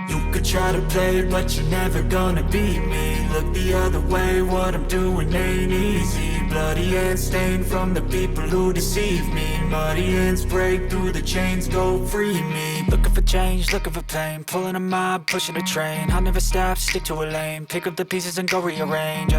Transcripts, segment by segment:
You could try to play, but you're never gonna beat me. Look the other way, what I'm doing ain't easy. Bloody hands stained from the people who deceive me. Muddy hands break through the chains, go free me. Looking for change, looking for pain, pulling a mob, pushing a train. I'll never stop, stick to a lane, pick up the pieces and go rearrange.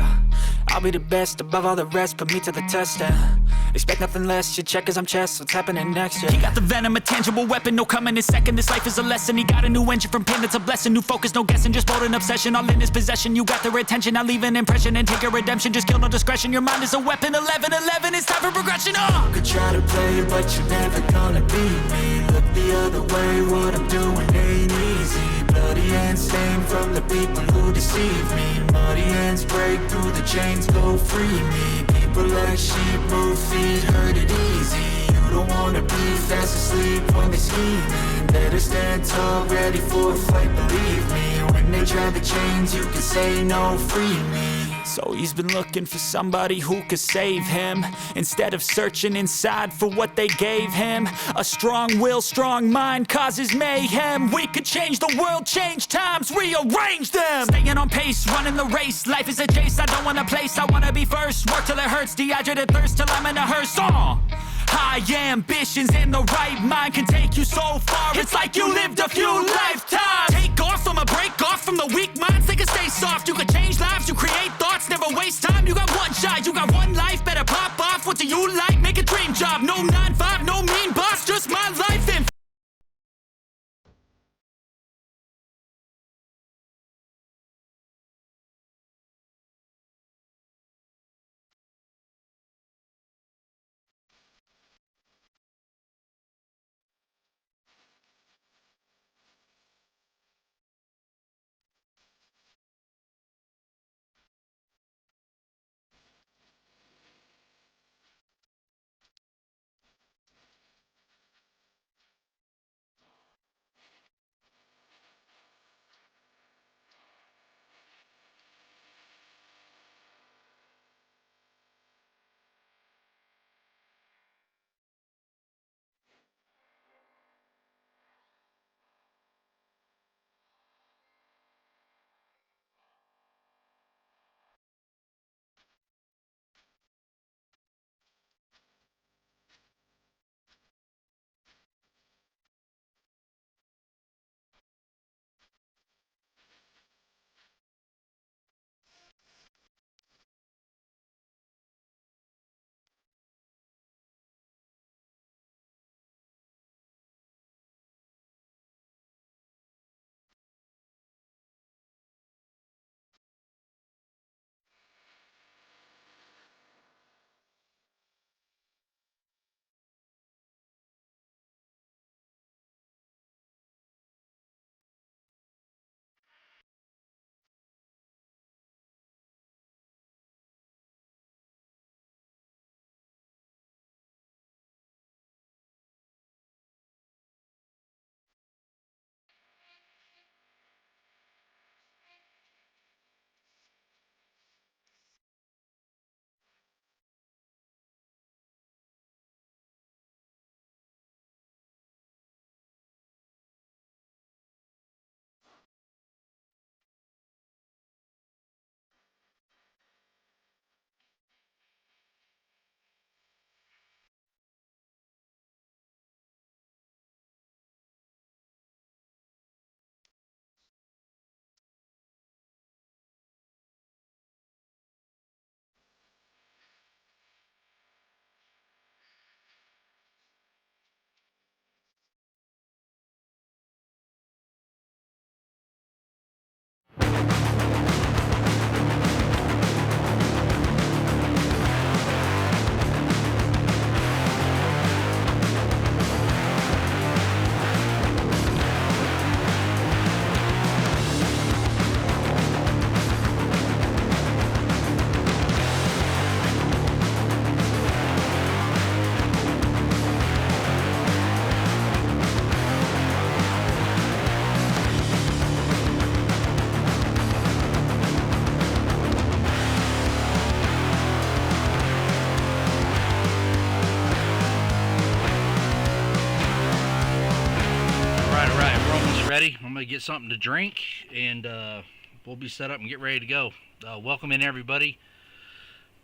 I'll be the best above all the rest, put me to the test and expect nothing less, your check as I'm chess, what's happening next, yeah. He got the venom, a tangible weapon, no coming in second. This life is a lesson, he got a new engine from pain, that's a blessing. New focus, no guessing, just bold and obsession, all in his possession. You got their attention, I'll leave an impression and take your redemption. Just kill, no discretion, your mind is a weapon. 11-11, it's time for progression, You could try to play, but you're never gonna beat me. Look the other way, what I'm doing ain't easy. Bloody hands stained from the people who deceive me. Muddy hands break through the chains, go free me. People like sheep move feet, hurt it easy. You don't wanna be fast asleep when they're scheming. Better stand tall, ready for a fight, believe me. When they try the chains, you can say no, free me. So he's been looking for somebody who could save him, instead of searching inside for what they gave him. A strong will, strong mind causes mayhem. We could change the world, change times, rearrange them. Staying on pace, running the race. Life is a chase, I don't want a place, I wanna be first. Work till it hurts, dehydrated thirst till I'm in a hearse. High ambitions and the right mind can take you so far. It's like you lived a few lifetimes. Take off, I'ma break off from the weak minds. They can stay soft, you can change lives, you create thoughts, never waste time. You got one shot, you got one life, better pop off. What do you like? Make a dream job. No 9-5, no mean boss, just my life and almost ready. I'm going to get something to drink, and we'll be set up and get ready to go. Welcome in, everybody.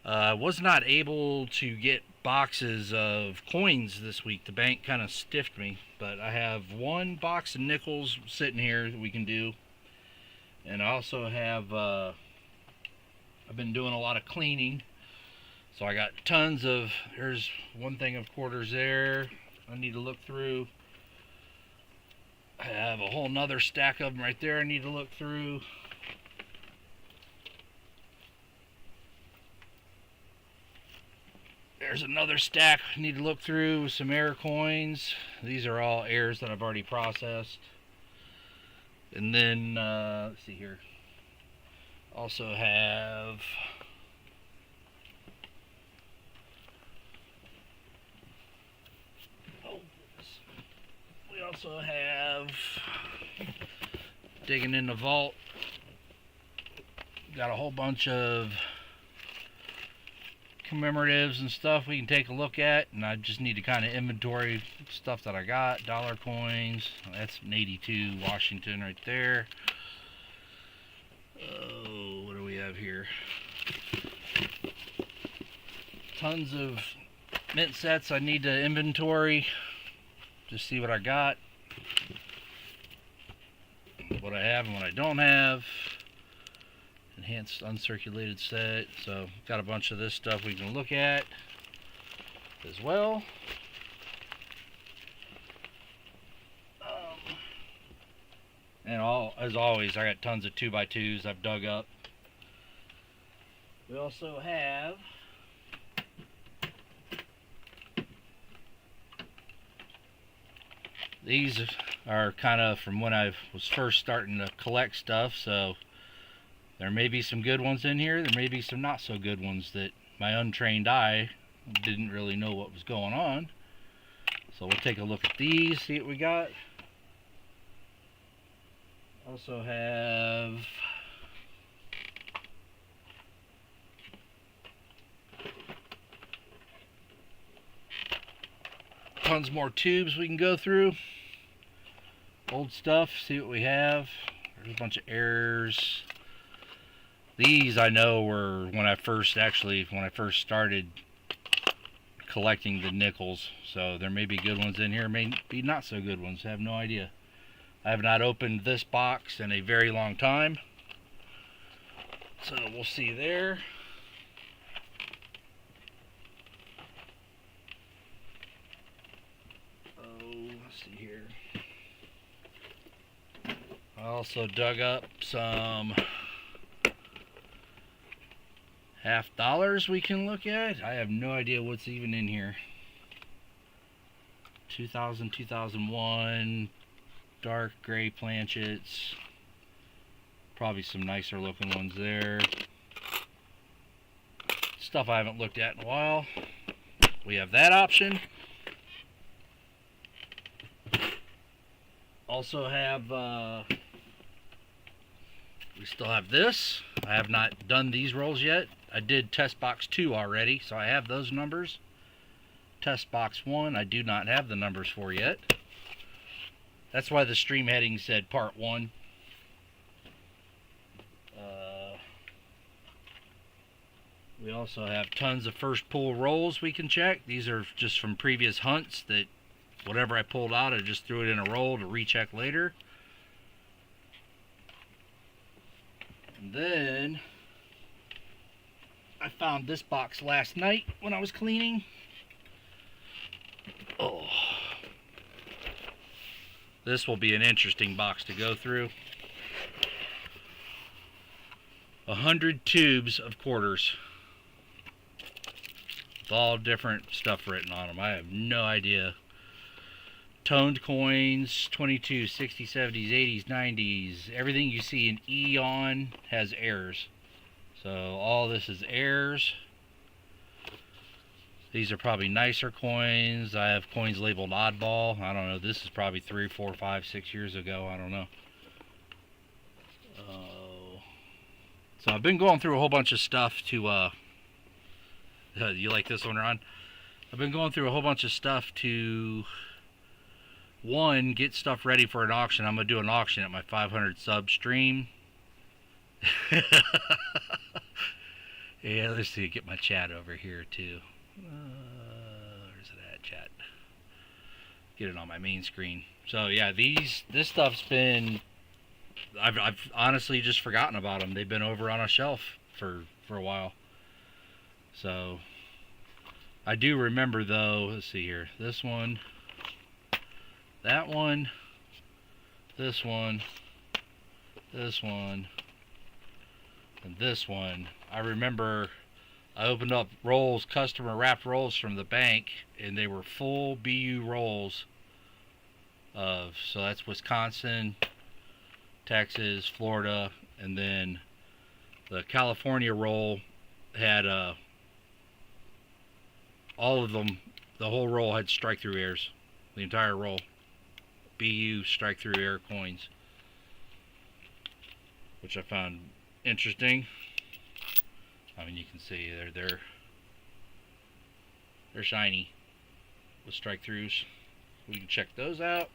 I was not able to get boxes of coins this week. The bank kind of stiffed me, but I have one box of nickels sitting here that we can do. And I also have, I've been doing a lot of cleaning. So I got tons of, there's one thing of quarters there I need to look through. I have a whole nother stack of them right there I need to look through. There's another stack I need to look through with some air coins. These are all airs that I've already processed. And then, let's see here. Also have we also have digging in the vault. Got a whole bunch of commemoratives and stuff we can take a look at, and I just need to kind of inventory stuff that I got. Dollar coins. That's an 82 Washington right there. Oh, what do we have here? Tons of mint sets I need to inventory. Just see what I got, what I have and what I don't have. Enhanced uncirculated set. So got a bunch of this stuff we can look at as well. And as always, I got tons of 2x2s I've dug up. We also have these are kind of from when I was first starting to collect stuff, so there may be some good ones in here. There may be some not so good ones that my untrained eye didn't really know what was going on. So we'll take a look at these, see what we got. Also have tons more tubes we can go through. Old stuff, see what we have. There's a bunch of errors. These I know were when I first started collecting the nickels. So there may be good ones in here, may be not so good ones. I have no idea. I have not opened this box in a very long time. So we'll see there. Let's see here. I also dug up some $50 we can look at. I have no idea what's even in here. 2000, 2001, dark gray planchets. Probably some nicer looking ones there. Stuff I haven't looked at in a while. We have that option. Also have, we still have this. I have not done these rolls yet. I did test box 2 already, so I have those numbers. Test box 1, I do not have the numbers for yet. That's why the stream heading said part 1. We also have tons of first pull rolls we can check. These are just from previous hunts that whatever I pulled out, I just threw it in a roll to recheck later. And then I found this box last night when I was cleaning. Oh. This will be an interesting box to go through. 100 tubes of quarters. With all different stuff written on them. I have no idea. Toned coins, 22, 60s, 70s, 80s, 90s. Everything you see in Eon has errors. So all this is errors. These are probably nicer coins. I have coins labeled oddball. I don't know. This is probably 3, 4, 5, 6 years ago. I don't know. So I've been going through a whole bunch of stuff to, you like this one, Ron? I've been going through a whole bunch of stuff to one, get stuff ready for an auction. I'm going to do an auction at my 500 sub stream. Yeah, let's see. Get my chat over here, too. Where's it at, chat? Get it on my main screen. So, yeah, this stuff's been... I've honestly just forgotten about them. They've been over on a shelf for a while. So, I do remember, though. Let's see here. This one. That one. This one. This one. And this one. I remember I opened up rolls, customer wrapped rolls from the bank, and they were full BU rolls of, so that's Wisconsin, Texas, Florida, and then the California roll had all of them, the whole roll had strike through airs, the entire roll, BU strike through air coins, which I found interesting. I mean, you can see they're shiny with strike throughs. We can check those out.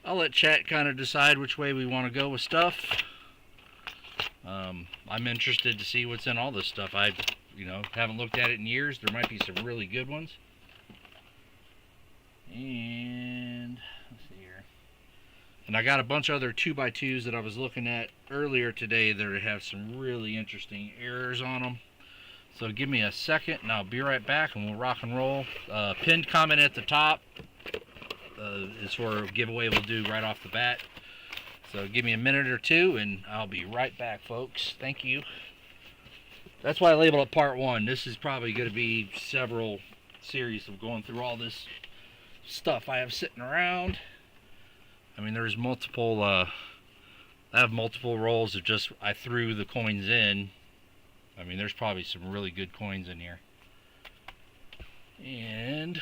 I'll let chat kind of decide which way we want to go with stuff. I'm interested to see what's in all this stuff. I, haven't looked at it in years. There might be some really good ones. And let's see here. And I got a bunch of other 2x2s that I was looking at earlier today that have some really interesting errors on them. So give me a second and I'll be right back and we'll rock and roll. Pinned comment at the top is for a giveaway we'll do right off the bat. So give me a minute or two and I'll be right back, folks. Thank you. That's why I labeled it part one. This is probably going to be several series of going through all this stuff I have sitting around. I mean, there's multiple, I have multiple rolls of just, I threw the coins in. I mean, there's probably some really good coins in here. And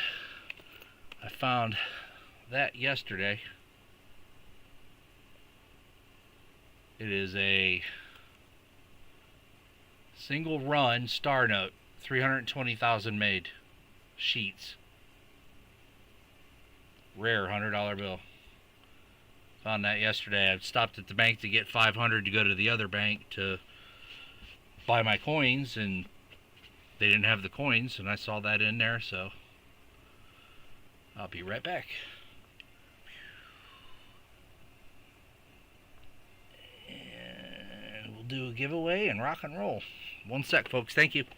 I found that yesterday. It is a single run star note, 320,000 made sheets. Rare $100 bill. Found that yesterday. I stopped at the bank to get 500 to go to the other bank to buy my coins, and they didn't have the coins, and I saw that in there, so I'll be right back. And we'll do a giveaway and rock and roll. One sec, folks. Thank you. Get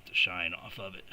the shine off of it.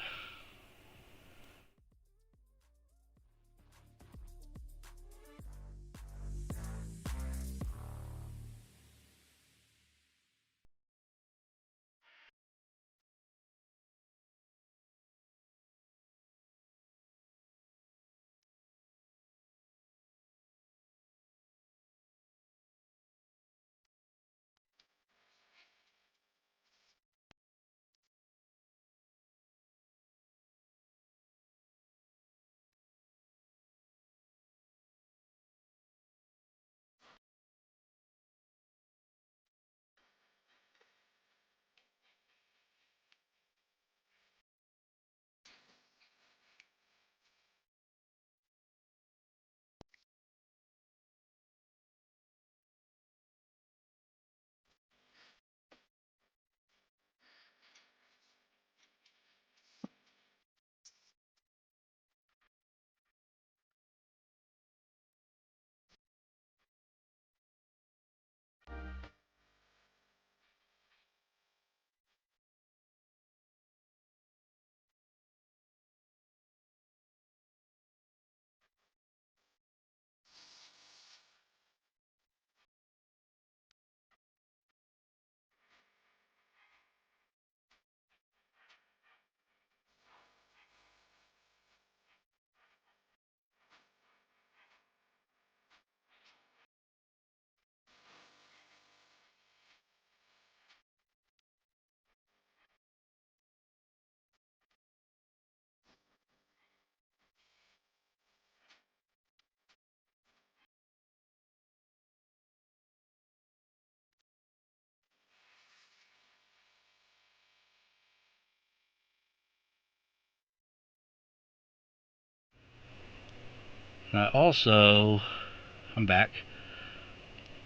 I'm back.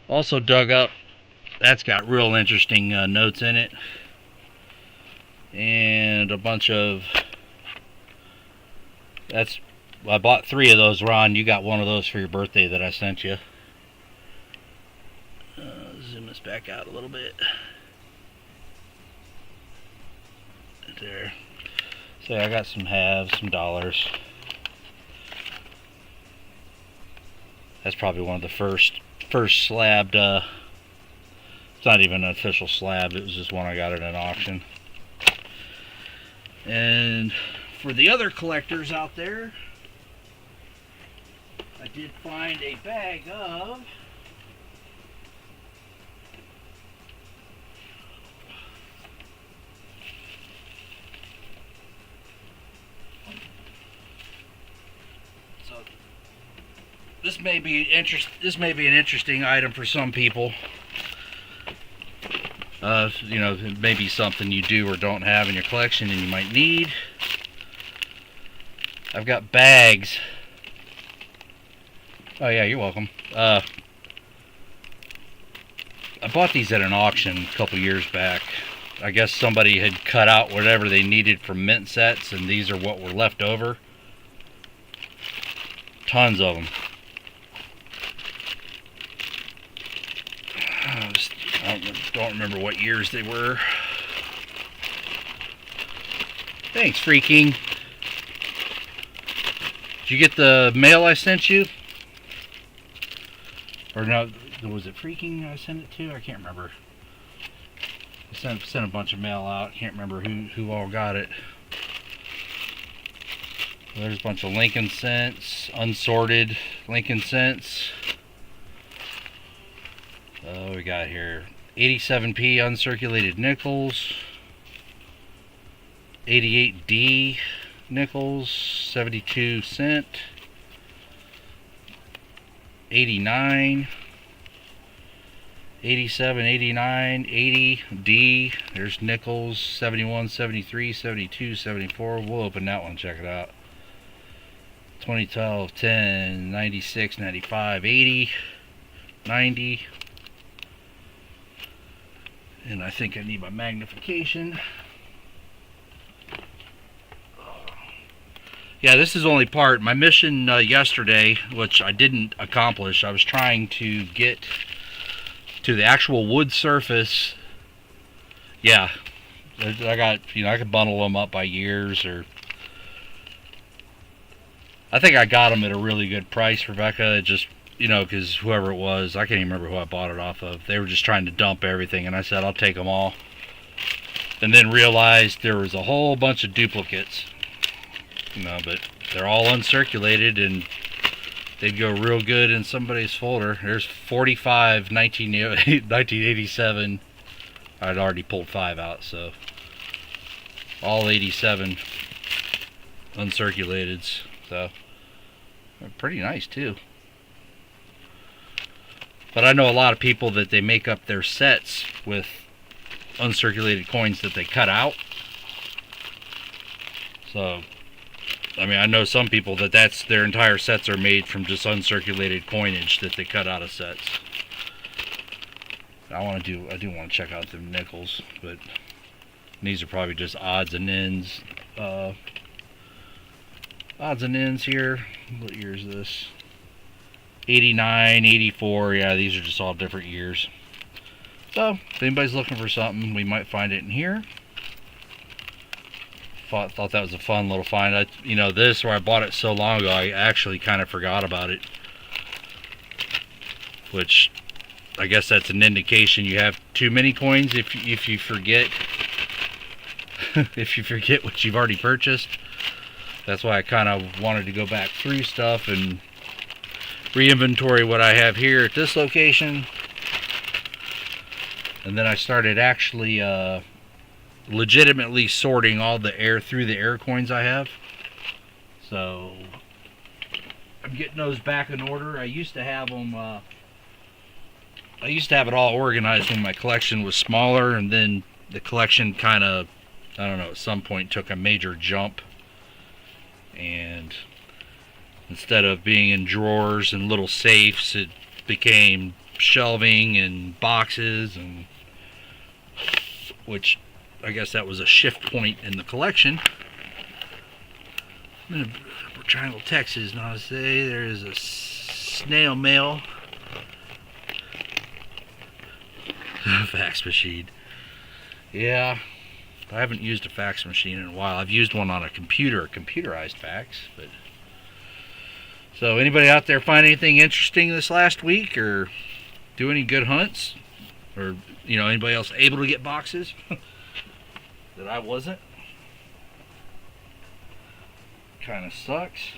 Also dug up, that's got real interesting notes in it. And a bunch of, I bought 3 of those, Ron. You got one of those for your birthday that I sent you. Zoom this back out a little bit. There. So I got some halves, some dollars. That's probably one of the first slabbed, it's not even an official slab, it was just one I got at an auction. And for the other collectors out there, I did find a bag of this may be an interesting item for some people. You know, it may be something you do or don't have in your collection and you might need. I've got bags. Oh yeah, you're welcome. I bought these at an auction a couple years back. I guess somebody had cut out whatever they needed from mint sets, and these are what were left over. Tons of them. I don't remember what years they were. Thanks, Freaking. Did you get the mail I sent you? Or no, was it Freaking I sent it to? I can't remember. I sent a bunch of mail out. Can't remember who all got it. There's a bunch of Lincoln cents, unsorted Lincoln cents. We got here 87p uncirculated nickels, 88D nickels, 72 cent, 89, 87, 89, 80D. There's nickels, 71, 73, 72, 74. We'll open that one, check it out. 2012, 10, 96, 95, 80, 90. And I think I need my magnification. Yeah, this is only part. My mission yesterday, which I didn't accomplish, I was trying to get to the actual wood surface. Yeah, I got, I could bundle them up by years, or I think I got them at a really good price, Rebecca. It just, because whoever it was, I can't even remember who I bought it off of. They were just trying to dump everything, and I said, I'll take them all. And then realized there was a whole bunch of duplicates. But they're all uncirculated, and they'd go real good in somebody's folder. There's 45 1987. I'd already pulled 5 out, so all 87 uncirculated. So they're pretty nice too. But I know a lot of people that they make up their sets with uncirculated coins that they cut out. So I know some people that's their entire sets are made from just uncirculated coinage that they cut out of sets. I do want to check out the nickels, but these are probably just odds and ends. Odds and ends here. What year is this? 89, 84. Yeah, these are just all different years. So if anybody's looking for something, we might find it in here. Thought that was a fun little find. This, where I bought it so long ago, I actually kind of forgot about it. Which, I guess that's an indication you have too many coins if you forget. If you forget what you've already purchased. That's why I kind of wanted to go back through stuff and re-inventory what I have here at this location. And then I started actually legitimately sorting all the air coins I have. So I'm getting those back in order. I used to have them I used to have it all organized when my collection was smaller, and then the collection kind of, I don't know, at some point took a major jump, and Instead of being in drawers and little safes, it became shelving and boxes, and which I guess that was a shift point in the collection. I'm in Triangle, Texas, Namaste. There is a snail mail fax machine. Yeah, I haven't used a fax machine in a while. I've used one on a computer, a computerized fax. But so, anybody out there find anything interesting this last week, or do any good hunts, or anybody else able to get boxes that I wasn't? Kind of sucks,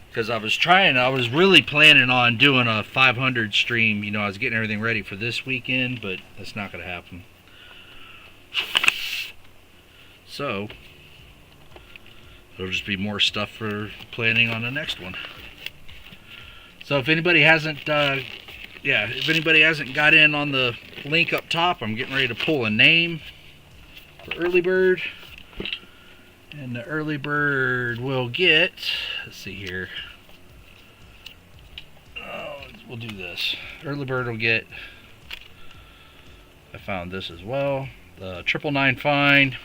because I was really planning on doing a 500 stream. I was getting everything ready for this weekend, but that's not going to happen. So there'll just be more stuff for planning on the next one. So if anybody hasn't got in on the link up top, I'm getting ready to pull a name for early bird. And the early bird will get, let's see here. We'll do this. Early bird will get, I found this as well, the 999 fine.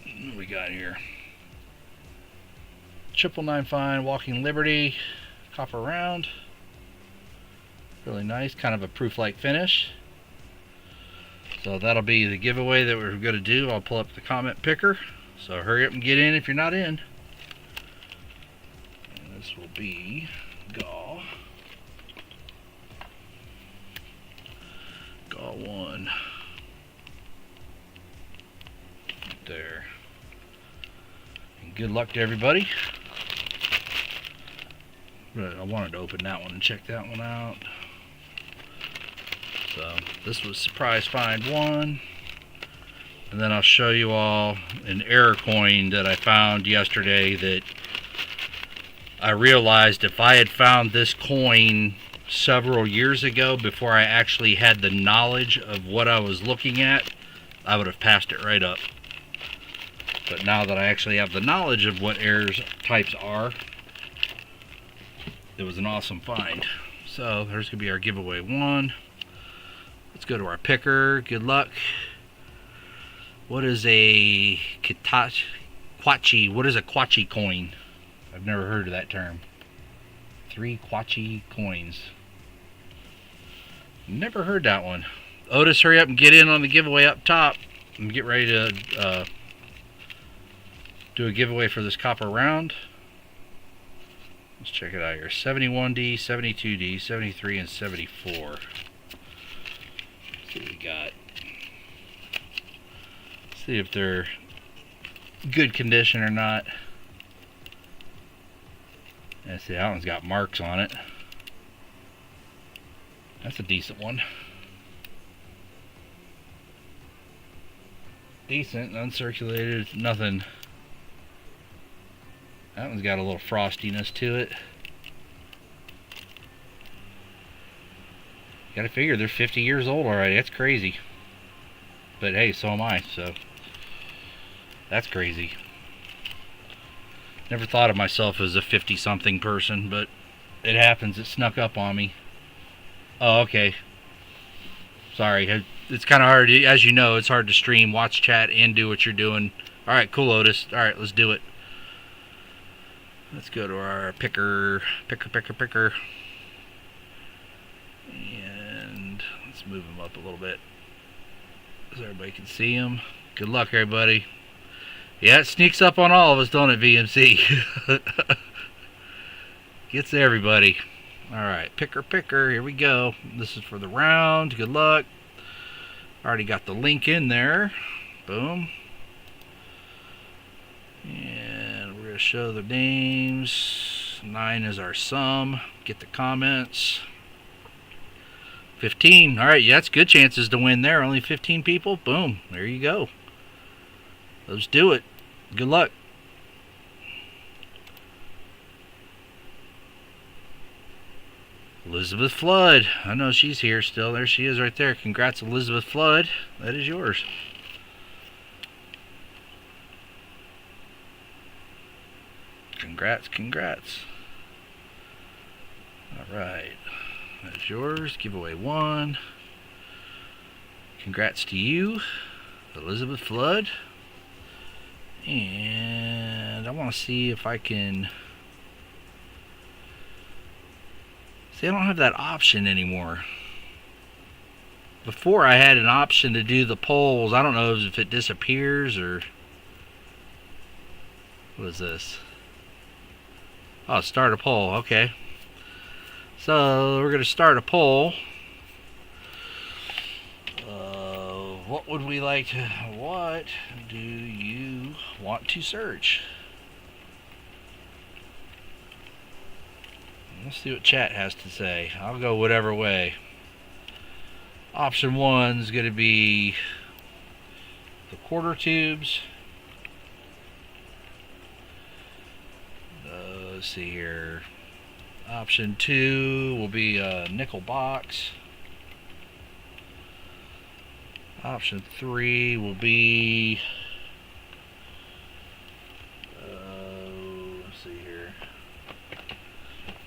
What do we got here? 999 fine, Walking Liberty, copper round. Really nice, kind of a proof-like finish. So that'll be the giveaway that we're going to do. I'll pull up the comment picker. So hurry up and get in if you're not in. And this will be Gaw 1. Right there. And good luck to everybody. But I wanted to open that one and check that one out. So this was surprise find 1, and then I'll show you all an error coin that I found yesterday that I realized if I had found this coin several years ago before I actually had the knowledge of what I was looking at, I would have passed it right up. But now that I actually have the knowledge of what error types are, it was an awesome find. So there's going to be our giveaway 1. Let's go to our picker. Good luck. What is a Kwachi? What is a Kwachi coin? I've never heard of that term. 3 Kwachi coins. Never heard that one. Otis, hurry up and get in on the giveaway up top. And get ready to do a giveaway for this copper round. Let's check it out here. 71D, 72D, 73, and 74. See what we got. See if they're good condition or not. And see, that one's got marks on it. That's a decent one. Decent, uncirculated, nothing. That one's got a little frostiness to it. Gotta figure they're 50 years old already. That's crazy. But hey, so am I, so that's crazy. Never thought of myself as a 50-something person, but it happens. It snuck up on me. Oh, okay. Sorry. It's kind of hard, as you know, it's hard to stream, watch chat, and do what you're doing. Alright, cool, Otis. Alright, let's do it. Let's go to our picker. And let's move him up a little bit so everybody can see him. Good luck, everybody. Yeah, it sneaks up on all of us, don't it, VMC? Gets everybody. Alright, picker. Here we go. This is for the round. Good luck. Already got the link in there. Boom. And we're going to show the names. 9 is our sum. Get the comments. 15. Alright, yeah, that's good chances to win there. Only 15 people. Boom. There you go. Let's do it. Good luck. Elizabeth Flood. I know she's here still. There she is right there. Congrats, Elizabeth Flood. That is yours. Congrats, congrats. Alright. That's yours. Giveaway 1. Congrats to you, Elizabeth Flood. And I want to see if I can... See, I don't have that option anymore. Before I had an option to do the polls. I don't know if it disappears or... What is this? Oh, start a poll. Okay. So, we're going to start a poll. What would we like to... What do you want to search? Let's see what chat has to say. I'll go whatever way. Option 1 is going to be the quarter tubes. Let's see here. Option 2 will be a nickel box. Option 3 will be let's see here.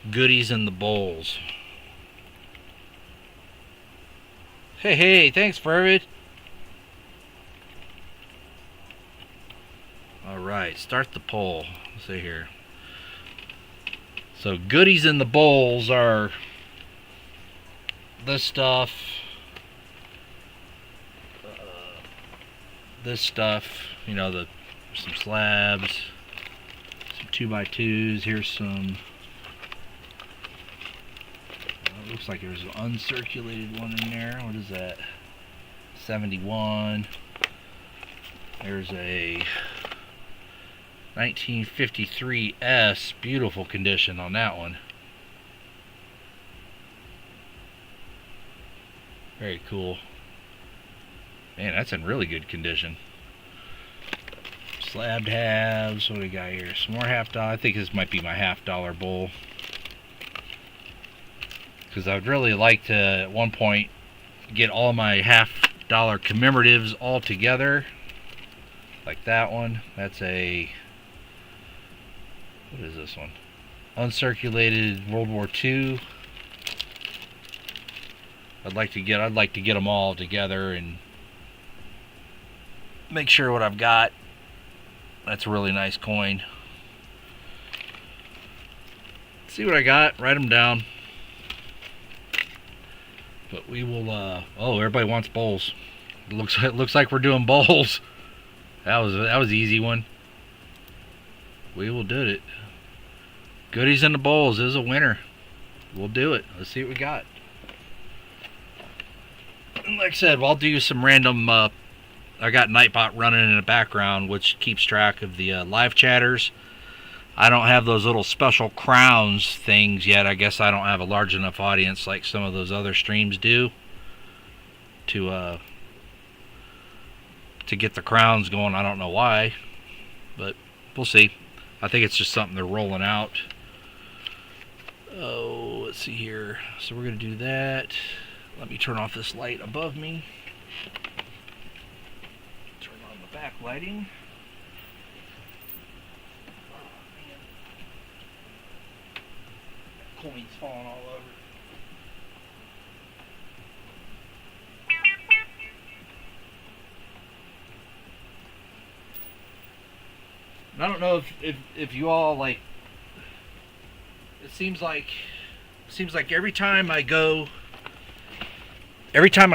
Goodies in the bowls. Hey, thanks, Fervid. Alright, start the poll. Let's see here. So, goodies in the bowls are this stuff, you know, some slabs, some 2x2s. Here's some, looks like there's an uncirculated one in there. What is that? 71. There's a 1953S, beautiful condition on that one. Very cool. Man, that's in really good condition. Slabbed halves. What do we got here? Some more $50. I think this might be my $50 bowl. Because I'd really like to, at one point, get all my $50 commemoratives all together. Like that one. That's a... What is this one? Uncirculated World War II. I'd like to get them all together and make sure what I've got. That's a really nice coin. See what I got. Write them down. But we will. Oh, everybody wants bowls. It looks like we're doing bowls. That was an easy one. We will do it. Goodies in the bowls is a winner. We'll do it. Let's see what we got. And like I said, I'll do some random. I got Nightbot running in the background, which keeps track of the live chatters. I don't have those little special crowns things yet. I guess I don't have a large enough audience like some of those other streams do to get the crowns going. I don't know why, but we'll see. I think it's just something they're rolling out. Oh, let's see here. So we're going to do that. Let me turn off this light above me. Turn on the backlighting. Oh, man. Coins falling all over. And I don't know if you all like. It seems like every time I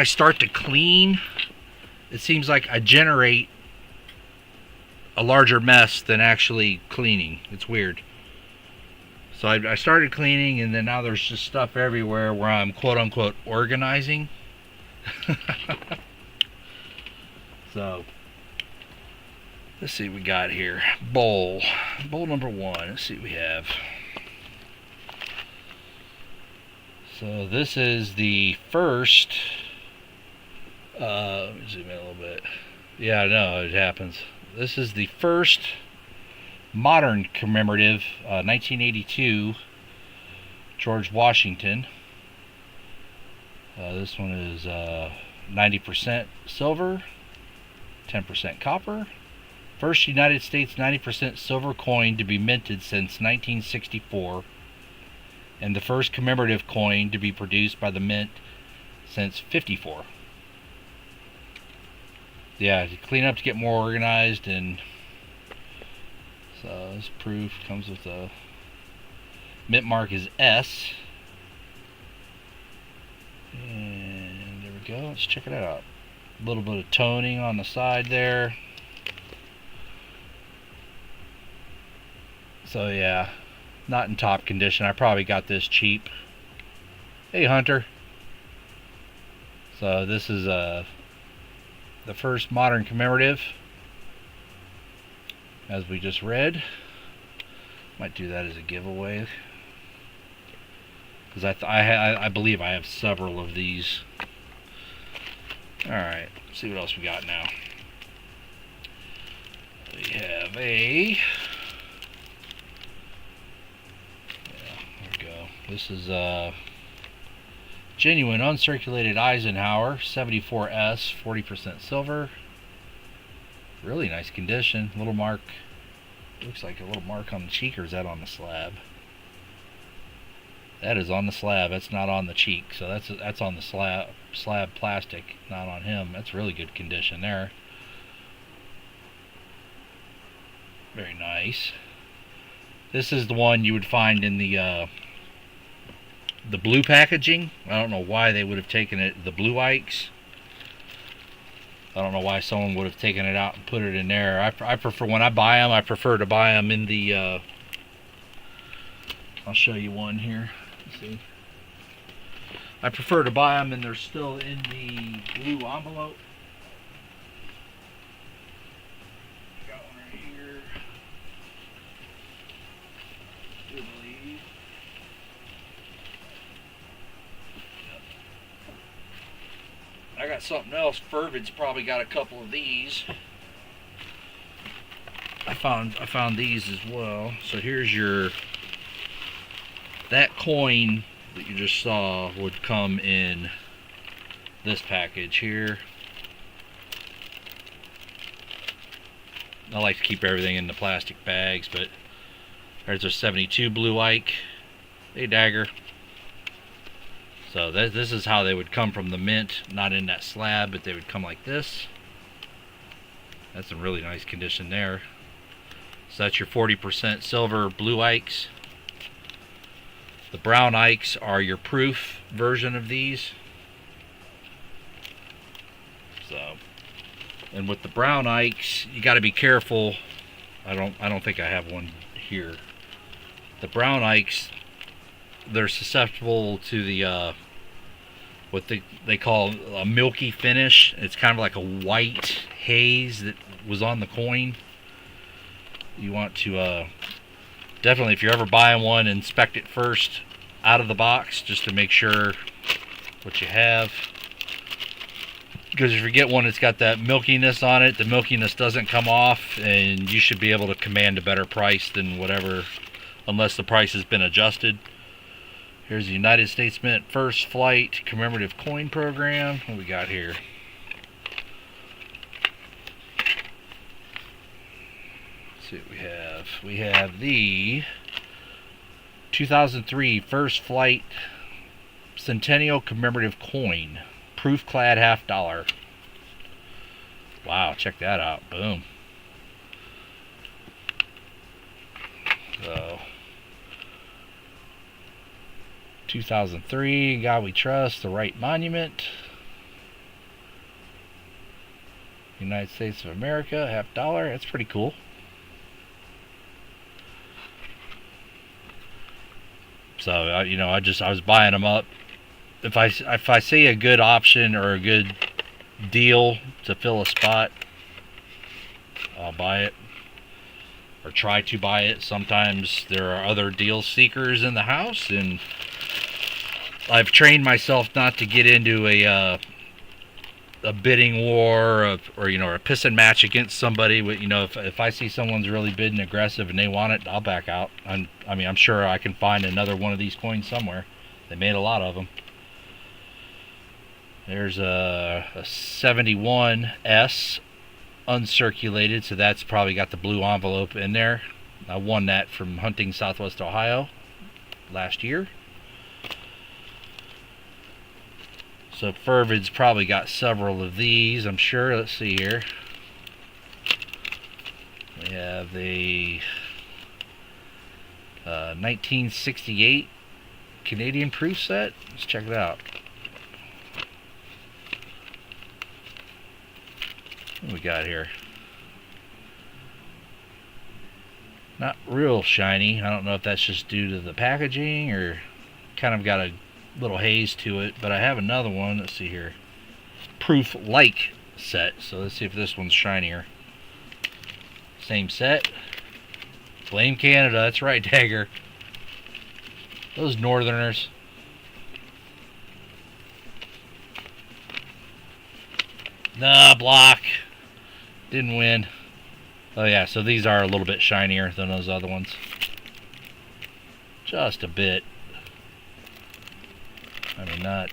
start to clean, it seems like I generate a larger mess than actually cleaning. It's weird. So I started cleaning, and then now there's just stuff everywhere where I'm quote-unquote organizing. So, let's see what we got here. Bowl number 1. Let's see what we have. So this is the first, let me zoom in a little bit. Yeah, I know, it happens. This is the first modern commemorative, 1982, George Washington. This one is 90% silver, 10% copper, First United States 90% silver coin to be minted since 1964, and the first commemorative coin to be produced by the mint since 54. Yeah, to clean up, to get more organized, and so this proof comes with a mint mark is S. And there we go. Let's check it out. A little bit of toning on the side there. So yeah, not in top condition. I probably got this cheap. Hey Hunter. So this is the first modern commemorative, as we just read. Might do that as a giveaway, because I believe I have several of these. Alright, let's see what else we got now. We have a... This is genuine uncirculated Eisenhower 74S, 40% silver. Really nice condition. Little mark. Looks like a little mark on the cheek, or is that on the slab? That is on the slab. That's not on the cheek. So that's on the slab plastic, not on him. That's really good condition there. Very nice. This is the one you would find in the blue packaging. I don't know why they would have taken it, the blue Ikes. I don't know why someone would have taken it out and put it in there. I prefer, when I buy them, I prefer to buy them in the, I'll show you one here. Let's see. I prefer to buy them and they're still in the blue envelope. Got one right here. I do believe. I got something else. Fervid's probably got a couple of these. I found these as well. So here's your, that coin that you just saw would come in this package here. I like to keep everything in the plastic bags, but there's a 72 blue Ike. Hey Dagger. So this is how they would come from the mint, not in that slab, but they would come like this. That's in really nice condition there. So that's your 40% silver blue Ikes. The brown Ikes are your proof version of these. So, and with the brown Ikes, you got to be careful. I don't think I have one here. The brown Ikes, they're susceptible to the what they call a milky finish. It's kind of like a white haze that was on the coin. You want to definitely, if you're ever buying one, inspect it first out of the box just to make sure what you have. Because if you get one that's got that milkiness on it, the milkiness doesn't come off, and you should be able to command a better price than whatever, unless the price has been adjusted. Here's the United States Mint First Flight Commemorative Coin Program. What we got here? Let's see what we have. We have the 2003 First Flight Centennial Commemorative Coin. Proof clad $50. Wow, check that out. Boom. So 2003, God We Trust, The Right Monument, United States of America, $50. That's pretty cool. So you know, I was buying them up. If I see a good option or a good deal to fill a spot, I'll buy it or try to buy it. Sometimes there are other deal seekers in the house, and I've trained myself not to get into a bidding war or you know, a pissing match against somebody. You know, if I see someone's really bidding aggressive and they want it, I'll back out. I mean, I'm sure I can find another one of these coins somewhere. They made a lot of them. There's a 71S uncirculated, so that's probably got the blue envelope in there. I won that from hunting Southwest Ohio last year. So Fervid's probably got several of these, I'm sure. Let's see here. We have the 1968 Canadian proof set. Let's check it out. What we got here? Not real shiny. I don't know if that's just due to the packaging or kind of got a little haze to it, but I have another one. Let's see here. Proof like set. So let's see if this one's shinier. Same set. Blame Canada. That's right, Dagger. Those northerners. Nah, block. Didn't win. Oh yeah, so these are a little bit shinier than those other ones. Just a bit. I mean, not.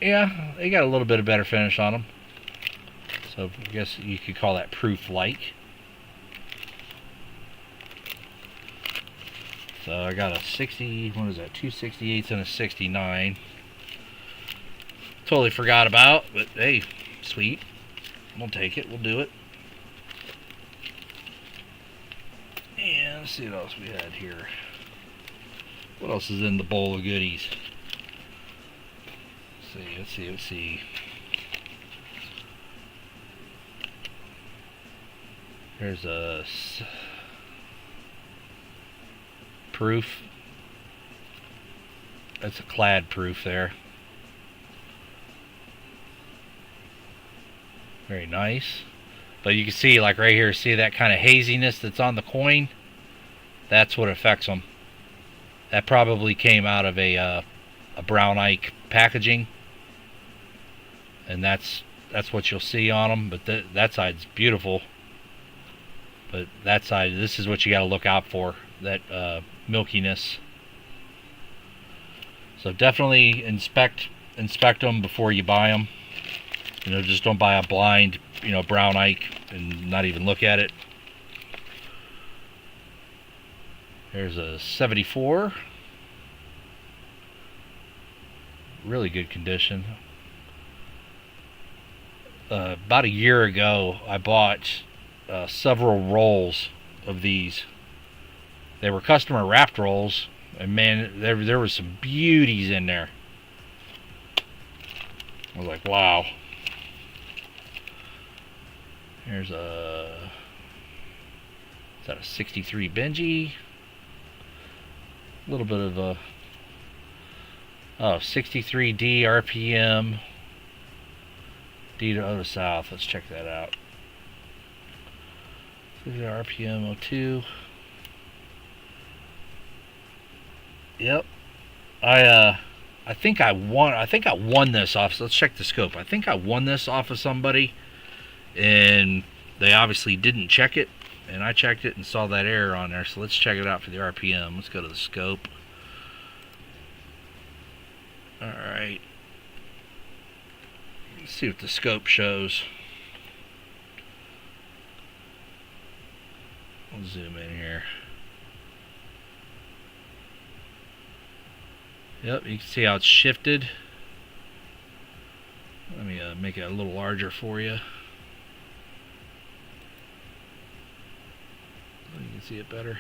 Yeah, they got a little bit of better finish on them. So I guess you could call that proof-like. So I got a 60, what is that, 268s and a 69. Totally forgot about, but hey, sweet. We'll take it, we'll do it. And let's see what else we had here. What else is in the bowl of goodies? Let's see. There's a proof. That's a clad proof there. Very nice. But you can see, like right here, see that kind of haziness that's on the coin? That's what affects them. That probably came out of a brown ike packaging. And that's what you'll see on them. But that side's beautiful. But that side, this is what you got to look out for. That milkiness. So definitely inspect them before you buy them. You know, just don't buy a blind, you know, brown ike and not even look at it. There's a 74. Really good condition. About a year ago, I bought several rolls of these. They were customer wrapped rolls, and man, there was some beauties in there. I was like, wow. Here's is that a 63 Benji? A little bit of a 63D RPM. D to O to south. Let's check that out. RPM 02. Yep. I think I won this off. So let's check the scope. I think I won this off of somebody, and they obviously didn't check it, and I checked it and saw that error on there. So let's check it out for the RPM. Let's go to the scope. All right. Let's see what the scope shows. We'll zoom in here. Yep, you can see how it's shifted. Let me make it a little larger for you. You can see it better.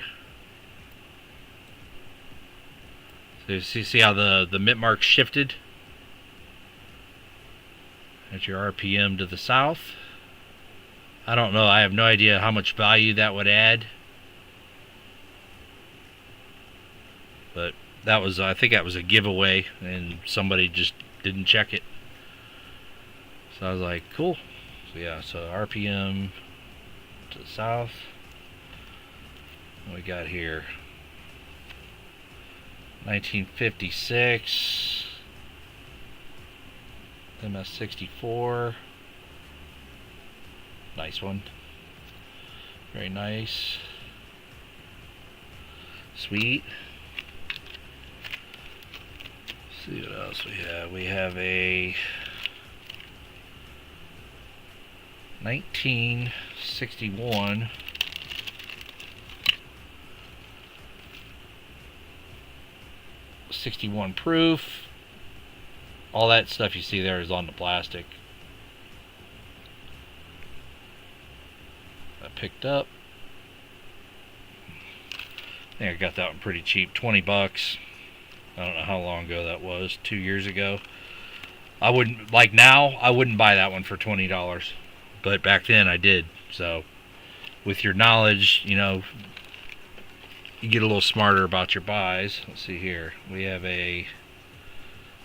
So you see how the mint mark shifted? That's your RPM to the south. I don't know. I have no idea how much value that would add. But that was, I think that was a giveaway, and somebody just didn't check it. So I was like, cool. So yeah, so RPM to the south. What we got here? 1956. MS64. Nice one. Very nice. Sweet. Let's see what else we have. We have a 1961. '61 proof. All that stuff you see there is on the plastic. I picked up. I think I got that one pretty cheap, 20 bucks. I don't know how long ago that was, 2 years ago. I wouldn't, like now, I wouldn't buy that one for $20. But back then I did. So with your knowledge, you know, you get a little smarter about your buys. Let's see here. We have a,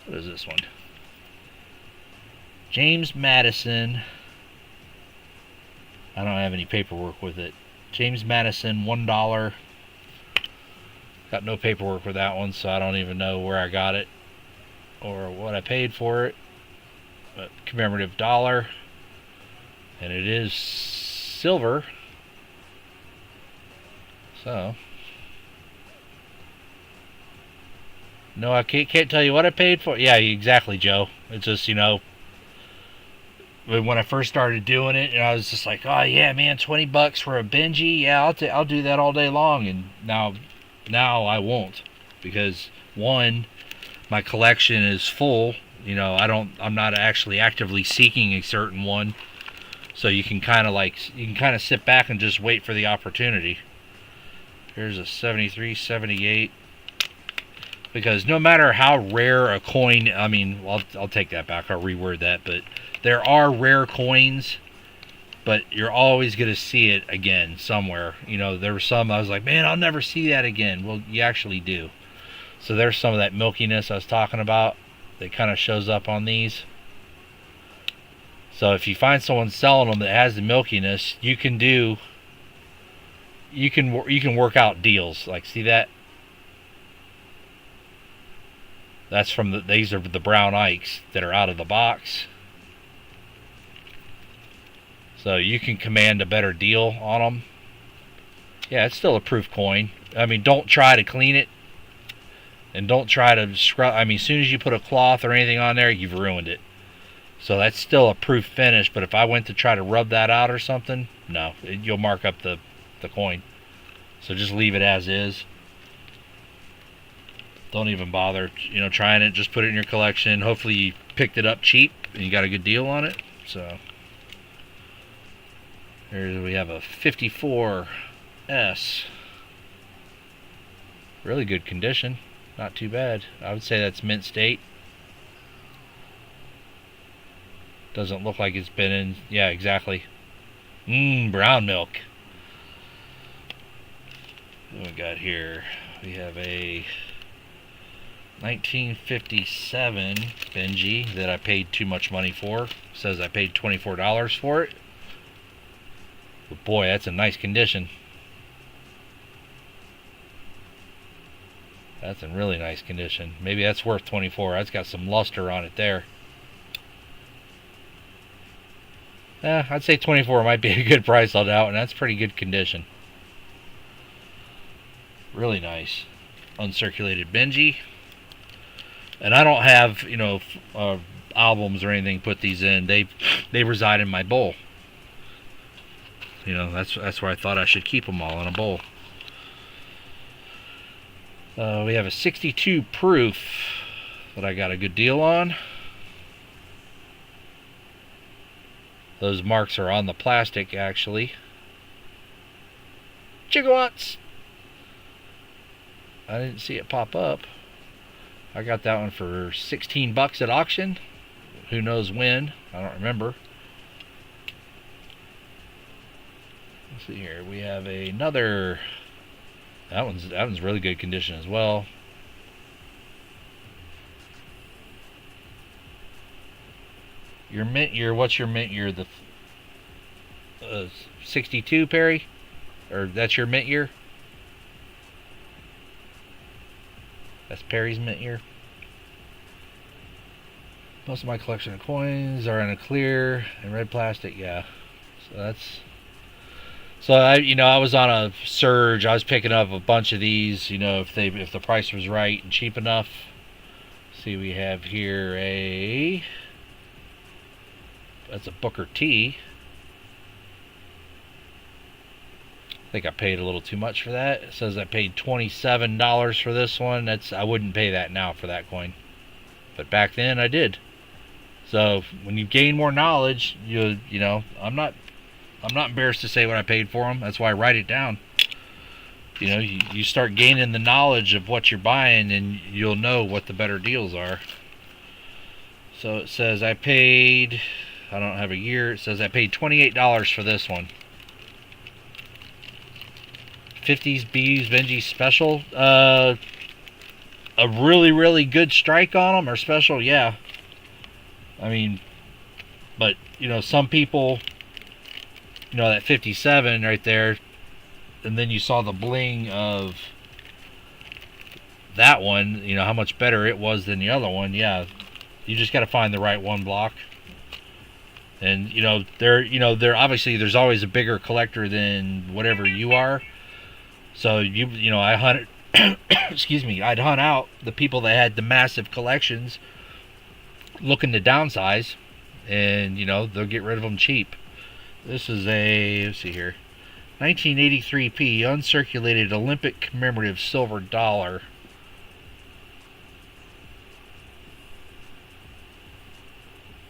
what is this one? James Madison. I don't have any paperwork with it. James Madison, $1. Got no paperwork with that one, so I don't even know where I got it or what I paid for it. But commemorative dollar. And it is silver. So no, I can't tell you what I paid for. Yeah, exactly, Joe. It's just, you know, when I first started doing it, I was just like, oh yeah, man, 20 bucks for a Benji. Yeah, I'll do that all day long. And now I won't, because one, my collection is full. You know, I'm not actually actively seeking a certain one. So you can kind of sit back and just wait for the opportunity. Here's a 73, 78. Because no matter how rare a coin, I mean, I'll take that back. I'll reword that. But there are rare coins, but you're always going to see it again somewhere. You know, there were some I was like, man, I'll never see that again. Well, you actually do. So there's some of that milkiness I was talking about that kind of shows up on these. So if you find someone selling them that has the milkiness, you can work out deals. Like, see that? That's from these are the brown Ikes that are out of the box. So you can command a better deal on them. Yeah, it's still a proof coin. I mean, don't try to clean it. And don't try to scrub. I mean, as soon as you put a cloth or anything on there, you've ruined it. So that's still a proof finish. But if I went to try to rub that out or something, no, you'll mark up the coin. So just leave it as is. Don't even bother, you know, trying it. Just put it in your collection. Hopefully you picked it up cheap and you got a good deal on it. So here we have a 54S. Really good condition. Not too bad. I would say that's mint state. Doesn't look like it's been in. Yeah, exactly. Brown milk. What we got here? We have a 1957 Benji that I paid too much money for. It says I paid $24 for it. But boy, that's a nice condition. That's in really nice condition. Maybe that's worth 24. That's got some luster on it there. I'd say 24 might be a good price on that one. That's pretty good condition. Really nice. Uncirculated Benji. And I don't have, you know, albums or anything put these in. They reside in my bowl. You know, that's where I thought I should keep them all in a bowl. We have a 62 proof that I got a good deal on. Those marks are on the plastic, actually. Gigawatts! I didn't see it pop up. I got that one for 16 bucks at auction. Who knows when? I don't remember. Let's see here. We have another. That one's really good condition as well. Your mint year, what's your mint year? The 62, Perry? Or that's your mint year? That's Perry's mint year. Most of my collection of coins are in a clear and red plastic. Yeah, so that's. So I was on a surge. I was picking up a bunch of these. You know, if the price was right and cheap enough. See, we have here that's a Booker T. think I paid a little too much for that. It says I paid $27 for this one. I wouldn't pay that now for that coin, but back then I did. So when you gain more knowledge, you know, I'm not embarrassed to say what I paid for them. That's why I write it down. You know, you start gaining the knowledge of what you're buying, and you'll know what the better deals are. So it says I paid, I don't have a year, it says I paid $28 for this one. 50s BUs Benji special. A really, really good strike on them, or special, yeah. I mean, but, you know, some people, you know, that 57 right there, and then you saw the bling of that one, you know, how much better it was than the other one. Yeah, you just got to find the right one block. And, you know, there obviously there's always a bigger collector than whatever you are. So, you know, I hunted, excuse me, I'd hunt out the people that had the massive collections looking to downsize, and, you know, they'll get rid of them cheap. This is a, let's see here, 1983p uncirculated Olympic commemorative silver dollar.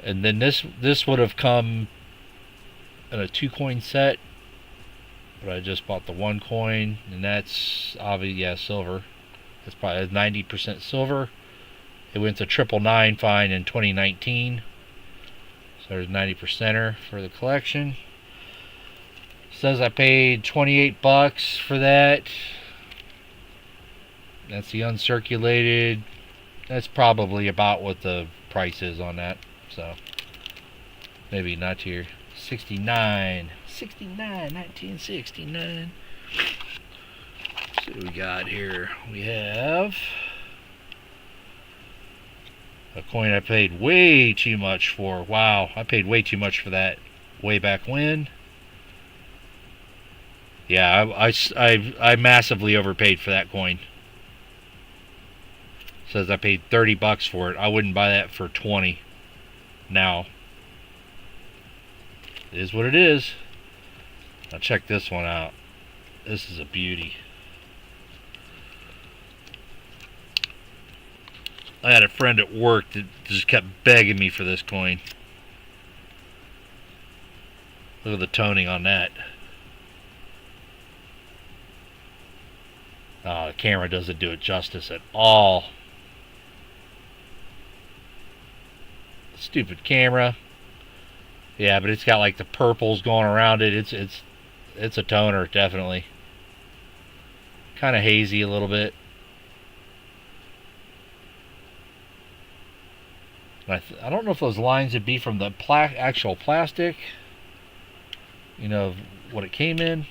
And then this would have come in a 2-coin set, but I just bought the 1 coin, and that's obviously, yeah, silver. That's probably 90% silver. It went to 999 fine in 2019. So there's 90%er for the collection. Says I paid $28 for that. That's the uncirculated. That's probably about what the price is on that. So maybe not here. 1969. Let's see what we got here. We have a coin I paid way too much for. Wow, I paid way too much for that way back when. Yeah, I massively overpaid for that coin. Says I paid $30 for it. I wouldn't buy that for 20 now. It is what it is. Now check this one out. This is a beauty. I had a friend at work that just kept begging me for this coin. Look at the toning on that. Oh, the camera doesn't do it justice at all. Stupid camera. Yeah, but it's got like the purples going around it. It's a toner, definitely. Kind of hazy a little bit. I don't know if those lines would be from the actual plastic, you know, what it came in.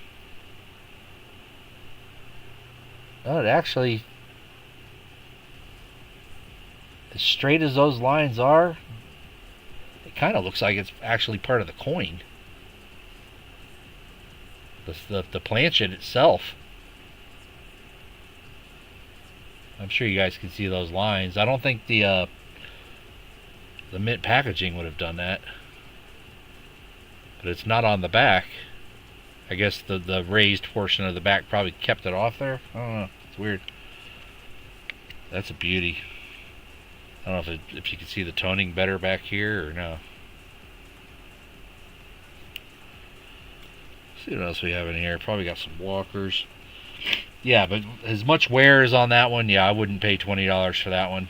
Oh, it actually, as straight as those lines are, it kind of looks like it's actually part of the coin. The planchet itself. I'm sure you guys can see those lines. I don't think the mint packaging would have done that, but it's not on the back. I guess the raised portion of the back probably kept it off there. I don't know. It's weird. That's a beauty. I don't know if you can see the toning better back here or no. Let's see what else we have in here. Probably got some walkers. Yeah, but as much wear as on that one, yeah, I wouldn't pay $20 for that one.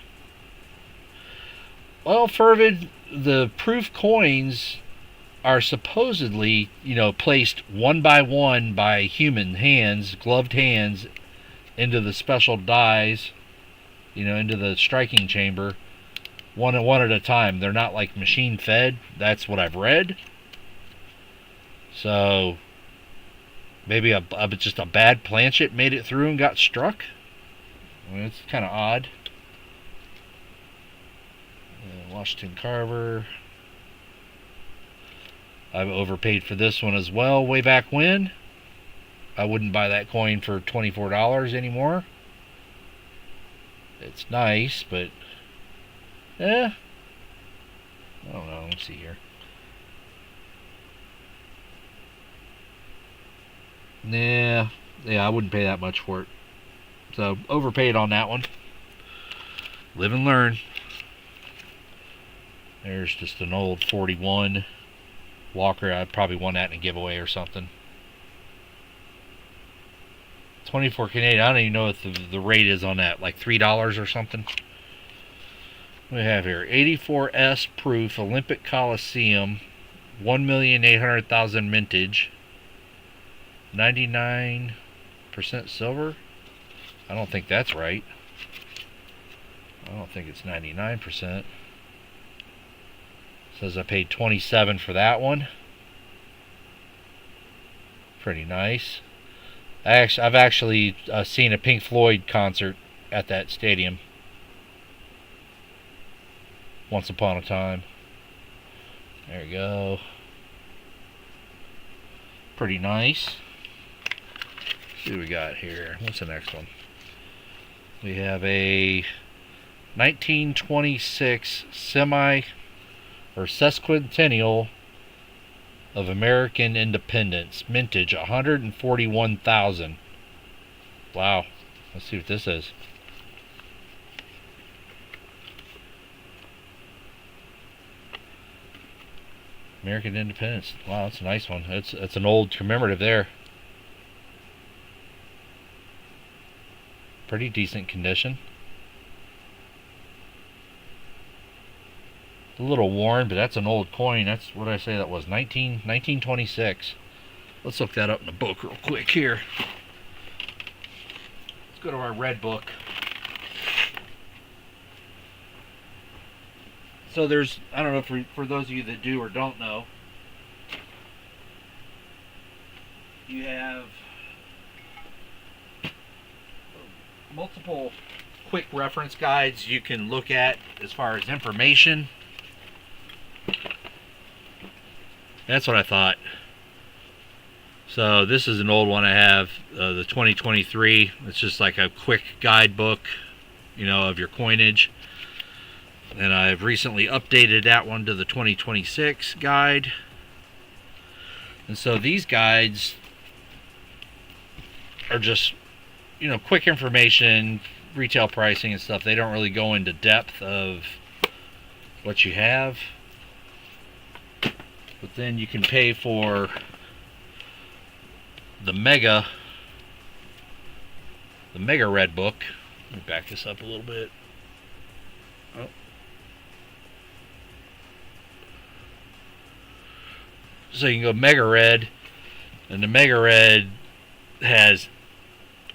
Well, Fervid, the proof coins are supposedly, you know, placed one by one by human hands, gloved hands, into the special dies, you know, into the striking chamber, one at a time. They're not like machine fed. That's what I've read. So maybe just a bad planchet made it through and got struck. I mean, it's kind of odd. Washington Carver. I've overpaid for this one as well way back when. I wouldn't buy that coin for $24 anymore. It's nice, but I don't know. Let's see here. Yeah, I wouldn't pay that much for it. So, overpaid on that one. Live and learn. There's just an old 41 Walker. I'd probably won that in a giveaway or something. 24 Canadian. I don't even know what the rate is on that. Like $3 or something. What do we have here? 84S proof Olympic Coliseum. 1,800,000 mintage. 99% silver. I don't think that's right. I don't think it's 99%. Says I paid $27 for that one. Pretty nice. I've actually seen a Pink Floyd concert at that stadium once upon a time. There we go. Pretty nice. Let's see what we got here. What's the next one? We have a 1926 sesquicentennial of American independence, mintage 141,000. Wow. Let's see what this is. American independence. Wow, that's a nice one. It's an old commemorative there. Pretty decent condition. A little worn, but that's an old coin. That's what I say that was, 1926. Let's look that up in the book real quick here. Let's go to our red book. So there's, I don't know, for those of you that do or don't know, you have multiple quick reference guides you can look at as far as information. That's what I thought. So this is an old one I have, the 2023. It's just like a quick guidebook, you know, of your coinage. And I've recently updated that one to the 2026 guide. And so these guides are just, you know, quick information, retail pricing and stuff. They don't really go into depth of what you have. But then you can pay for the mega red book. Let me back this up a little bit. Oh. So you can go mega red, and the mega red has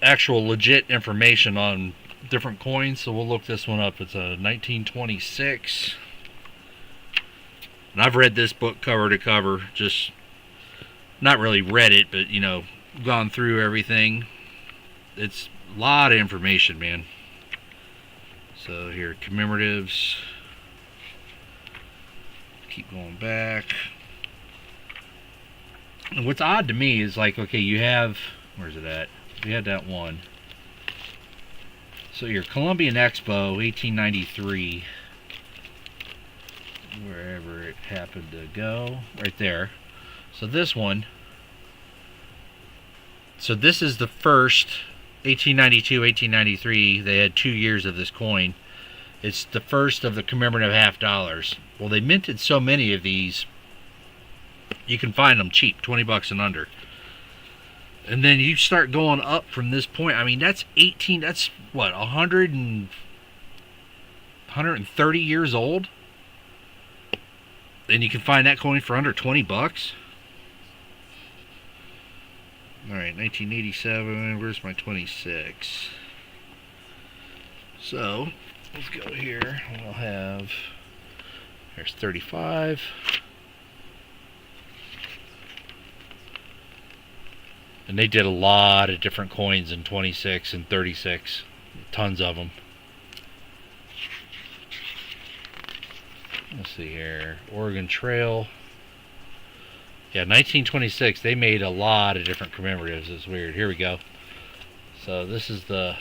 actual legit information on different coins. So we'll look this one up. It's a 1926. And I've read this book cover to cover, just not really read it, but, you know, gone through everything. It's a lot of information, man. So here, commemoratives. Keep going back. And what's odd to me is, like, okay, you have, where's it at? You had that one. So your Columbian Expo, 1893. Wherever it happened to go, right there. So this one, so this is the first, 1892, 1893, they had 2 years of this coin. It's the first of the commemorative $50. Well, they minted so many of these, you can find them cheap, 20 bucks and under. And then you start going up from this point. I mean, that's what, 130 years old? And you can find that coin for under 20 bucks. Alright, 1987. Where's my 26? So, let's go here. We'll have, there's 35. And they did a lot of different coins in 26 and 36. Tons of them. Let's see here. Oregon Trail. Yeah, 1926. They made a lot of different commemoratives. It's weird. Here we go. So this is the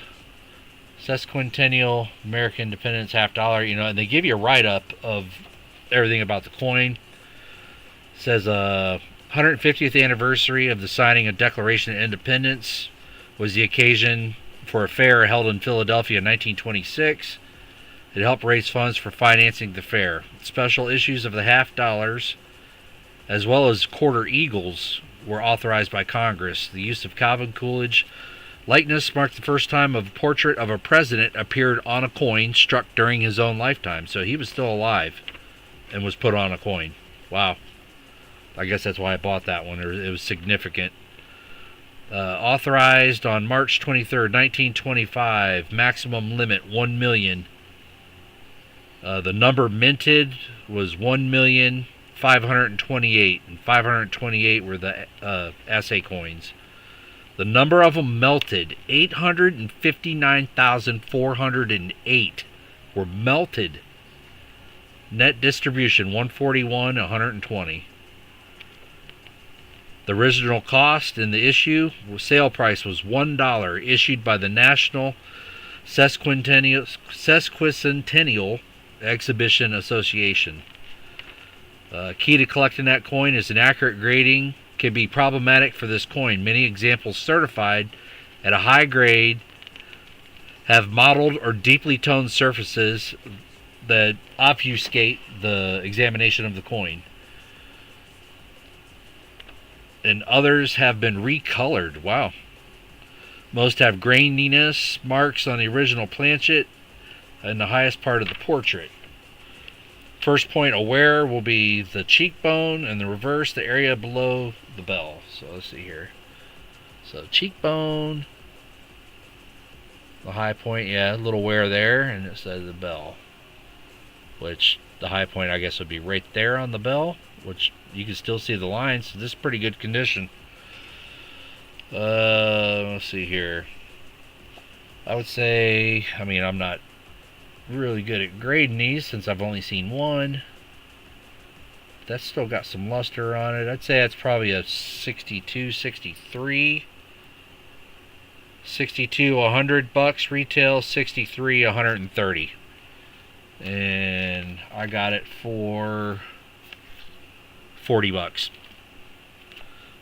sesquicentennial American Independence $50. You know, and they give you a write-up of everything about the coin. It says 150th anniversary of the signing of Declaration of Independence was the occasion for a fair held in Philadelphia in 1926. It helped raise funds for financing the fair. Special issues of the half dollars, as well as quarter eagles, were authorized by Congress. The use of Calvin Coolidge likeness marked the first time a portrait of a president appeared on a coin struck during his own lifetime. So he was still alive and was put on a coin. Wow. I guess that's why I bought that one. It was significant. Authorized on March 23rd, 1925. Maximum limit, 1 million. The number minted was 1,528,000, and 528 were the assay coins. The number of them melted, 859,408 were melted. Net distribution, 141, 120. The original cost in the issue, sale price was $1, issued by the National Sesquicentennial Exhibition Association. Key to collecting that coin is an accurate grading. Can be problematic for this coin. Many examples certified at a high grade have mottled or deeply toned surfaces that obfuscate the examination of the coin. And others have been recolored. Wow. Most have graininess marks on the original planchet and the highest part of the portrait. First point aware will be the cheekbone, and the reverse, the area below the bell. So let's see here. So cheekbone, the high point, yeah, a little wear there, and it says the bell. Which the high point, I guess, would be right there on the bell, which you can still see the lines. So this is pretty good condition. Let's see here. I would say, I mean, I'm not really good at grading these since I've only seen one. That's still got some luster on it. I'd say that's probably a 62, 63. 62, $100 retail. 63, 130. And I got it for $40.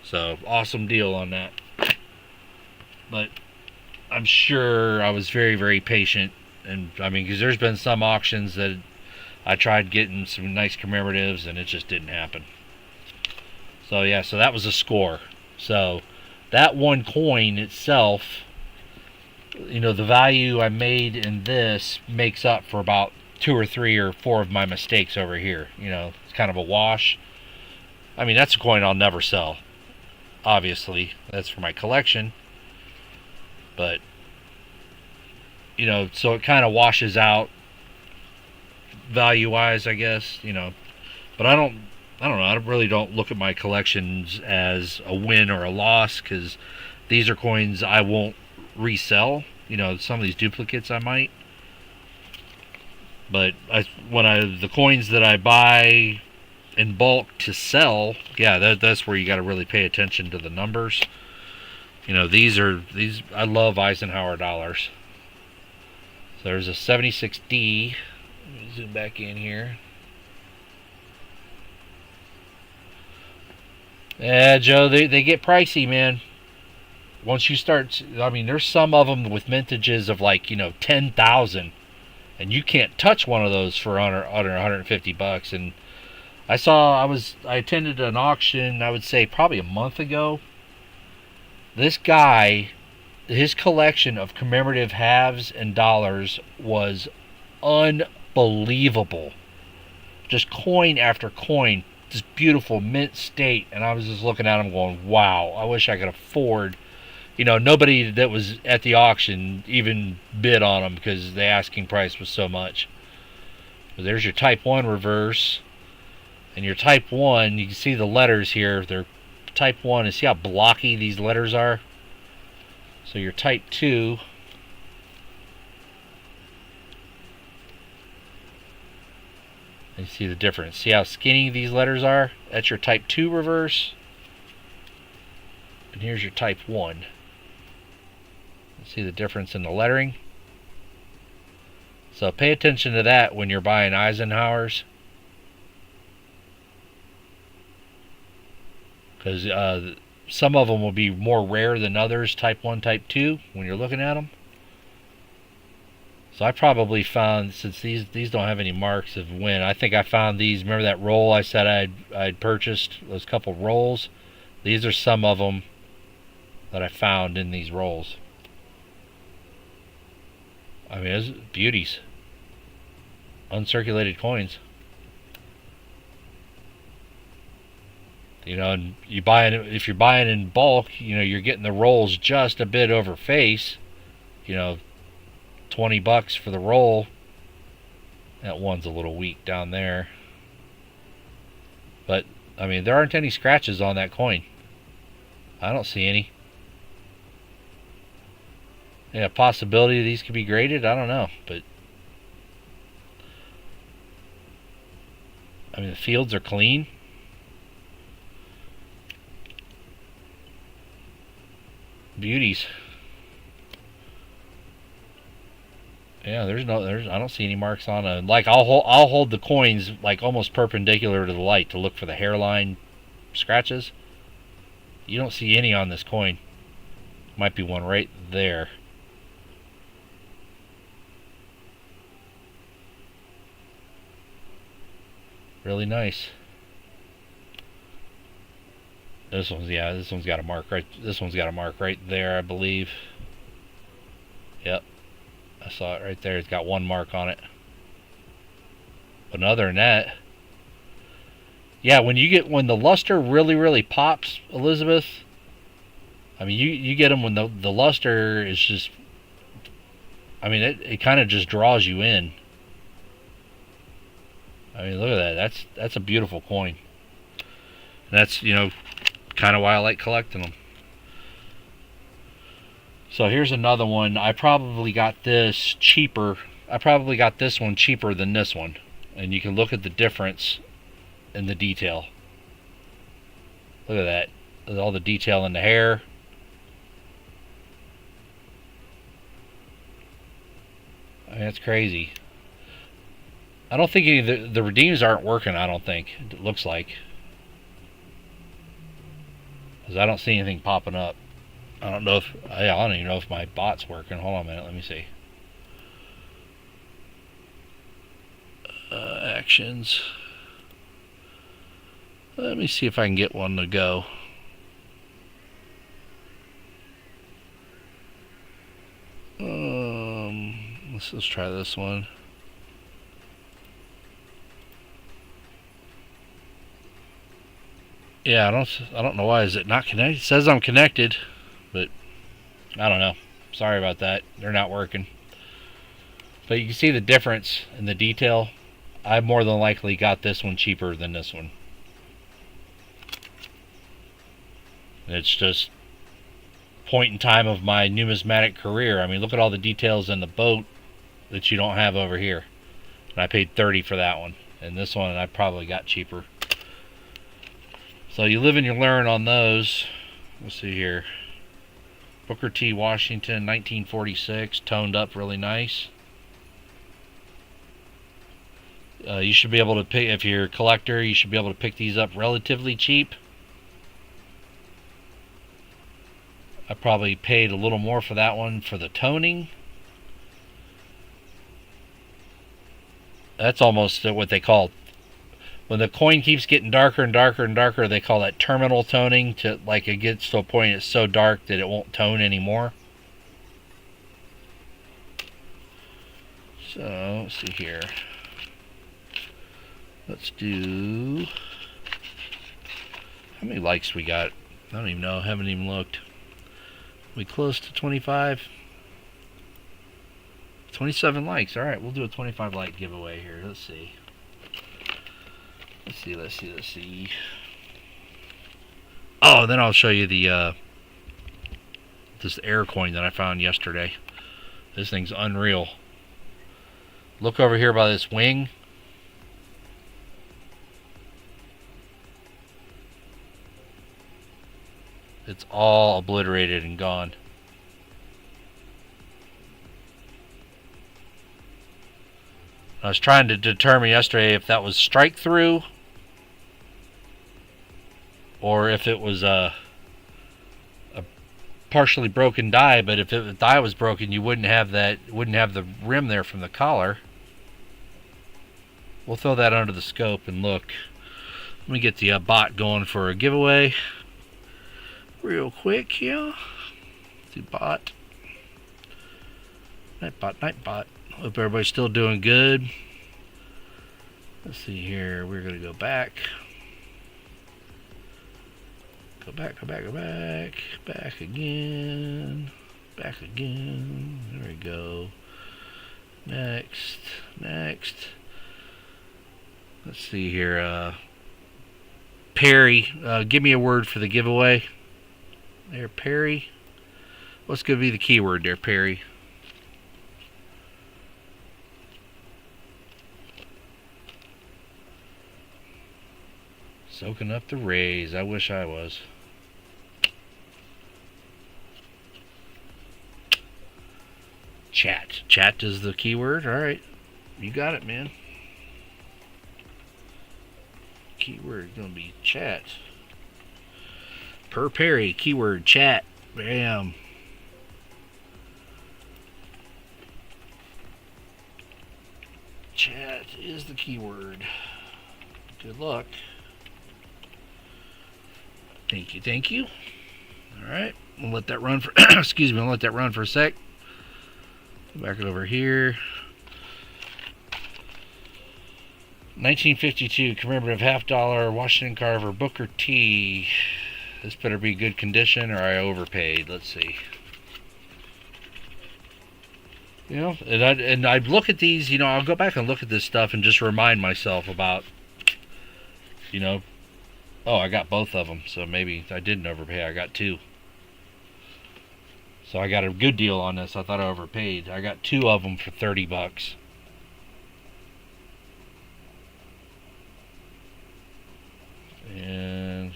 So awesome deal on that. But I'm sure I was very, very patient. And I mean, because there's been some auctions that I tried getting some nice commemoratives and it just didn't happen. So yeah, so that was a score. So that one coin itself, you know, the value I made in this makes up for about 2 or 3 or 4 of my mistakes over here. You know, it's kind of a wash. I mean, that's a coin I'll never sell. Obviously, that's for my collection. But you know, so it kind of washes out value-wise, I guess, you know. But I don't know. I really don't look at my collections as a win or a loss, because these are coins I won't resell. You know, some of these duplicates I might. But the coins that I buy in bulk to sell, yeah, that's where you got to really pay attention to the numbers. You know, these I love Eisenhower dollars. So there's a 76D. Let me zoom back in here. Yeah, Joe, they get pricey, man. Once you start, I mean, there's some of them with mintages of like, you know, 10,000, and you can't touch one of those for under $150. And I attended an auction, I would say probably a month ago. This guy, his collection of commemorative halves and dollars was unbelievable. Just coin after coin, just beautiful mint state. And I was just looking at them going, wow, I wish I could afford. You know, nobody that was at the auction even bid on them because the asking price was so much. But there's your Type 1 reverse. And your Type 1, you can see the letters here. They're Type 1, and see how blocky these letters are? So your Type 2, and you see the difference. See how skinny these letters are? That's your Type 2 reverse. And here's your Type 1. See the difference in the lettering? So pay attention to that when you're buying Eisenhowers. because some of them will be more rare than others, type 1, type 2, when you're looking at them. So I probably found, since these don't have any marks of when, I think I found these. Remember that roll I said I'd purchased, those couple rolls? These are some of them that I found in these rolls. I mean, it's beauties. Uncirculated coins. You know, and if you're buying in bulk, you know, you're getting the rolls just a bit over face. You know, $20 for the roll. That one's a little weak down there. But, I mean, there aren't any scratches on that coin. I don't see any. Yeah, possibility these could be graded, I don't know. But, I mean, the fields are clean. Beauties. Yeah, I don't see any marks on a, like, I'll hold the coins like almost perpendicular to the light to look for the hairline scratches. You don't see any on this coin. Might be one right there. Really nice. This one's got a mark right. This one's got a mark right there, I believe. Yep. I saw it right there. It's got one mark on it. But other than that, yeah, when the luster really pops, Elizabeth, I mean, you get them when the luster is just, I mean, it kind of just draws you in. I mean, look at that. That's a beautiful coin. And that's, you know, kind of why I like collecting them. So here's another one. I probably got this cheaper. I probably got this one cheaper than this one. And you can look at the difference in the detail. Look at that. There's all the detail in the hair. I mean, that's crazy. I don't think any of the redeems aren't working, I don't think. It looks like. Because I don't see anything popping up. I don't know if, I don't even know if my bot's working. Hold on a minute, let me see. Actions. Let me see if I can get one to go. Let's try this one. Yeah, I don't know why is it not connected. It says I'm connected, but I don't know. Sorry about that. They're not working. But you can see the difference in the detail. I more than likely got this one cheaper than this one. It's just point in time of my numismatic career. I mean, look at all the details in the boat that you don't have over here. And I paid $30 for that one. And this one I probably got cheaper. So you live and you learn on those. Let's see here. Booker T. Washington, 1946, toned up really nice. You should be able to pick, if you're a collector, you should be able to pick these up relatively cheap. I probably paid a little more for that one for the toning. That's almost what they call, when the coin keeps getting darker and darker and darker, they call that terminal toning, to like it gets to a point it's so dark that it won't tone anymore. So, let's see here. Let's do, how many likes we got? I don't even know, I haven't even looked. We close to 25? 27 likes. Alright, we'll do a 25 like giveaway here. Let's see. Let's see. Oh, then I'll show you the this air coin that I found yesterday. This thing's unreal. Look over here by this wing. It's all obliterated and gone. I was trying to determine yesterday if that was strike through or if it was a partially broken die. But if the die was broken, you wouldn't have the rim there from the collar. We'll throw that under the scope and look. Let me get the bot going for a giveaway real quick here. The bot. Nightbot. Hope everybody's still doing good. Let's see here. We're going to go back. Go back. Back again. Back again. There we go. Next. Let's see here. Perry, give me a word for the giveaway. There, Perry. What's going to be the keyword there, Perry? Soaking up the rays. I wish I was. Chat. Chat is the keyword. Alright. You got it, man. Keyword gonna be chat. Per Perry. Keyword chat. Bam. Chat is the keyword. Good luck. Thank you. Alright. We'll let that run for excuse me, I'll let that run for a sec. Back it over here. 1952 commemorative $50 Washington Carver Booker T. This better be good condition or I overpaid. Let's see. You know, and I look at these, you know, I'll go back and look at this stuff and just remind myself about, you know, oh, I got both of them, so maybe I didn't overpay. I got two. So I got a good deal on this. I thought I overpaid. I got two of them for $30. And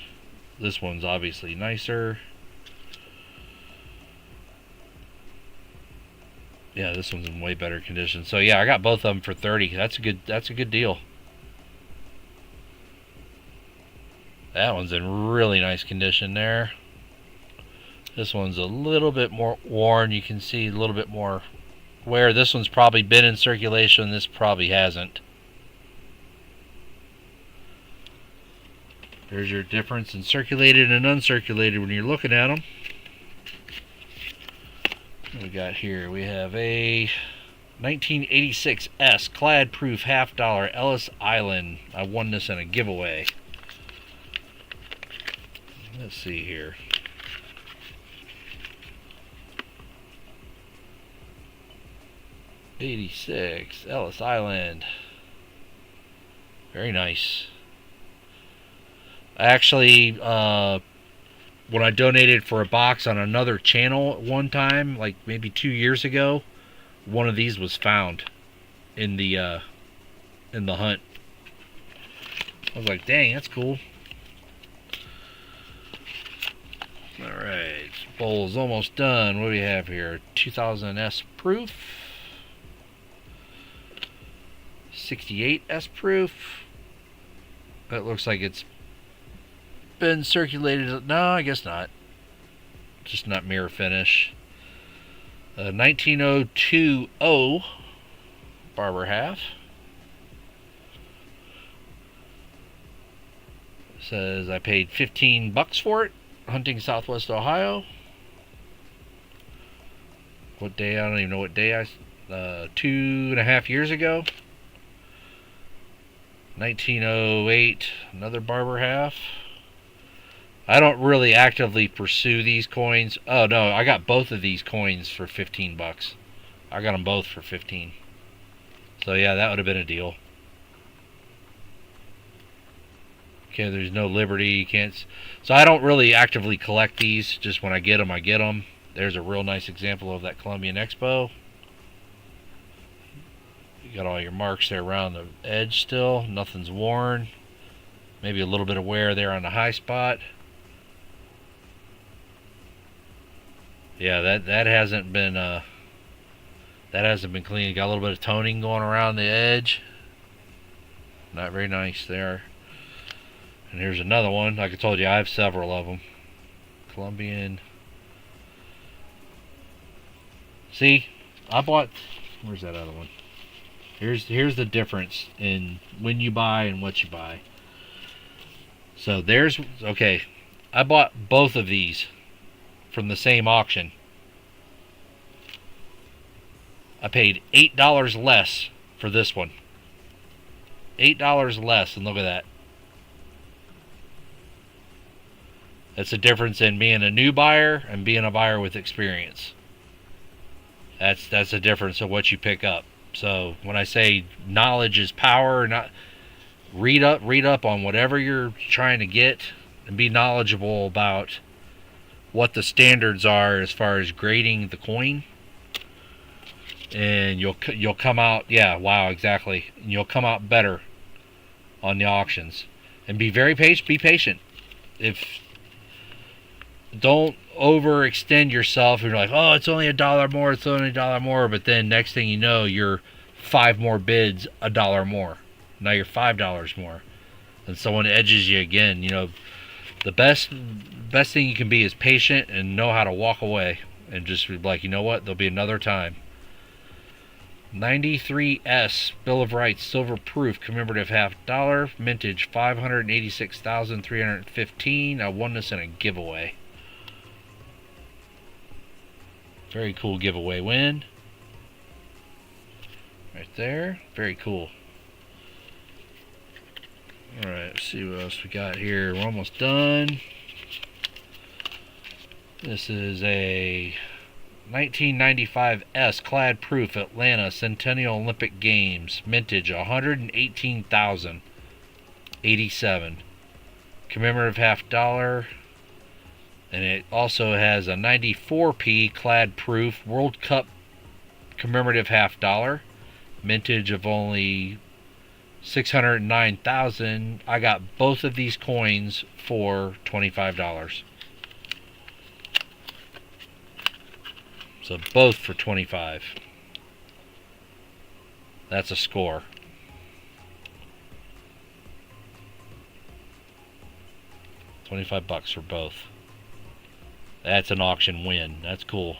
this one's obviously nicer. Yeah, this one's in way better condition. So yeah, I got both of them for 30. That's a good deal. That one's in really nice condition there. This one's a little bit more worn. You can see a little bit more wear. This one's probably been in circulation. This probably hasn't. There's your difference in circulated and uncirculated when you're looking at them. What we got here? We have a 1986 S clad proof $50 Ellis Island. I won this in a giveaway. Let's see here. '86 Ellis Island. Very nice. Actually, when I donated for a box on another channel at one time, like maybe 2 years ago, one of these was found in the hunt. I was like, dang, that's cool. Alright, bowl is almost done. What do we have here? 2000 S proof. 68 S proof. That looks like it's been circulated. No, I guess not. Just not mirror finish. 1902 O barber half. Says I paid $15 for it. Hunting Southwest Ohio. What day? I don't even know what day. 2.5 years ago. 1908. Another barber half. I don't really actively pursue these coins. Oh no, I got both of these coins for $15. I got them both for 15. So yeah, that would have been a deal. Okay, there's no Liberty. You can't. So I don't really actively collect these. Just when I get them, I get them. There's a real nice example of that Columbian Expo. You got all your marks there around the edge still. Nothing's worn. Maybe a little bit of wear there on the high spot. Yeah, that hasn't been clean. Got a little bit of toning going around the edge. Not very nice there. And here's another one. Like I told you, I have several of them. Colombian. See, I bought. Where's that other one? Here's the difference in when you buy and what you buy. So there's okay. I bought both of these from the same auction. I paid $8 less for this one. $8 less, and look at that. That's the difference in being a new buyer and being a buyer with experience. That's the difference of what you pick up. So when I say knowledge is power, not read up on whatever you're trying to get and be knowledgeable about what the standards are as far as grading the coin. And you'll come out, yeah, wow, exactly. And you'll come out better on the auctions. And be very patient. Be patient. Don't overextend yourself. You're like, oh, it's only $1 more. It's only $1 more. But then next thing you know, you're 5 more bids, $1 more. Now you're $5 more, and someone edges you again. You know, the best thing you can be is patient and know how to walk away and just be like, you know what? There'll be another time. 93S Bill of Rights, silver proof, commemorative $50, mintage 586,315. I won this in a giveaway. Very cool giveaway win. Right there. Very cool. Alright, let's see what else we got here. We're almost done. This is a 1995 S clad proof Atlanta Centennial Olympic Games, mintage 118,087, commemorative $50, and it also has a 94p clad proof World Cup commemorative $50, mintage of only 609,000. I got both of these coins for $25. So both for $25. That's a score. $25 for both. That's an auction win. That's cool.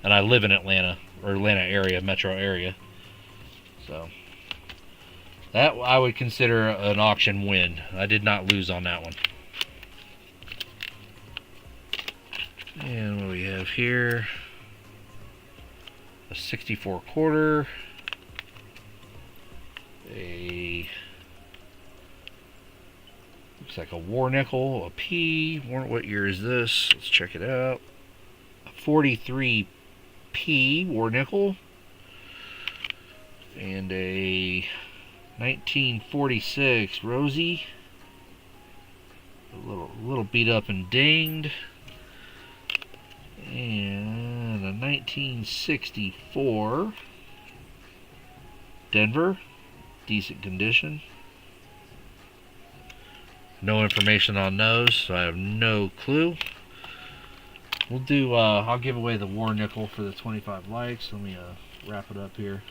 And I live in Atlanta, or Atlanta area, metro area. So that I would consider an auction win. I did not lose on that one. And what do we have here? A 64 quarter. Looks like a war nickel, a P. What year is this? Let's check it out. A 43P war nickel. And a 1946 Rosie. A little beat up and dinged. And a 1964 Denver, decent condition. No information on those, so I have no clue. We'll do, I'll give away the war nickel for the 25 likes. Let me wrap it up here.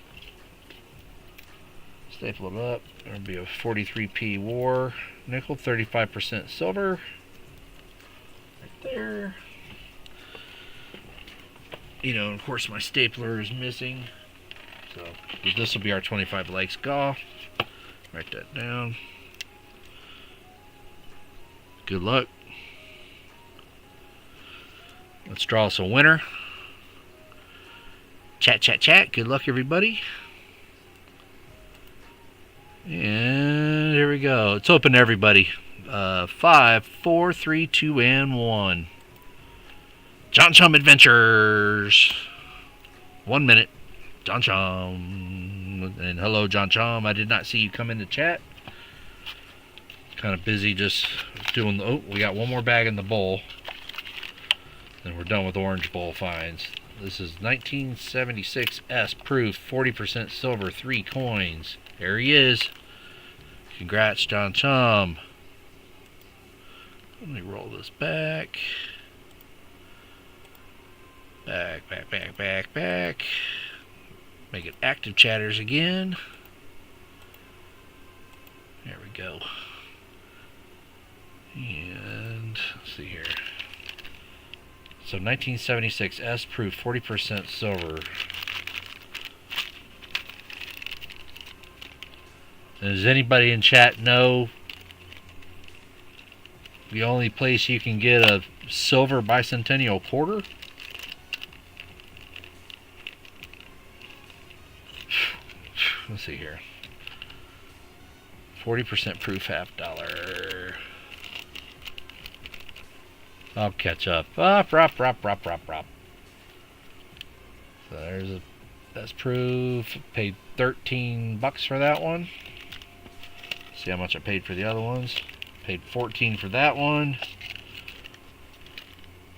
Staple it up. There'll be a 43p war nickel, 35% silver. Right there. You know, of course, my stapler is missing. So this will be our 25 likes golf. Write that down. Good luck. Let's draw us a winner. Chat, chat, chat. Good luck, everybody. And here we go. It's open to everybody. 5, 4, 3, 2, and 1. John Chum Adventures. 1 minute. John Chum. And hello, John Chum. I did not see you come in the chat. Kind of busy just doing the... Oh, we got one more bag in the bowl. Then we're done with orange bowl finds. This is 1976 S proof, 40% silver, 3 coins. There he is. Congrats, John Chum. Let me roll this back. Back. Make it active chatters again. There we go. And let's see here. So 1976 S proof 40% silver. Does anybody in chat know the only place you can get a silver bicentennial quarter? Let's see here. 40% proof $50. I'll catch up. Rop. So there's a that's proof. Paid $13 for that one. See how much I paid for the other ones. Paid $14 for that one.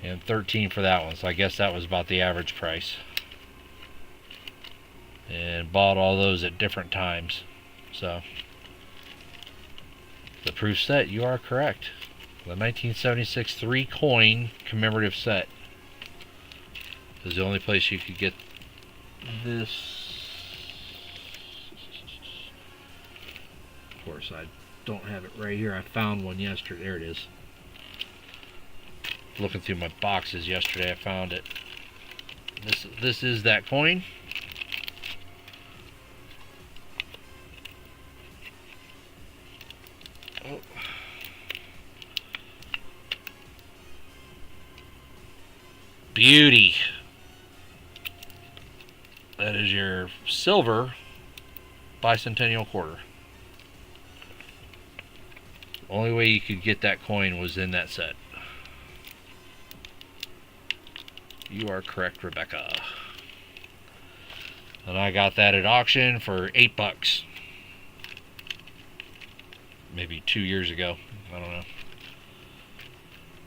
And $13 for that one. So I guess that was about the average price. And bought all those at different times. So the proof set, you are correct. The 1976 3-coin commemorative set is the only place you could get this. Of course, I don't have it right here. I found one yesterday. There it is. Looking through my boxes yesterday, I found it. This is that coin. Oh. Beauty. That is your silver bicentennial quarter. The only way you could get that coin was in that set. You are correct, Rebecca. And I got that at auction for $8. Maybe 2 years ago. I don't know.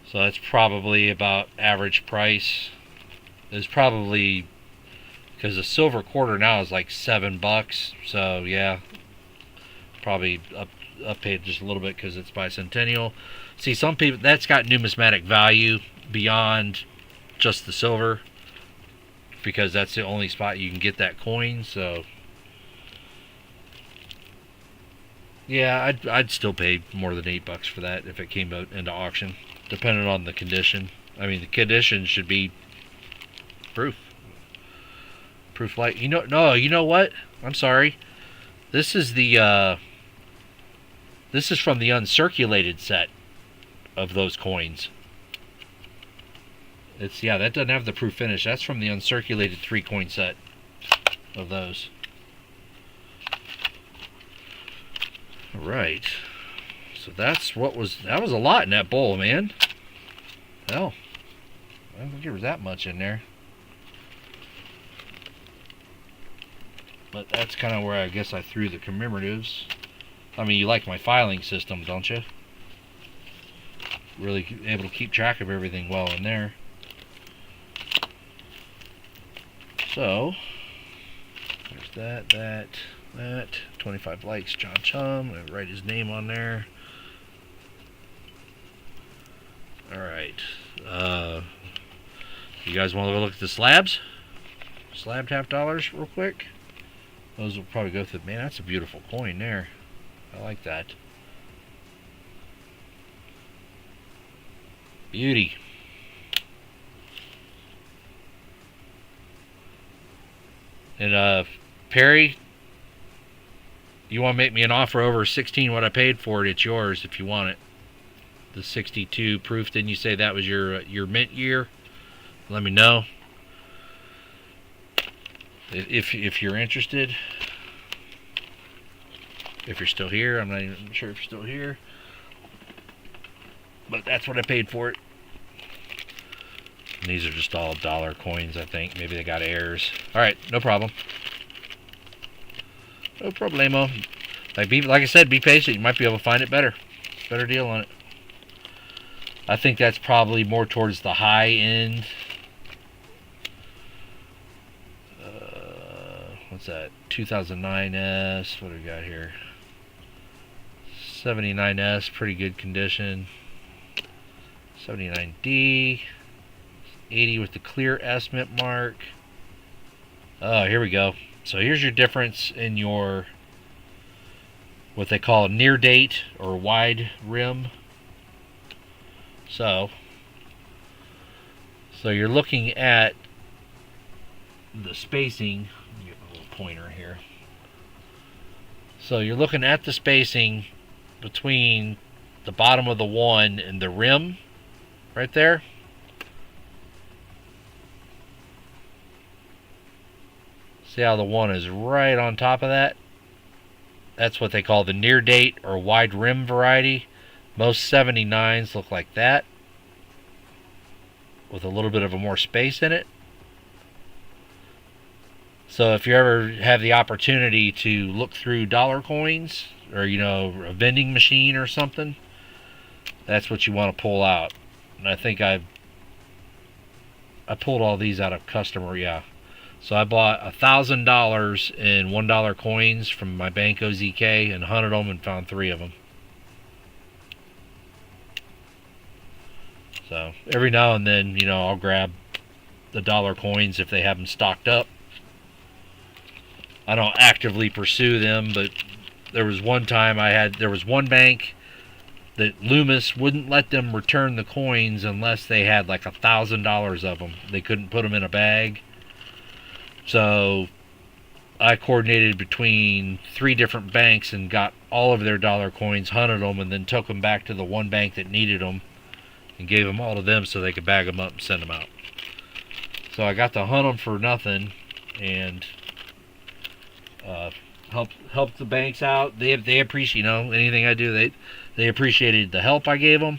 So that's probably about average price. It's probably, because a silver quarter now is like $7. So yeah, probably up paid just a little bit because it's bicentennial. See, some people, that's got numismatic value beyond just the silver, because that's the only spot you can get that coin. So yeah, I'd still pay more than $8 for that if it came out into auction, depending on the condition. I mean, the condition should be proof light. You know what? I'm sorry. This is the this is from the uncirculated set of those coins. It's, yeah, that doesn't have the proof finish. That's from the uncirculated 3-coin set of those. Alright. So that was a lot in that bowl, man. Hell, I don't think there was that much in there. But that's kind of where I guess I threw the commemoratives. I mean, you like my filing system, don't you? Really able to keep track of everything well in there. So, there's that. 25 likes, John Chum. I'm going to write his name on there. Alright. You guys want to look at the slabs? Slabbed $50 real quick. Those will probably go through. Man, that's a beautiful coin there. I like that. Beauty. And Perry, you want to make me an offer over 16 what I paid for it, it's yours if you want it. The 62 proof, didn't you say that was your mint year? Let me know if you're interested. If you're still here, I'm not even sure if you're still here, but that's what I paid for it. And these are just all dollar coins, I think. Maybe they got errors. Alright, no problem. No problemo. Like I said, be patient. You might be able to find it better. Better deal on it. I think that's probably more towards the high end. What's that? 2009S. What do we got here? 79S, pretty good condition. 79D. 80 with the clear S mint mark. Oh, here we go. So here's your difference in your, what they call a near date or wide rim. So you're looking at the spacing. Get a little pointer here. So you're looking at the spacing between the bottom of the 1 and the rim right there. See how the 1 is right on top of that? That's what they call the near date or wide rim variety. Most 79s look like that, with a little bit of a more space in it. So if you ever have the opportunity to look through dollar coins, or a vending machine or something, that's what you want to pull out. And I think I pulled all these out of customer, yeah. So I bought $1,000 in $1 coins from my bank OZK and hunted them and found 3 of them. So every now and then, I'll grab the dollar coins if they have them stocked up. I don't actively pursue them, but there was one time there was one bank that Loomis wouldn't let them return the coins unless they had like $1,000 of them. They couldn't put them in a bag. So I coordinated between 3 different banks and got all of their dollar coins, hunted them, and then took them back to the one bank that needed them and gave them all to them so they could bag them up and send them out. So I got to hunt them for nothing and help the banks out. They appreciate, anything I do, they appreciated the help I gave them.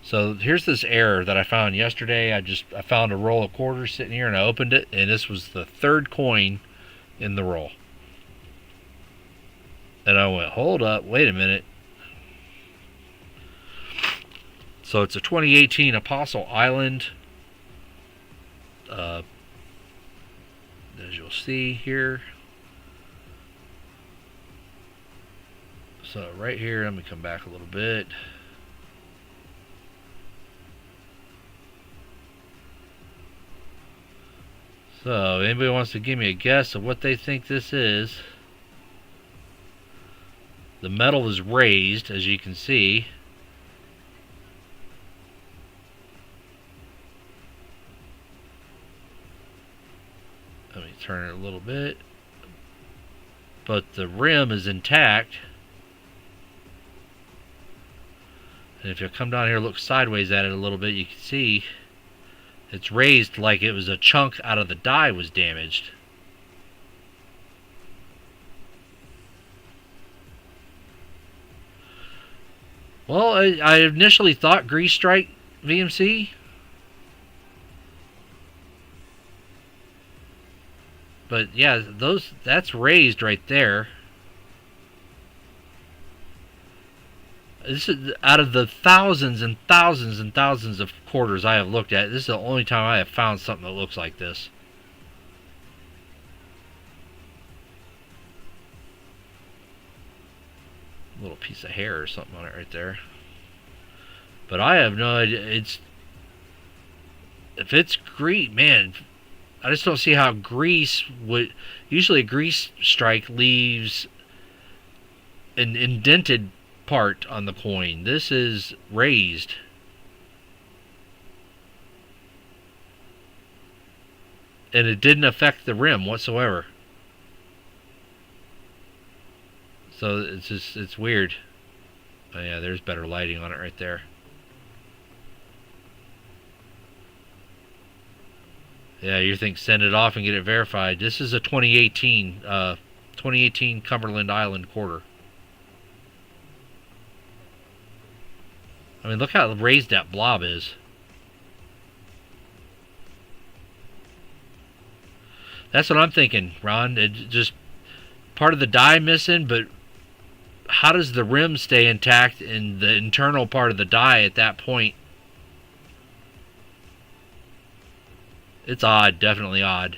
So here's this error that I found yesterday. I found a roll of quarters sitting here and I opened it, and this was the 3rd coin in the roll. And I went, hold up, wait a minute. So it's a 2018 Apostle Island. As you'll see here. So right here, let me come back a little bit. So anybody wants to give me a guess of what they think this is? The metal is raised, as you can see. Let me turn it a little bit. But the rim is intact. And if you come down here and look sideways at it a little bit, you can see it's raised like it was a chunk out of the die was damaged. Well, I initially thought grease strike VMC. But yeah, that's raised right there. This is out of the thousands and thousands and thousands of quarters I have looked at. This is the only time I have found something that looks like this. A little piece of hair or something on it right there. But I have no idea. If it's grease, man, I just don't see how grease would. Usually a grease strike leaves an indented part on the coin. This is raised. And it didn't affect the rim whatsoever. So it's weird. Oh yeah, there's better lighting on it right there. Yeah, you think send it off and get it verified. This is a 2018 Cumberland Island quarter. I mean, look how raised that blob is. That's what I'm thinking, Ron. It just part of the die missing, but how does the rim stay intact in the internal part of the die at that point? It's odd, definitely odd.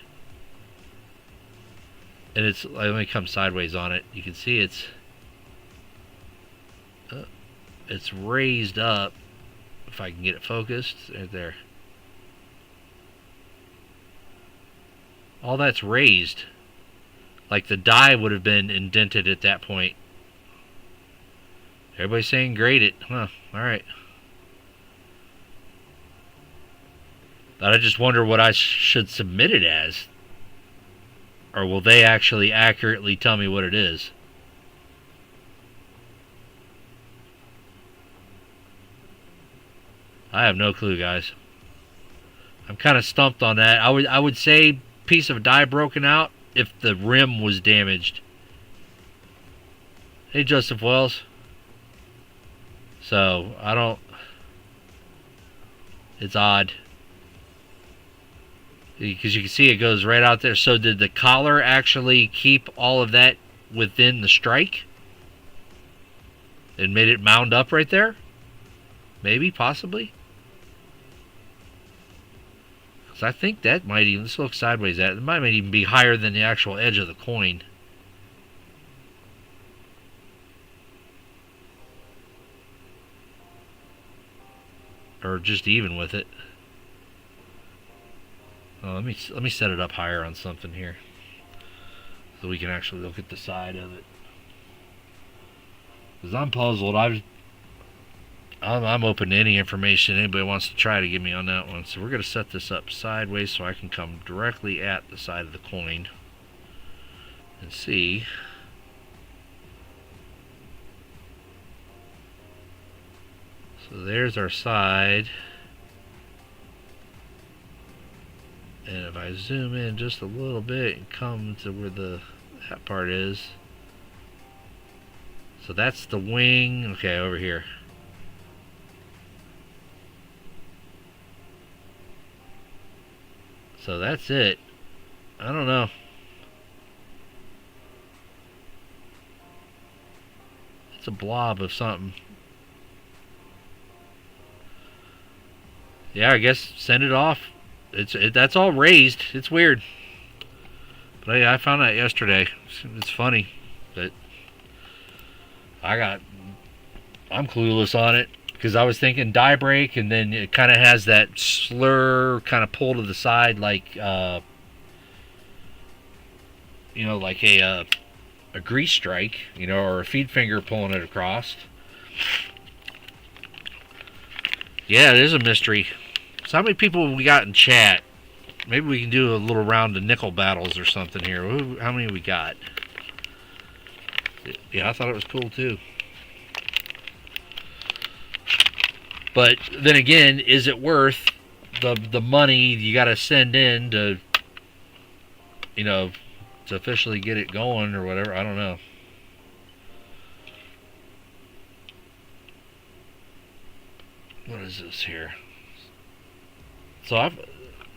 And it's, let me come sideways on it. You can see it's raised up. If I can get it focused, right there. All that's raised. Like the die would have been indented at that point. Everybody's saying grade it. Huh, alright. But I just wonder what I should submit it as. Or will they actually accurately tell me what it is? I have no clue, guys. I'm kind of stumped on that. I would say piece of die broken out if the rim was damaged. Hey, Joseph Wells. So, I don't... It's odd. Because you can see it goes right out there. So did the collar actually keep all of that within the strike? And made it mound up right there? Maybe, possibly. Because I think that might even... Let's look sideways at it. It might even be higher than the actual edge of the coin. Or just even with it. Oh, let me set it up higher on something here, so we can actually look at the side of it. Because I'm puzzled. I'm open to any information anybody wants to try to give me on that one. So we're going to set this up sideways so I can come directly at the side of the coin and see. So there's our side. And if I zoom in just a little bit and come to where that part is. So that's the wing. Okay, over here. So that's it. I don't know. It's a blob of something. Yeah, I guess send it off. That's all raised. It's weird. But yeah, I found that yesterday. It's funny that I'm clueless on it because I was thinking die break, and then it kind of has that slur kind of pull to the side, like like a grease strike, or a feed finger pulling it across. Yeah, it is a mystery. So how many people have we got in chat? Maybe we can do a little round of nickel battles or something here. How many we got? Yeah, I thought it was cool too. But then again, is it worth the money you got to send in to, to officially get it going or whatever? I don't know. What is this here? So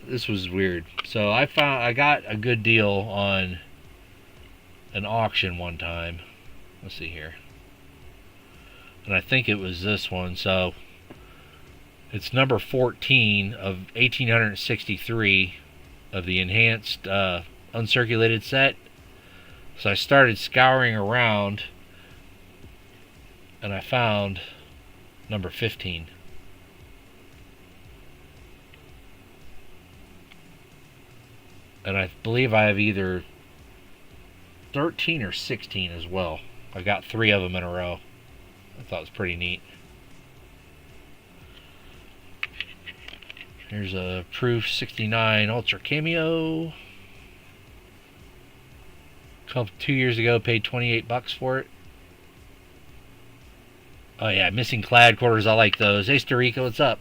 this was weird. So I got a good deal on an auction one time. Let's see here. And I think it was this one. So it's number 14 of 1863 of the enhanced uncirculated set. So I started scouring around and I found number 15. And I believe I have either 13 or 16 as well. I got 3 of them in a row. I thought it was pretty neat. Here's a Proof 69 Ultra Cameo. 2 years ago, paid $28 for it. Oh yeah, missing clad quarters. I like those. Hey, Storico, what's up?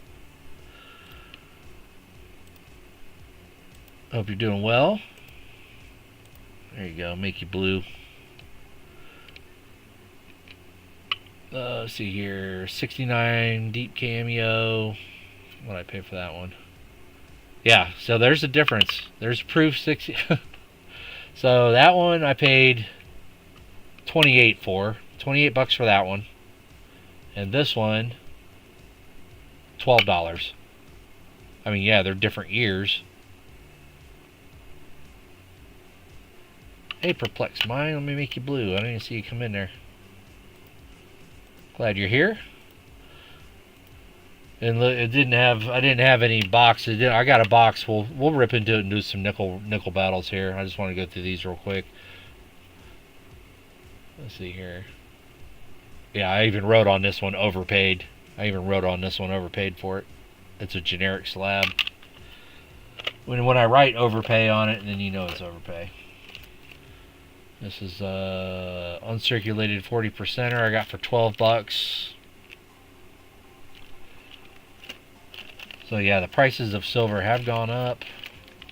Hope you're doing well. There you go, make you blue. Let's see here, 69 deep cameo. What did I pay for that one? Yeah, so there's a difference. There's Proof 60. So that one I paid 28 for. $28 for that one. And this one, $12. I mean, yeah, they're different years. Hey, Perplexed Mind, let me make you blue. I didn't even see you come in there. Glad you're here. And I didn't have any boxes. I got a box. We'll rip into it and do some nickel battles here. I just want to go through these real quick. Let's see here. Yeah, I even wrote on this one overpaid. I even wrote on this one overpaid for it. It's a generic slab. when I write overpay on it, and then you know it's overpay. This is uncirculated 40%er I got for 12 bucks. So yeah, the prices of silver have gone up.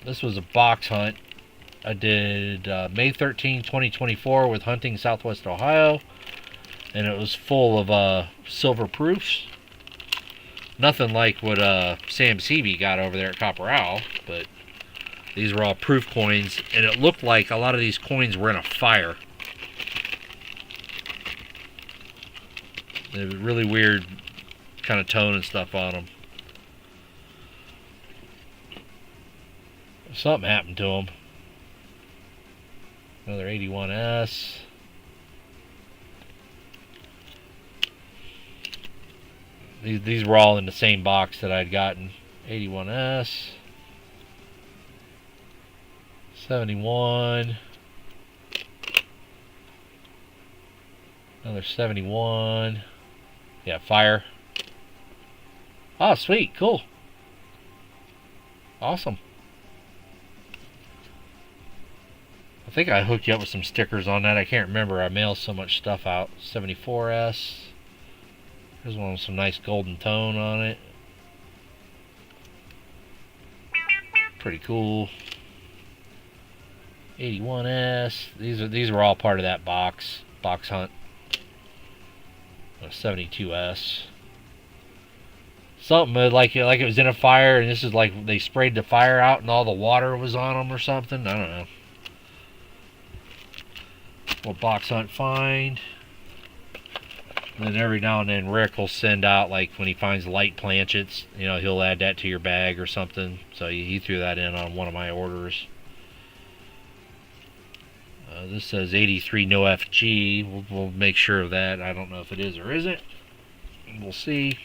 This was a box hunt I did May 13, 2024 with Hunting Southwest Ohio, and it was full of silver proofs. Nothing like what Sam Seavey got over there at Copper Owl, but these were all proof coins, and it looked like a lot of these coins were in a fire. They had a really weird kind of tone and stuff on them. Something happened to them. Another 81S. These were all in the same box that I'd gotten. 81S. 71. Another 71. Yeah, fire. Oh, sweet. Cool. Awesome. I think I hooked you up with some stickers on that. I can't remember. I mailed so much stuff out. 74S. Here's one with some nice golden tone on it. Pretty cool. 81S. These were all part of that box hunt. 72S. Something like it was in a fire, and this is like they sprayed the fire out and all the water was on them or something. I don't know. What box hunt find. And then every now and then Rick will send out, like when he finds light planchets, you know, he'll add that to your bag or something. So he threw that in on one of my orders. This says 83 no FG. We'll make sure of that. I don't know if it is or isn't. We'll see.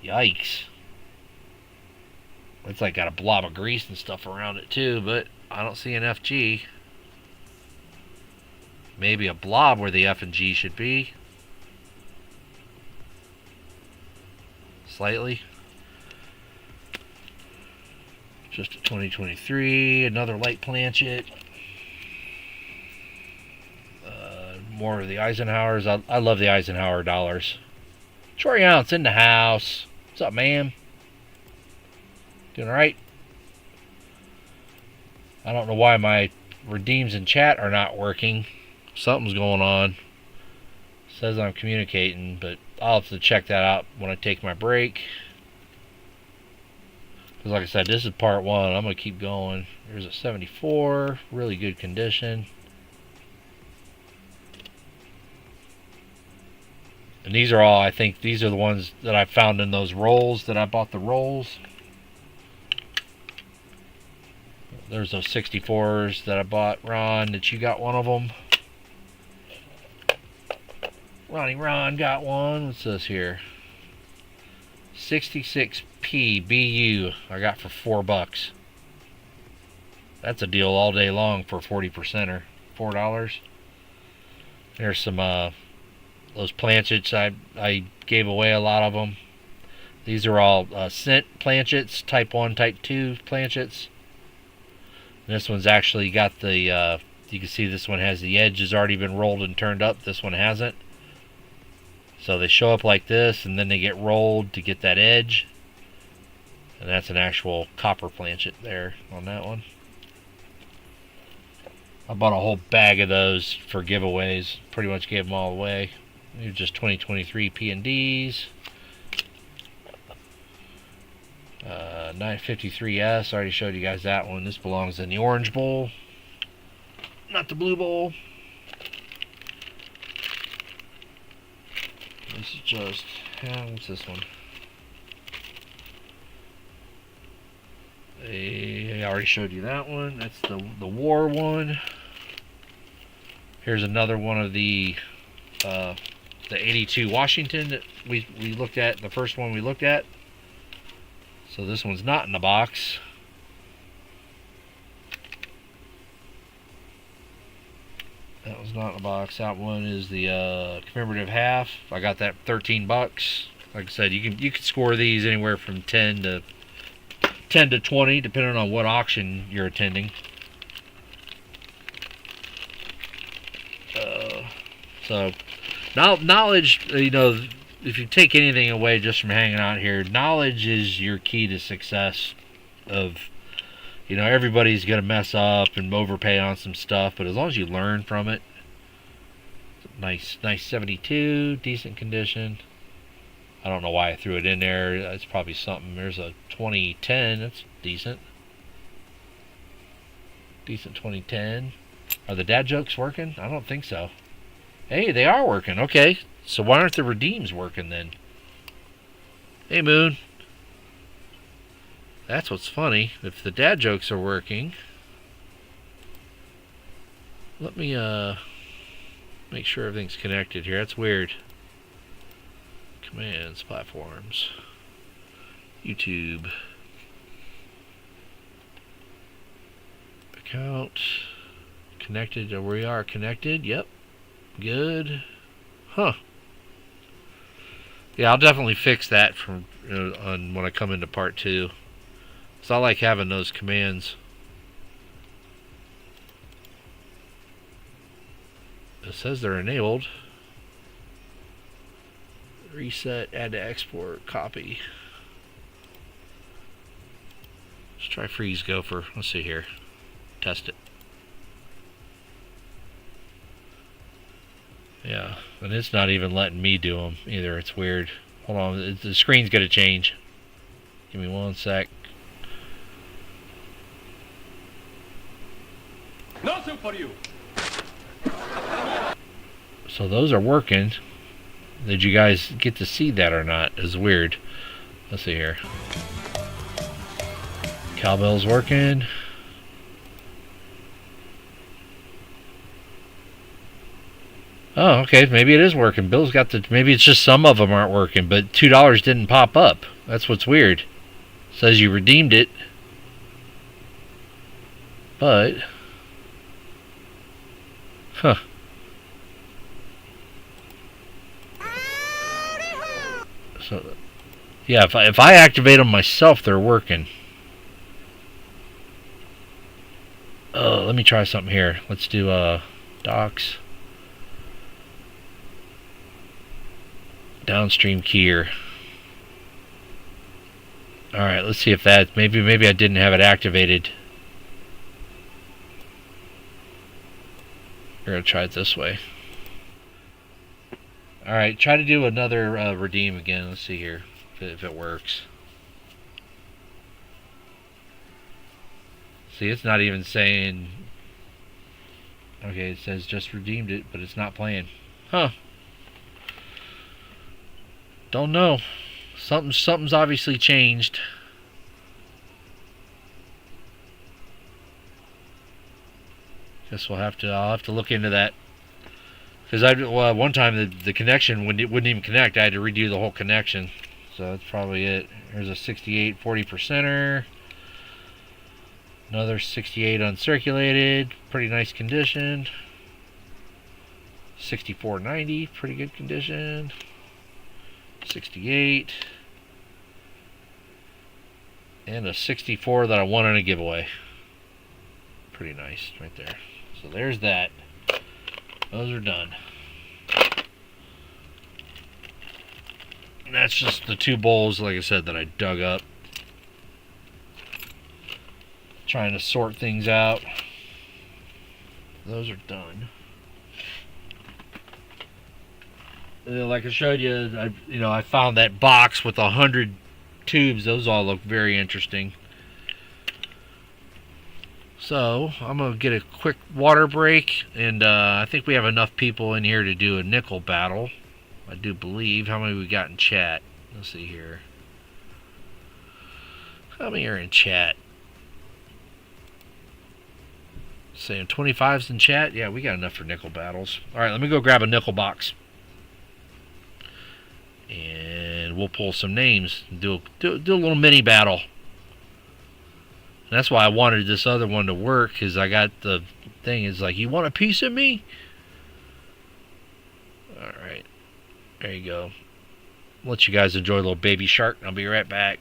Yikes. It's like got a blob of grease and stuff around it too, but I don't see an FG. Maybe a blob where the F and G should be. Slightly. Just a 2023. Another light planchet. More of the Eisenhowers. I love the Eisenhower dollars. Troy Ounce in the house. What's up, man? Doing alright? I don't know why my redeems in chat are not working. Something's going on. It says I'm communicating, but I'll have to check that out when I take my break. Because like I said, this is part one. I'm going to keep going. Here's a 74. Really good condition. And these are all, I think, these are the ones that I found in those rolls that I bought the rolls. There's those 64s that I bought. Ron, that you got one of them. Ron got one. What's this here? 66P BU I got for $4. That's a deal all day long for 40%er. $4. There's some those planchets. I gave away a lot of them. These are all cent planchets, type 1, type 2 planchets. And this one's actually got the you can see this one has the edge has already been rolled and turned up. This one hasn't. So they show up like this, and then they get rolled to get that edge. And that's an actual copper planchet there on that one. I bought a whole bag of those for giveaways. Pretty much gave them all away. These are just 2023 P&Ds. 953S. I already showed you guys that one. This belongs in the orange bowl, not the blue bowl. This is just, what's this one? I already showed you that one. That's the war one. Here's another one of the 82 Washington that we looked at, the first one we looked at. So this one's not in the box. That was not in the box. That one is the commemorative half. I got that $13. Like I said, you can score these anywhere from 10 to 20, depending on what auction you're attending. So, knowledge, you know, if you take anything away just from hanging out here, knowledge is your key to success. You know, everybody's going to mess up and overpay on some stuff, but as long as you learn from it. Nice 72, decent condition. I don't know why I threw it in there. It's probably something. There's a 2010. That's decent. Decent 2010. Are the dad jokes working? I don't think so. Hey, they are working. Okay. So why aren't the redeems working then? Hey, Moon. That's what's funny. If the dad jokes are working, let me make sure everything's connected here. That's weird. Commands, platforms, YouTube, account, connected. We are connected. Yep. Good. Huh. Yeah, I'll definitely fix that from on when I come into part 2. So I like having those commands. It says they're enabled. Reset, add to export, copy. Let's try freeze gopher. Let's see here. Test it. Yeah, and it's not even letting me do them either. It's weird. Hold on, the screen's gonna change. Give me 1 sec. Nothing for you. So those are working. Did you guys get to see that or not? It's weird. Let's see here. Cowbell's working. Oh, okay. Maybe it is working. Bill's got the... Maybe it's just some of them aren't working, but $2 didn't pop up. That's what's weird. It says you redeemed it. But... Huh. So, yeah, if I activate them myself, they're working. Let me try something here. Let's do docs. Downstream keyer. Alright, let's see if that... Maybe I didn't have it activated. We're going to try it this way. Alright, try to do another redeem again. Let's see here if it works. See, it's not even saying... Okay, it says just redeemed it, but it's not playing. Huh. Don't know. Something's obviously changed. Guess I'll have to look into that. Because one time the connection wouldn't even connect. I had to redo the whole connection. So that's probably it. Here's a 68 40%er. Another 68 uncirculated. Pretty nice condition. 6490, pretty good condition. 68. And a 64 that I won in a giveaway. Pretty nice right there. So there's that. Those are done. And that's just the 2 bowls, like I said, that I dug up. Trying to sort things out. Those are done. Like I showed you, I found that box with 100 tubes. Those all look very interesting. So I'm gonna get a quick water break, and I think we have enough people in here to do a nickel battle. I do believe. How many we got in chat? Let's see here. How many are in chat? Saying 25's in chat. Yeah, we got enough for nickel battles. All right, let me go grab a nickel box, and we'll pull some names and do a little mini battle. And that's why I wanted this other one to work, because I got the thing is like, you want a piece of me? All right, there you go. let you guys enjoy a little baby shark. I'll be right back.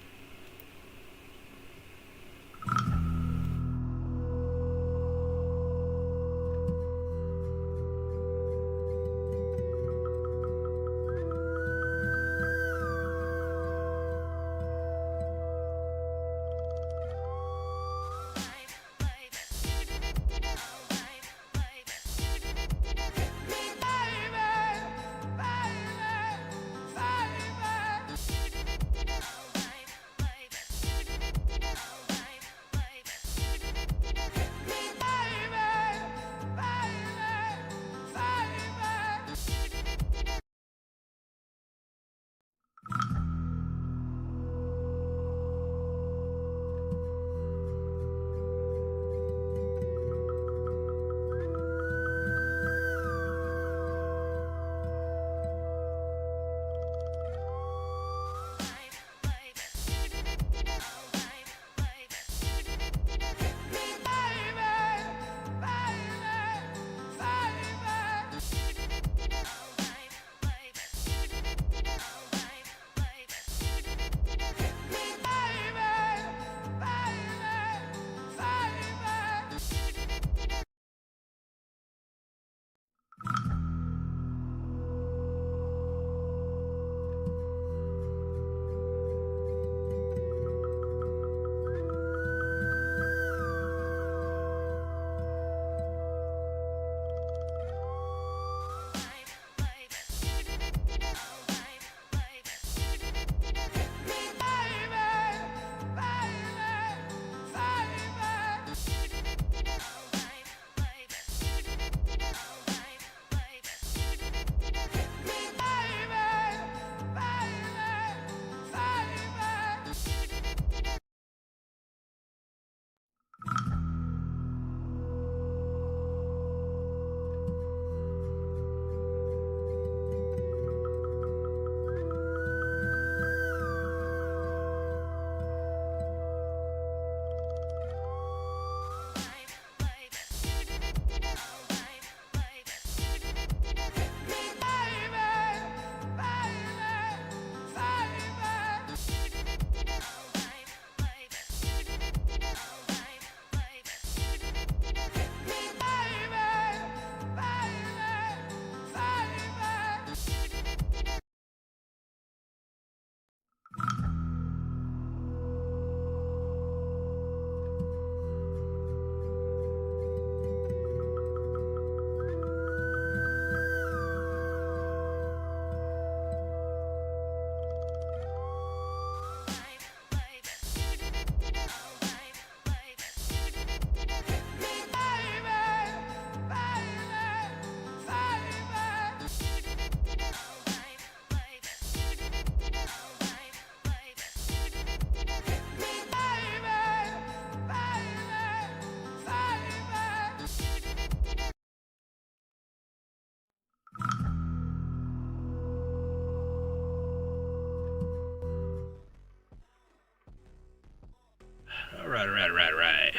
Right.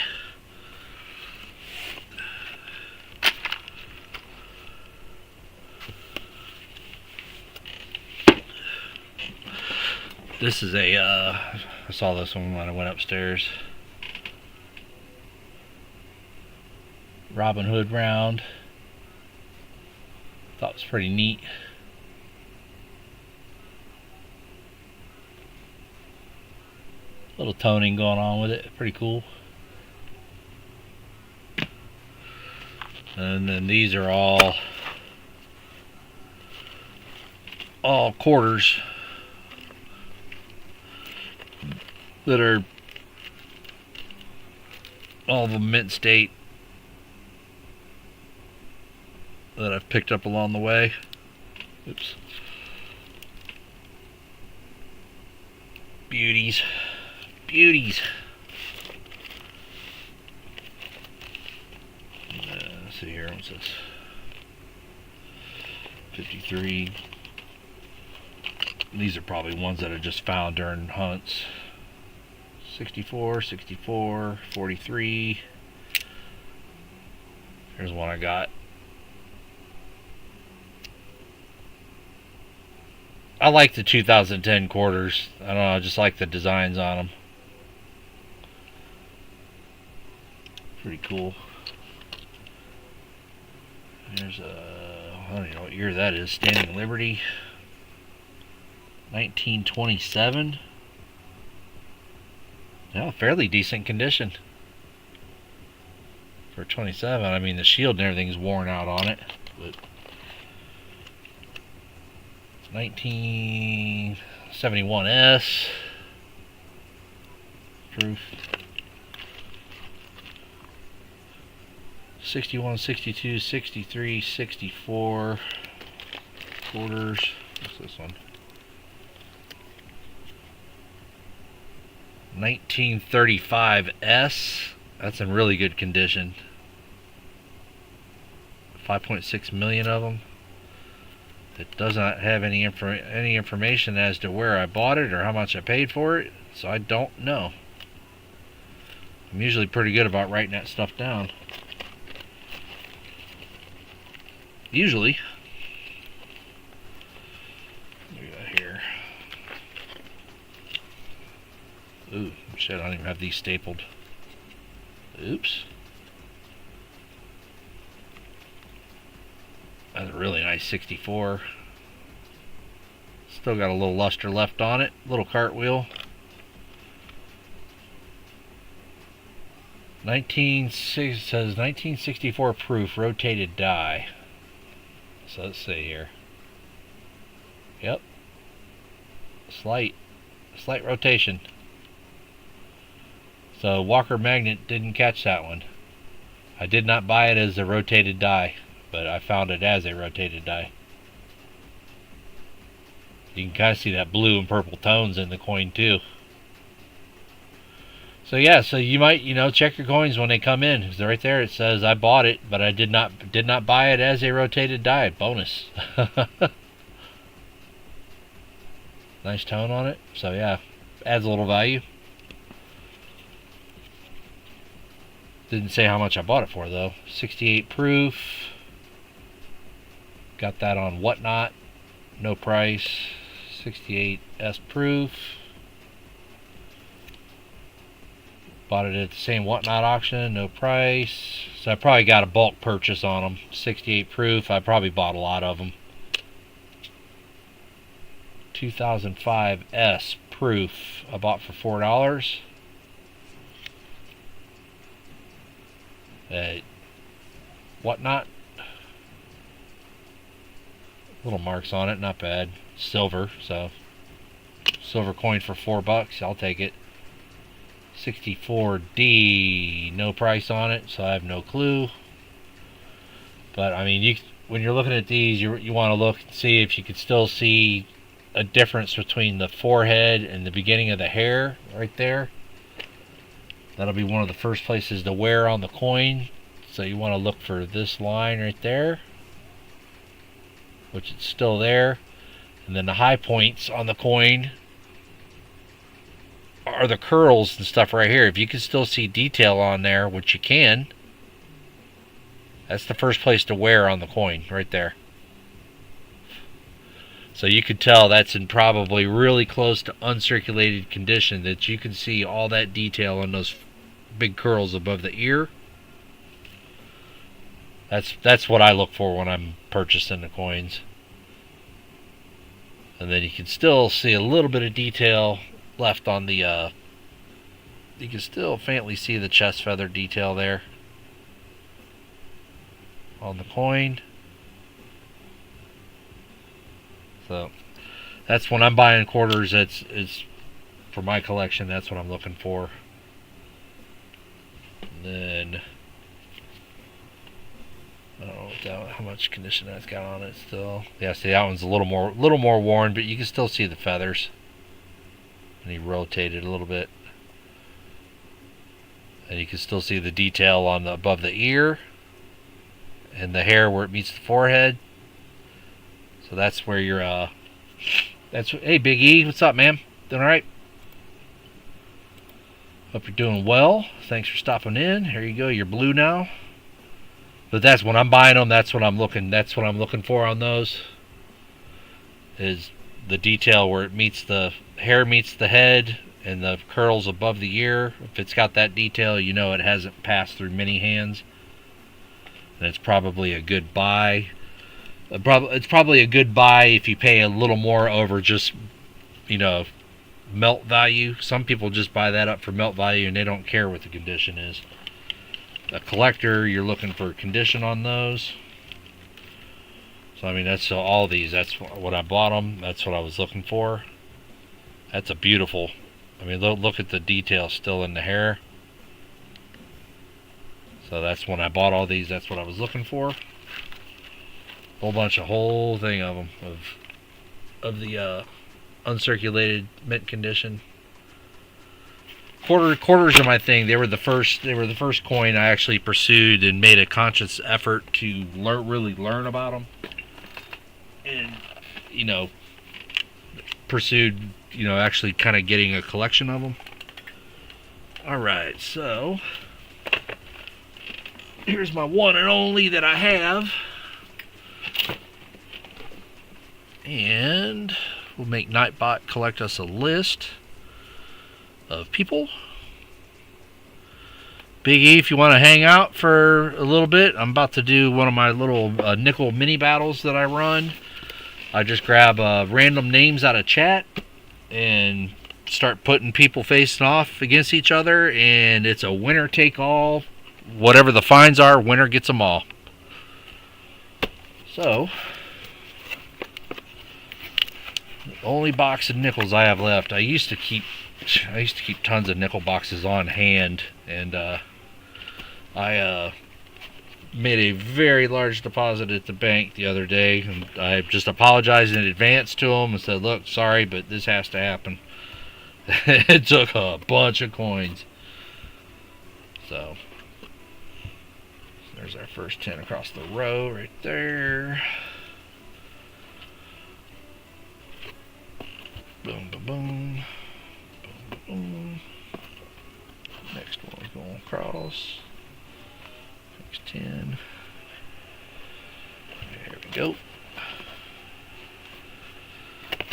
This is a, I saw this one when I went upstairs. Robin Hood round. Thought it was pretty neat. Little toning going on with it, pretty cool. And then these are all quarters that are all of them mint state that I've picked up along the way. Oops. Beauties. Let's see here, what's this? 53. These are probably ones that I just found during hunts. 64, 43. Here's one I got. I like the 2010 quarters. I don't know, I just like the designs on them. Pretty cool. There's a, I don't even know what year that is. Standing Liberty. 1927. Yeah, fairly decent condition. For 27, I mean the shield and everything's worn out on it. But 1971S. Proof. 61, 62, 63, 64 quarters. What's this one? 1935S. That's in really good condition. 5.6 million of them. It does not have any information as to where I bought it or how much I paid for it, so I don't know. I'm usually pretty good about writing that stuff down. Usually. What do we got here? Ooh, shit, I don't even have these stapled. Oops. That's a really nice 64. Still got a little luster left on it. Little cartwheel. 1960 says 1964 proof rotated die. So let's see here. Yep. Slight rotation. So Walker Magnet didn't catch that one. I did not buy it as a rotated die, but I found it as a rotated die. You can kind of see that blue and purple tones in the coin too. So yeah, so you might, check your coins when they come in. Because right there it says I bought it, but I did not buy it as a rotated die. Bonus. Nice tone on it. So yeah, adds a little value. Didn't say how much I bought it for though. 68 proof. Got that on Whatnot. No price. 68S proof. Bought it at the same Whatnot auction. No price. So I probably got a bulk purchase on them. 68 proof. I probably bought a lot of them. 2005S proof. I bought for $4. Whatnot. Little marks on it, not bad. Silver, so silver coin for $4. I'll take it. 64D, no price on it, so I have no clue. But I mean, when you're looking at these, you want to look and see if you can still see a difference between the forehead and the beginning of the hair right there. That'll be one of the first places to wear on the coin. So you want to look for this line right there, which is still there. And then the high points on the coin are the curls and stuff right here. If you can still see detail on there, which you can, that's the first place to wear on the coin right there. So you could tell that's in probably really close to uncirculated condition, that you can see all that detail on those big curls above the ear. That's what I look for when I'm purchasing the coins. And then you can still see a little bit of detail left on the you can still faintly see the chest feather detail there on the coin. So that's when I'm buying quarters. It's for my collection. That's what I'm looking for. And then I don't know how much condition that's got on it still. Yeah, see, that one's a little more worn, but you can still see the feathers. And he rotated a little bit, and you can still see the detail on the above the ear and the hair where it meets the forehead. So that's where you're hey Big E, what's up, man? Doing all right? Hope you're doing well. Thanks for stopping in. Here you go, you're blue now. But that's when I'm buying them. That's what I'm looking for on those. Is the detail where it meets the hair meets the head and the curls above the ear. If it's got that detail, you know it hasn't passed through many hands, and it's probably a good buy. It's probably a good buy if you pay a little more over just, you know, melt value. Some people just buy that up for melt value and they don't care what the condition is. A collector, you're looking for condition on those. So I mean, that's all these. That's what I bought them. That's what I was looking for. That's a beautiful. I mean, look at the detail still in the hair. So that's when I bought all these. That's what I was looking for. Whole thing of them of the uncirculated mint condition. Quarters are my thing. They were the first coin I actually pursued and made a conscious effort to really learn about them, and you know, pursued, you know, actually kind of getting a collection of them. All right, so here's my one and only that I have. And we'll make Nightbot collect us a list of people. Big E, if you want to hang out for a little bit, I'm about to do one of my little nickel mini battles that I run. I just grab random names out of chat and start putting people facing off against each other, and it's a winner take all. Whatever the fines are, winner gets them all. So, the only box of nickels I have left. I used to keep tons of nickel boxes on hand, and I made a very large deposit at the bank the other day, and I just apologized in advance to them and said, "Look, sorry, but this has to happen." It took a bunch of coins. So there's our first 10 across the row right there. Boom, boom, boom. Boom, boom. Next one's going across. Next 10. There we go.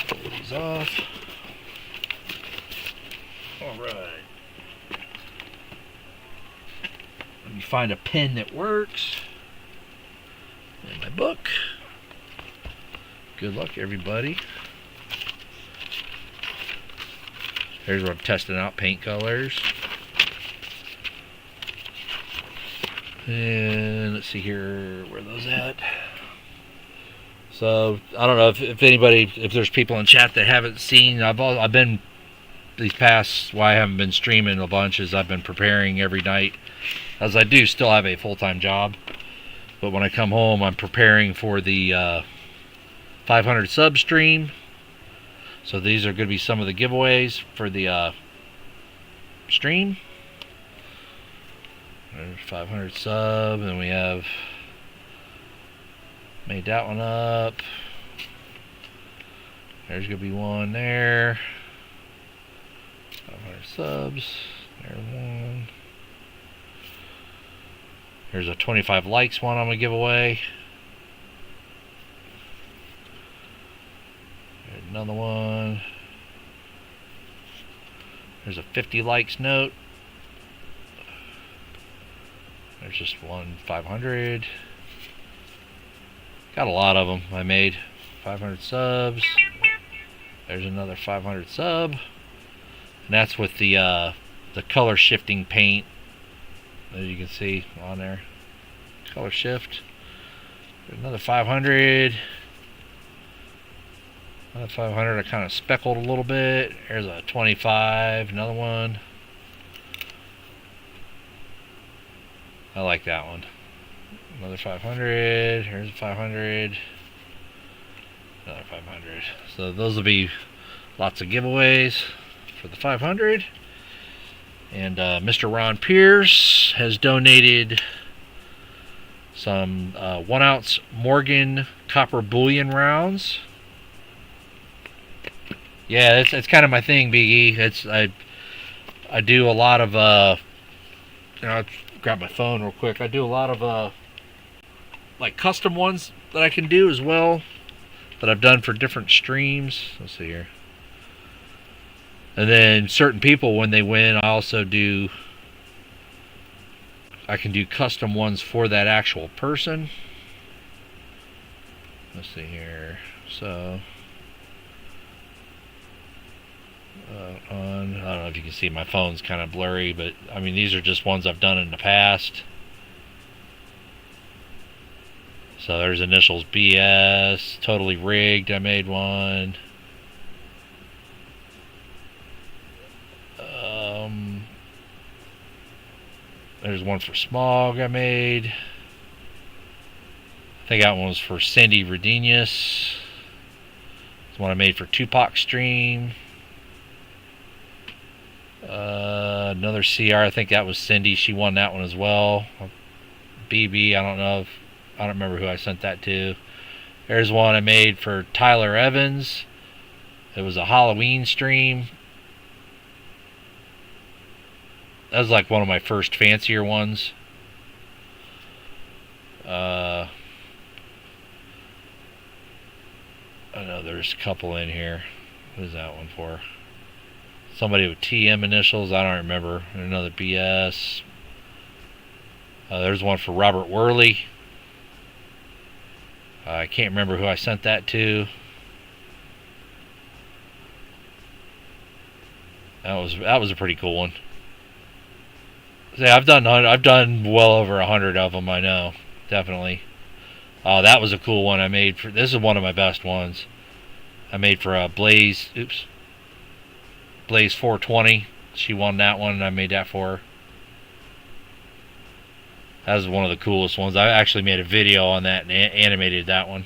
Pull these off. Alright. Let me find a pen that works. In my book. Good luck, everybody. Here's where I'm testing out paint colors. And let's see here, where are those at? So I don't know if there's people in chat that haven't seen. I've been these past. Why I haven't been streaming a bunch is I've been preparing every night, as I do still have a full-time job. But when I come home, I'm preparing for the 500 sub stream. So these are going to be some of the giveaways for the stream. There's 500 sub, and we have made that one up. There's going to be one there. 500 subs. There's one. There's a 25 likes one I'm going to give away. There's another one. There's a 50 likes note. There's just one 500. Got a lot of them I made. 500 subs. There's another 500 sub. And that's with the color shifting paint, as you can see on there. Color shift. There's another 500. Another 500 I kind of speckled a little bit. There's a 25. Another one. I like that one. Another 500. Here's a 500. Another 500. So those will be lots of giveaways for the 500. And Mr. Ron Pierce has donated some 1 ounce Morgan copper bullion rounds. Yeah, it's kind of my thing, Big E. I do a lot of I'll grab my phone real quick. I do a lot of like custom ones that I can do as well. that I've done for different streams. Let's see here. And then certain people, when they win, I also do, I can do custom ones for that actual person. Let's see here. So, I don't know if you can see, my phone's kind of blurry, but I mean, these are just ones I've done in the past. So there's initials BS, totally rigged, I made one. There's one for Smog I made. I think that one was for Cindy Redenius. It's one I made for Tupac Stream. Another CR, I think that was Cindy. She won that one as well. BB, I don't remember who I sent that to. There's one I made for Tyler Evans. It was a Halloween stream. That was like one of my first fancier ones. I know there's a couple in here. What is that one for? Somebody with TM initials, I don't remember. Another BS. There's one for Robert Worley. I can't remember who I sent that to. That was a pretty cool one. Yeah, I've done well over 100 of them. I know, definitely. That was a cool one I made for. This is one of my best ones. I made for Blaze. Oops. Blaze 420. She won that one, and I made that for her. That was one of the coolest ones. I actually made a video on that and animated that one.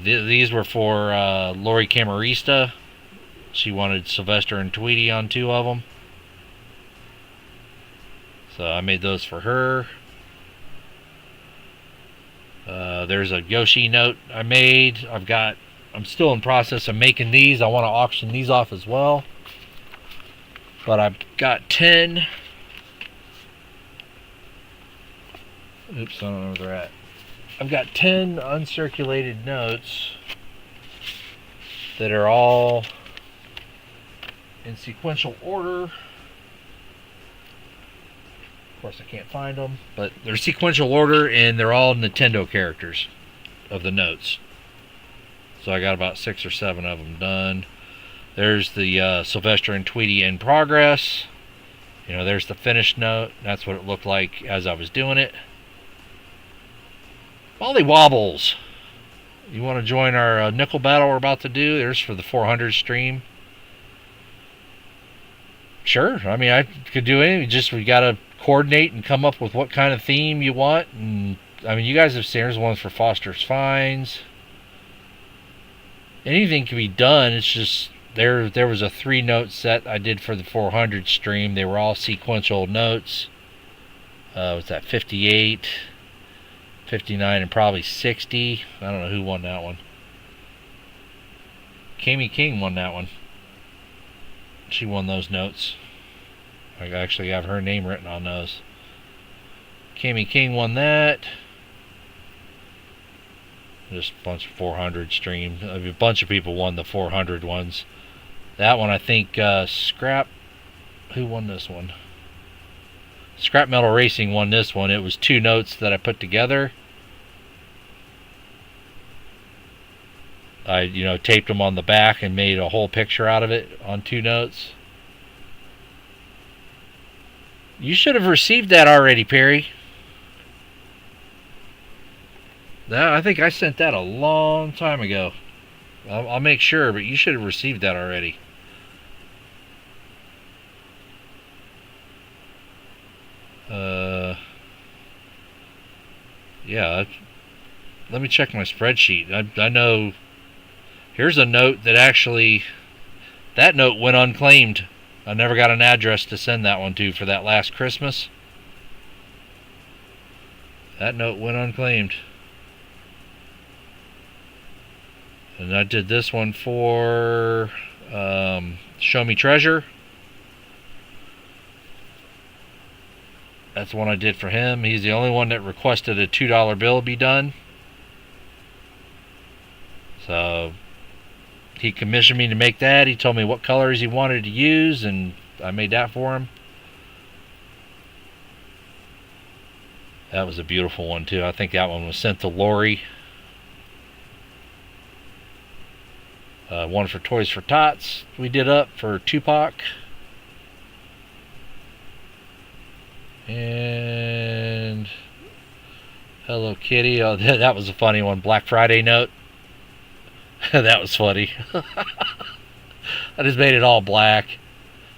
These were for Lori Camarista. She wanted Sylvester and Tweety on 2 of them. So I made those for her. There's a Yoshi note I made. I'm still in process of making these. I want to auction these off as well. But I've got 10. Oops, I don't know where they're at. I've got 10 uncirculated notes that are all in sequential order. Of course, I can't find them, but they're sequential order, and they're all Nintendo characters of the notes. So I got about 6 or 7 of them done. There's the Sylvester and Tweety in progress. You know, there's the finished note. That's what it looked like as I was doing it. Molly Wobbles. You want to join our nickel battle we're about to do? There's for the 400 stream. Sure. I mean, I could do anything. Just we got to coordinate and come up with what kind of theme you want. And I mean, you guys have seen there's ones for Foster's Finds. Anything can be done. It's just there was a 3-note set I did for the 400 stream. They were all sequential notes. What's that? 58, 59, and probably 60. I don't know who won that one. Kami King won that one. She won those notes. I actually have her name written on those. Kami King won that. Just a bunch of 400 stream. A bunch of people won the 400 ones. That one, I think, Scrap. Who won this one? Scrap Metal Racing won this one. It was 2 notes that I put together. I, taped them on the back and made a whole picture out of it on 2 notes. You should have received that already, Perry. I think I sent that a long time ago. I'll make sure, but you should have received that already. Yeah. Let me check my spreadsheet. I know. Here's a note that actually, that note went unclaimed. I never got an address to send that one to for that last Christmas. That note went unclaimed. And I did this one for Show Me Treasure. That's the one I did for him. He's the only one that requested a $2 bill be done. So he commissioned me to make that. He told me what colors he wanted to use, and I made that for him. That was a beautiful one too. I think that one was sent to Lori. One for Toys for Tots we did up for Tupac. And Hello Kitty. Oh, that was a funny one. Black Friday note. That was funny. I just made it all black.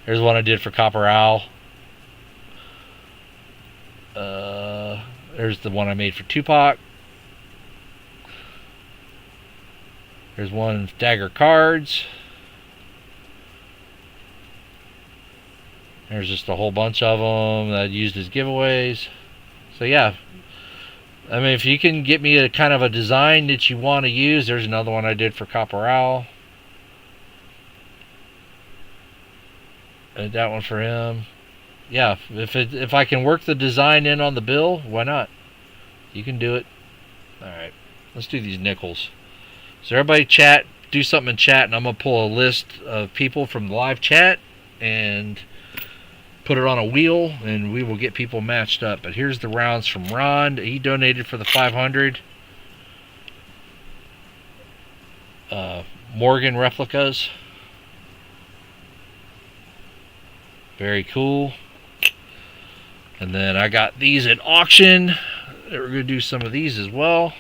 There's one I did for Copper Owl. There's the one I made for Tupac. There's one Dagger Cards. There's just a whole bunch of them that I used as giveaways. So yeah, I mean, if you can get me a kind of a design that you want to use, there's another one I did for Copper Owl. That one for him. Yeah, if I can work the design in on the bill, why not? You can do it. All right, let's do these nickels. So everybody chat, do something in chat, and I'm going to pull a list of people from the live chat and put it on a wheel, and we will get people matched up. But here's the rounds from Ron. He donated for the 500. Morgan replicas. Very cool. And then I got these at auction. We're going to do some of these as well.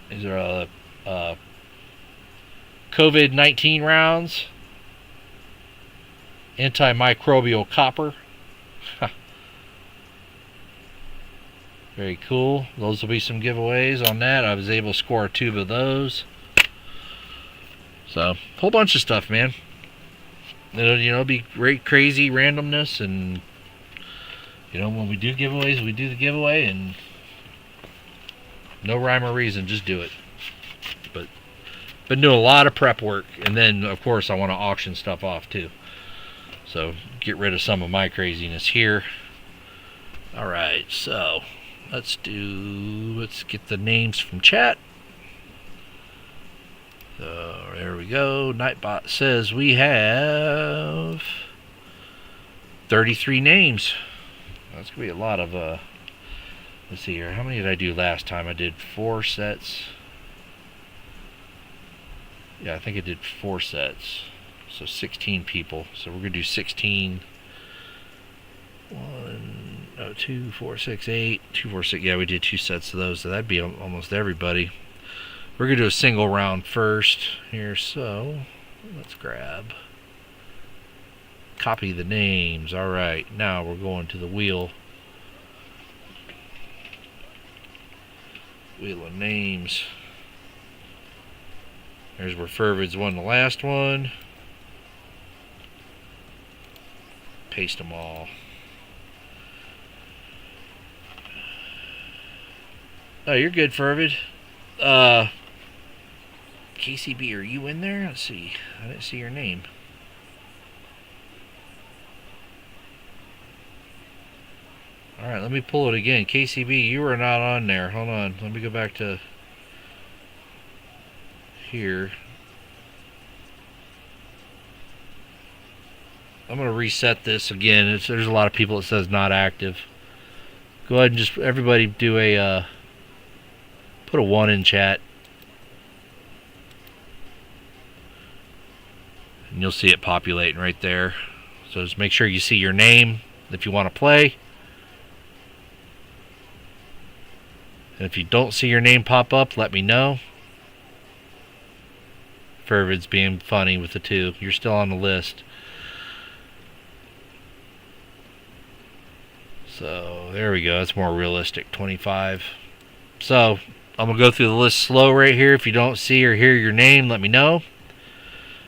These are COVID-19 rounds. Antimicrobial copper. Very cool. Those will be some giveaways on that. I was able to score a tube of those. So, a whole bunch of stuff, man. It'll be great, crazy randomness, and when we do giveaways, we do the giveaway, and no rhyme or reason, just do it. But been doing a lot of prep work, and then of course I want to auction stuff off too. So get rid of some of my craziness here. All right, so let's get the names from chat. So there we go. Nightbot says we have 33 names. That's gonna be a lot of let's see here. How many did I do last time? I did 4 sets. Yeah, I think I did 4 sets. So 16 people. So we're gonna do 16. 2, 4, 6, 8. 2, 4, 6. Yeah, we did 2 sets of those. So that'd be almost everybody. We're gonna do a single round first here. So let's copy the names. All right, now we're going to the wheel. Wheel of names. There's where Fervid's won the last one. Paste them all. Oh, you're good, Fervid. KCB, are you in there? Let's see. I didn't see your name. Alright, let me pull it again. KCB, you are not on there. Hold on. Let me go back to here. I'm going to reset this again. There's a lot of people that says not active. Go ahead and just everybody do a put a 1 in chat. And you'll see it populating right there. So just make sure you see your name if you want to play. And if you don't see your name pop up, let me know. Fervid's being funny with the 2. You're still on the list. So there we go. That's more realistic. 25. So I'm going to go through the list slow right here. If you don't see or hear your name, let me know.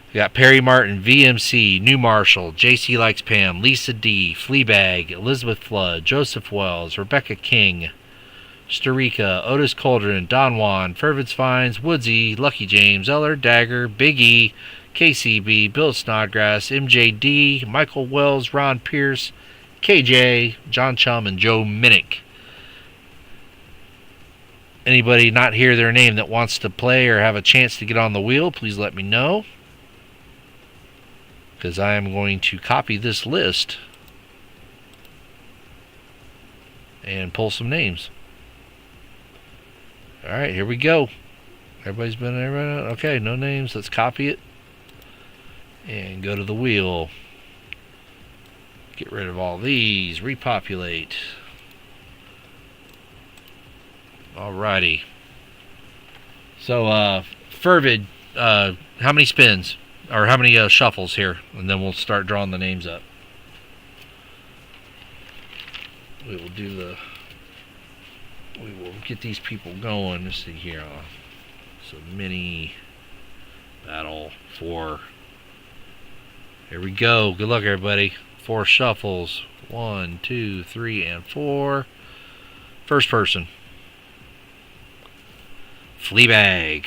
We got Perry Martin, VMC, New Marshall, JC Likes Pam, Lisa D, Fleabag, Elizabeth Flood, Joseph Wells, Rebecca King, Starika, Otis Cauldron, Don Juan, Fervid's Finds, Woodsy, Lucky James, Eller, Dagger, Big E, KCB, Bill Snodgrass, MJD, Michael Wells, Ron Pierce, KJ, John Chum, and Joe Minnick. Anybody not hear their name that wants to play or have a chance to get on the wheel, please let me know. Because I am going to copy this list and pull some names. Alright, here we go. Everybody's been there. Okay, no names. Let's copy it. And go to the wheel. Get rid of all these. Repopulate. Alrighty. So, Fervid, how many spins? Or how many shuffles here? And then we'll start drawing the names up. We will get these people going. Let's see here. So mini battle 4. Here we go. Good luck, everybody. 4 shuffles. 1, 2, 3, and 4. First person. Fleabag.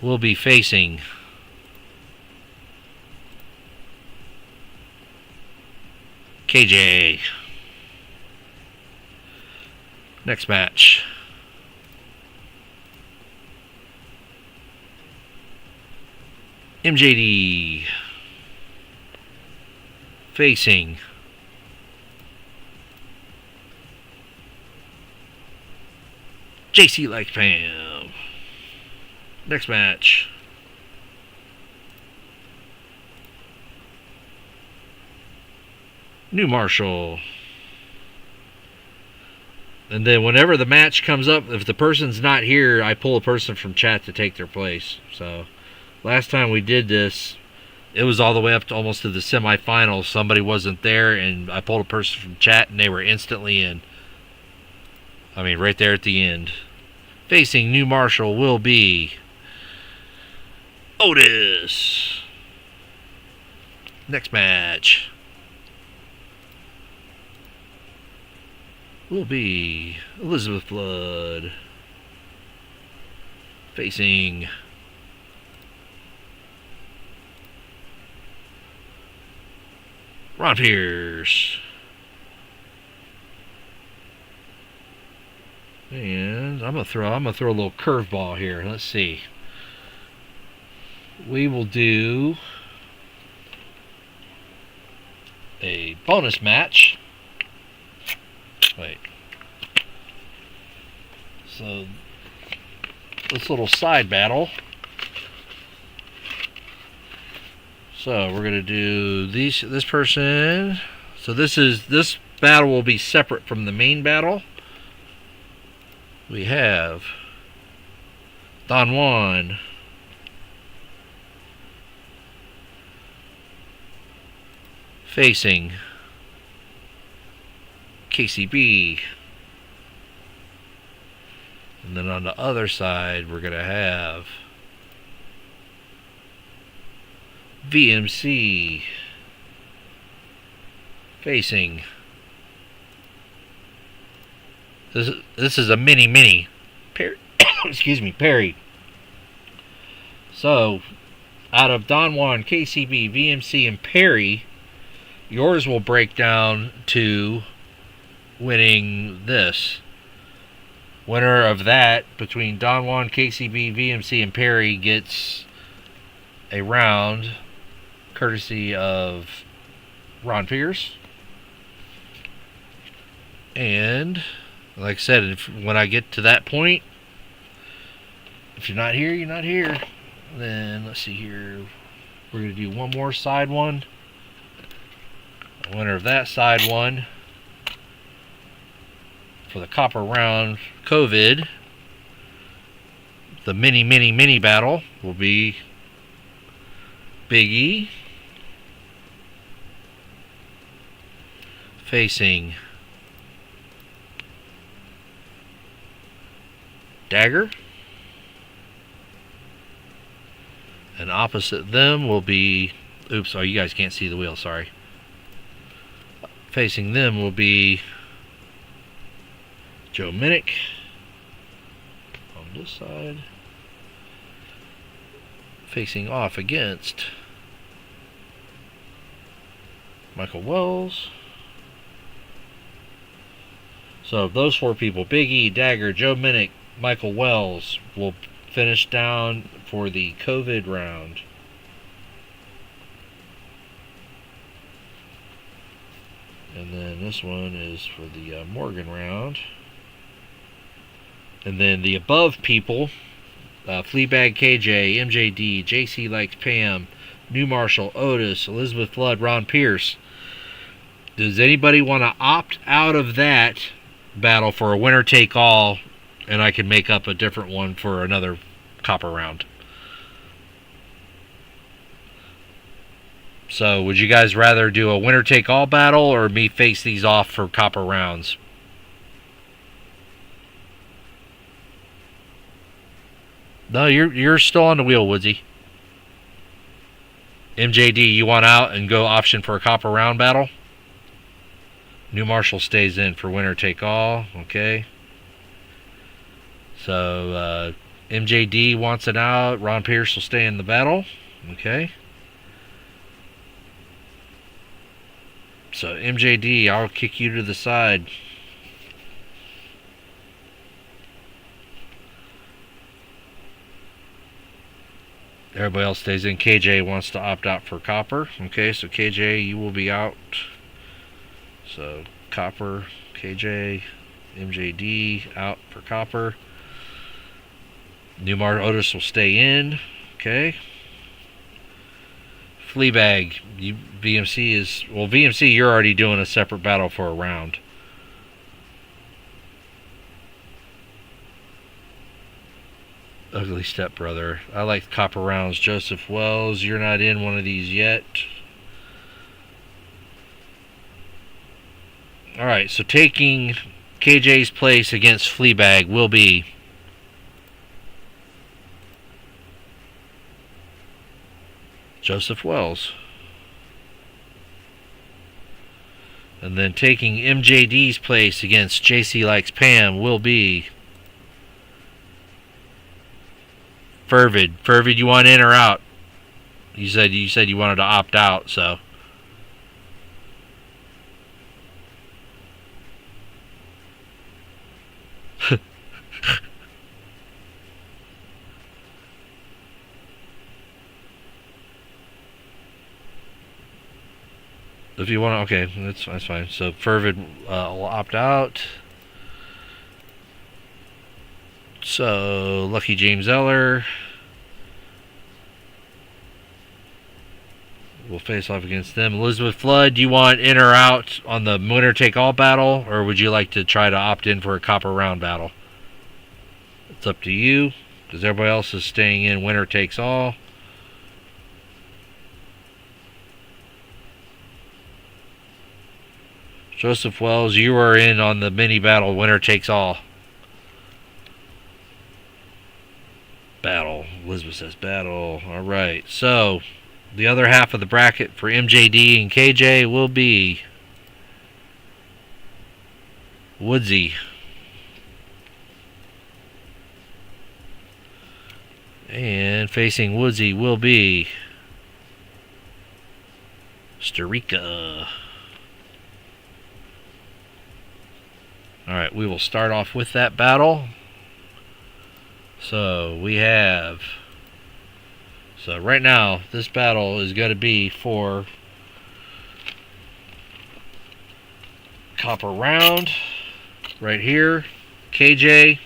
We'll be facing KJ. Next match. MJD facing JC like Pam. Next match. New Marshall. And then whenever the match comes up, if the person's not here, I pull a person from chat to take their place. So last time we did this, it was all the way up to almost to the semifinals. Somebody wasn't there, and I pulled a person from chat, and they were instantly in. I mean, right there at the end. Facing New Marshall will be Otis. Next match will be Elizabeth Blood facing Ron Pierce. And I'm gonna throw a little curveball here. Let's see. We will do a bonus match. Wait. So this little side battle. So we're gonna do this person. So this battle will be separate from the main battle. We have Don Juan facing KCB. And then on the other side, we're going to have VMC facing. This is a mini Perry. Excuse me, Perry. So, out of Don Juan, KCB, VMC, and Perry, yours will break down to winning this. Winner of that between Don Juan, KCB, VMC, and Perry gets a round courtesy of Ron Pierce. And like I said, when I get to that point, if you're not here, you're not here. Then let's see here. We're going to do one more side one. The winner of that side one for the copper round COVID, the mini battle will be Big E facing Dagger, and opposite them will be, oops, oh, you guys can't see the wheel, sorry. Facing them will be Joe Minnick on this side, facing off against Michael Wells. So those 4 people, Big E, Dagger, Joe Minnick, Michael Wells, will finish down for the COVID round. And then this one is for the Morgan round. And then the above people, Fleabag KJ, MJD, JC Likes Pam, New Marshall, Otis, Elizabeth Flood, Ron Pierce. Does anybody want to opt out of that battle for a winner take all, and I can make up a different one for another copper round? So would you guys rather do a winner take all battle or me face these off for copper rounds? No, you're still on the wheel, Woodsy. MJD, you want out and go option for a copper round battle? New Marshall stays in for winner take all. Okay. So MJD wants it out. Ron Pierce will stay in the battle. Okay. So MJD, I'll kick you to the side. Everybody else stays in. KJ wants to opt out for copper. Okay, so KJ, you will be out. So copper, KJ, MJD out for copper. Newmar Otis will stay in. Okay. Fleabag, VMC is... Well, VMC, you're already doing a separate battle for a round. Ugly stepbrother. I like copper rounds. Joseph Wells, you're not in one of these yet. Alright, so taking KJ's place against Fleabag will be Joseph Wells. And then taking MJD's place against JC Likes Pam will be Fervid. Fervid, you want in or out? You said you wanted to opt out, so. If you want to, okay, that's fine. So Fervid will opt out. So Lucky James Eller will face off against them. Elizabeth Flood, do you want in or out on the winner take all battle, or would you like to try to opt in for a copper round battle? It's up to you, because everybody else is staying in winner takes all. Joseph Wells, you are in on the mini battle, winner takes all. Battle. Elizabeth says battle. Alright, so the other half of the bracket for MJD and KJ will be Woodsy. And facing Woodsy will be Starika. Alright, we will start off with that battle. So we have... So right now, this battle is going to be for copper round. Right here, KJ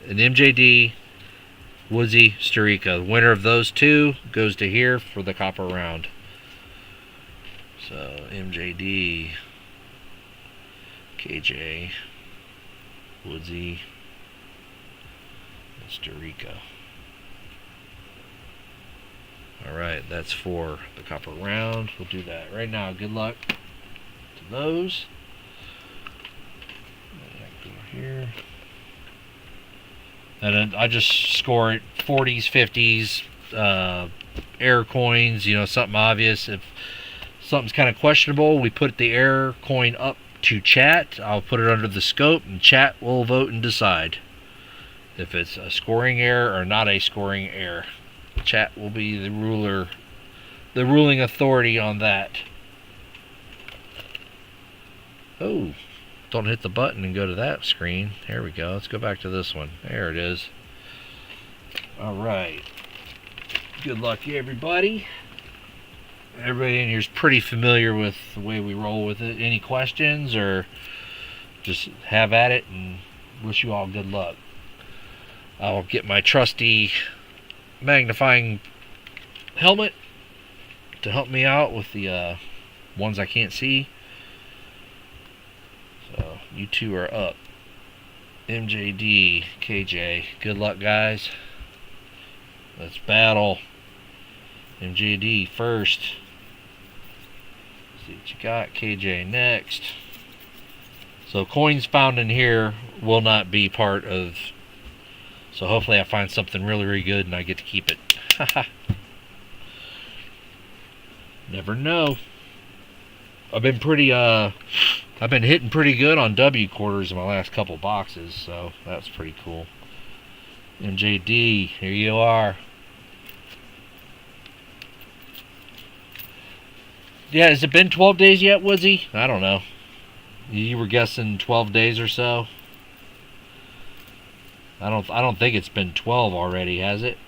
and MJD, Woodsy, Starika. The winner of those two goes to here for the copper round. So MJD, KJ, Woodsy, and Starika. Alright, that's for the copper round. We'll do that right now. Good luck to those. Go here. And then I just score it 40s, 50s, air coins, you know, something obvious. If something's kind of questionable, we put the air coin up to chat. I'll put it under the scope, and chat will vote and decide if it's a scoring error or not a scoring error. Chat will be the ruling authority on that. Oh, don't hit the button and go to that screen. There we go. Let's go back to this one. There it is. Alright. Good luck to everybody. Everybody in here is pretty familiar with the way we roll with it. Any questions, or just have at it, and wish you all good luck. I'll get my trusty magnifying helmet to help me out with the ones I can't see. So you two are up. MJD, KJ, good luck, guys. Let's battle. MJD first. See what you got. KJ next. So coins found in here will not be part of. So hopefully I find something really, really good and I get to keep it. Never know. I've been hitting pretty good on W quarters in my last couple boxes, so that's pretty cool. MJD, here you are. Yeah, has it been 12 days yet, Woodsy? I don't know. You were guessing 12 days or so. I don't think it's been 12 already, has it?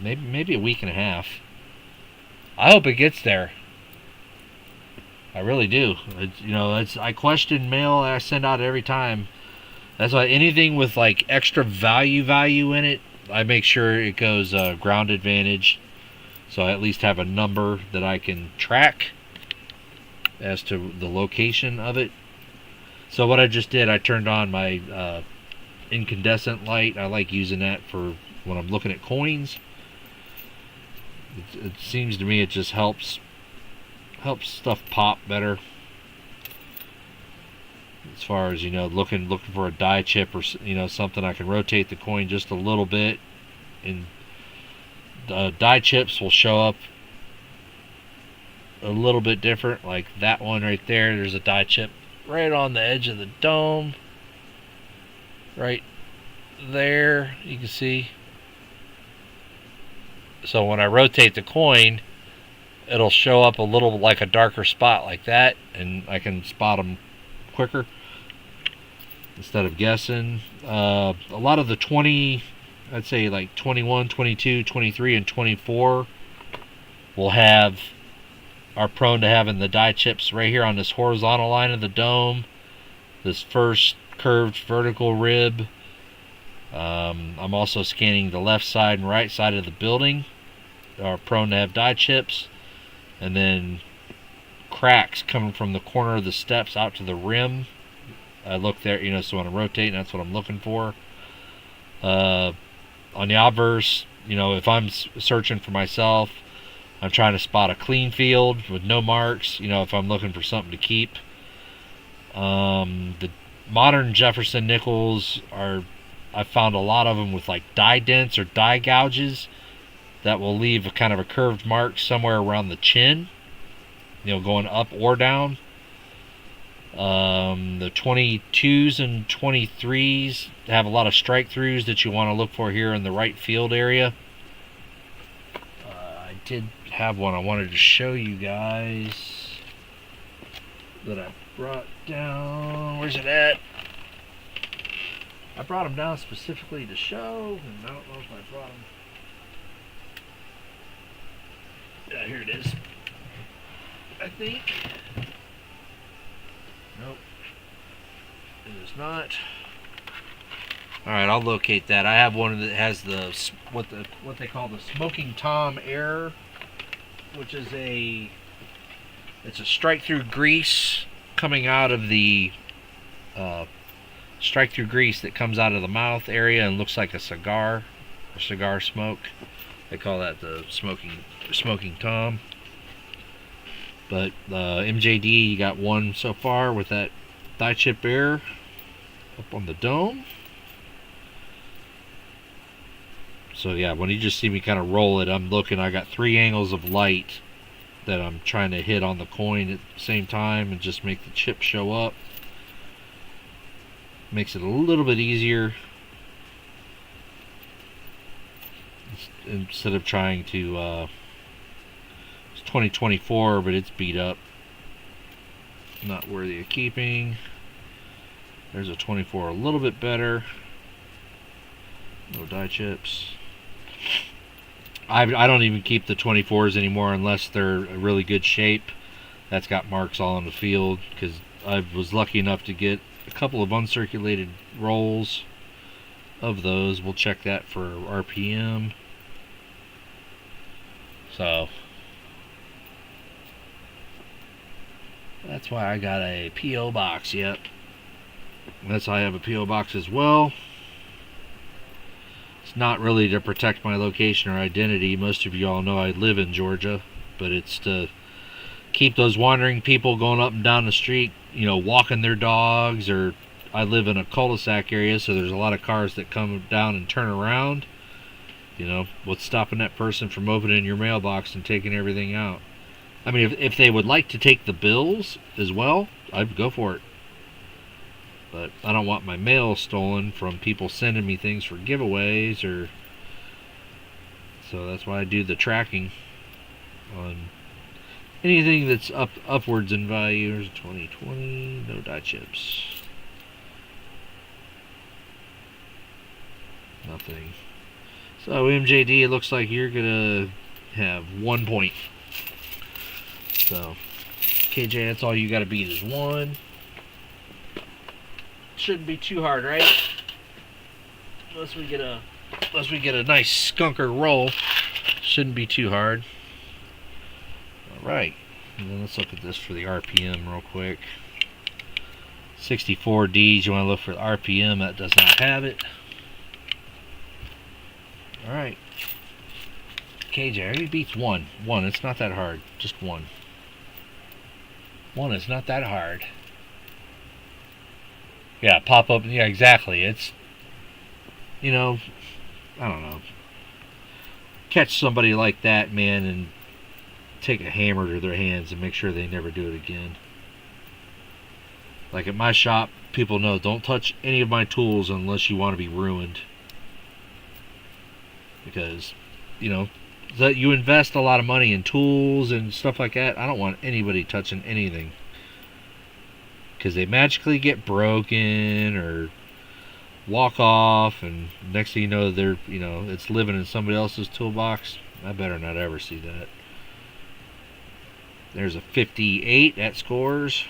Maybe a week and a half. I hope it gets there. I really do. I question mail I send out every time. That's why anything with like extra value in it, I make sure it goes ground advantage. So I at least have a number that I can track as to the location of it. So what I just did, I turned on my incandescent light. I like using that for when I'm looking at coins. It seems to me it just helps stuff pop better. As far as, looking for a die chip or something, I can rotate the coin just a little bit, and die chips will show up a little bit different. Like that one right there, there's a die chip right on the edge of the dome, right there, you can see. So when I rotate the coin, it'll show up a little like a darker spot like that, and I can spot them quicker instead of guessing. A lot of the 20, I'd say like 21, 22, 23, and 24 are prone to having the die chips right here on this horizontal line of the dome, this first curved vertical rib. I'm also scanning the left side and right side of the building, are prone to have die chips, and then cracks coming from the corner of the steps out to the rim. I look there, so when I'm rotating, that's what I'm looking for. On the obverse, if I'm searching for myself, I'm trying to spot a clean field with no marks, if I'm looking for something to keep. The modern Jefferson nickels I found a lot of them with like die dents or die gouges that will leave a kind of a curved mark somewhere around the chin, going up or down. The 22s and 23s have a lot of strike throughs that you want to look for here in the right field area. I did have one I wanted to show you guys that I brought down. Where's it at? I brought them down specifically to show, and I don't know if I brought them. Yeah, here it is. I think. Nope. It is not. Alright, I'll locate that. I have one that has what they call the Smoking Tom Air, which is it's a strike through grease coming out of the strike through grease that comes out of the mouth area and looks like a cigar or cigar smoke. They call that the smoking Tom. But MJD, you got one so far with that die chip air up on the dome. So yeah, when you just see me kind of roll it, I'm looking. I got 3 angles of light that I'm trying to hit on the coin at the same time and just make the chip show up. Makes it a little bit easier instead of trying to it's 2024, but it's beat up. not worthy of keeping. There's a 24, a little bit better. No die chips. I don't even keep the 24s anymore unless they're in really good shape. That's got marks all on the field, because I was lucky enough to get a couple of uncirculated rolls of those. We'll check that for RPM. So that's why I got a P.O. box. Yep. That's why I have a P.O. box as well. It's not really to protect my location or identity. Most of you all know I live in Georgia, but it's to keep those wandering people going up and down the street, you know, walking their dogs. Or I live in a cul-de-sac area, so there's a lot of cars that come down and turn around. You know, what's stopping that person from opening your mailbox and taking everything out? I mean, if they would like to take the bills as well, I'd go for it. But I don't want my mail stolen from people sending me things for giveaways, or so that's why I do the tracking on anything that's upwards in value. Here's 2020, no die chips. Nothing. So MJD, it looks like you're gonna have 1 point. So KJ, that's all you gotta beat is 1. Shouldn't be too hard, right? Unless we get a nice skunker roll. Shouldn't be too hard. Alright. And then let's look at this for the RPM real quick. 64Ds, you want to look for the RPM, that does not have it. Alright. KJ already beats 1. 1, it's not that hard. Just 1. 1 is not that hard. Yeah, pop up. Yeah, exactly. It's, you know, I don't know. Catch somebody like that, man, and take a hammer to their hands and make sure they never do it again. Like at my shop, people know, don't touch any of my tools unless you want to be ruined. Because, you know, that you invest a lot of money in tools and stuff like that. I don't want anybody touching anything, because they magically get broken or walk off, and next thing you know, they're, you know, it's living in somebody else's toolbox. I better not ever see that. There's a 58 at scores.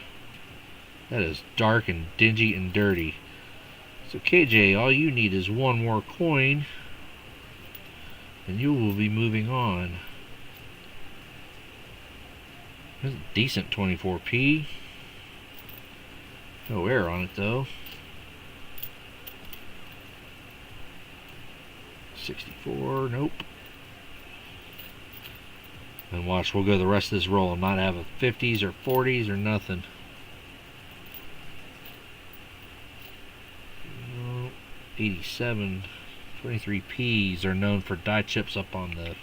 That is dark and dingy and dirty. So KJ, all you need is 1 more coin, and you will be moving on. That's a decent 24p. No air on it though. 64, nope. And watch, we'll go the rest of this roll and not have a 50s or 40s or nothing. 87, 23Ps are known for die chips up on the...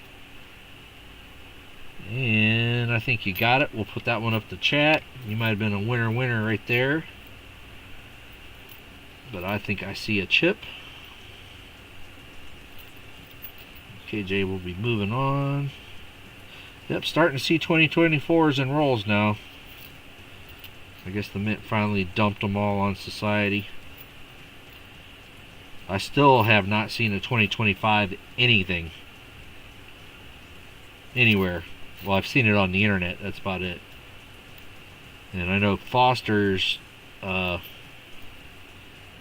And I think you got it. We'll put that one up to chat. You might have been a winner right there. But I think I see a chip. KJ will be moving on. Yep, starting to see 2024s and rolls now. I guess the mint finally dumped them all on society. I still have not seen a 2025 anything. Anywhere. Well, I've seen it on the internet. That's about it. And I know Foster's...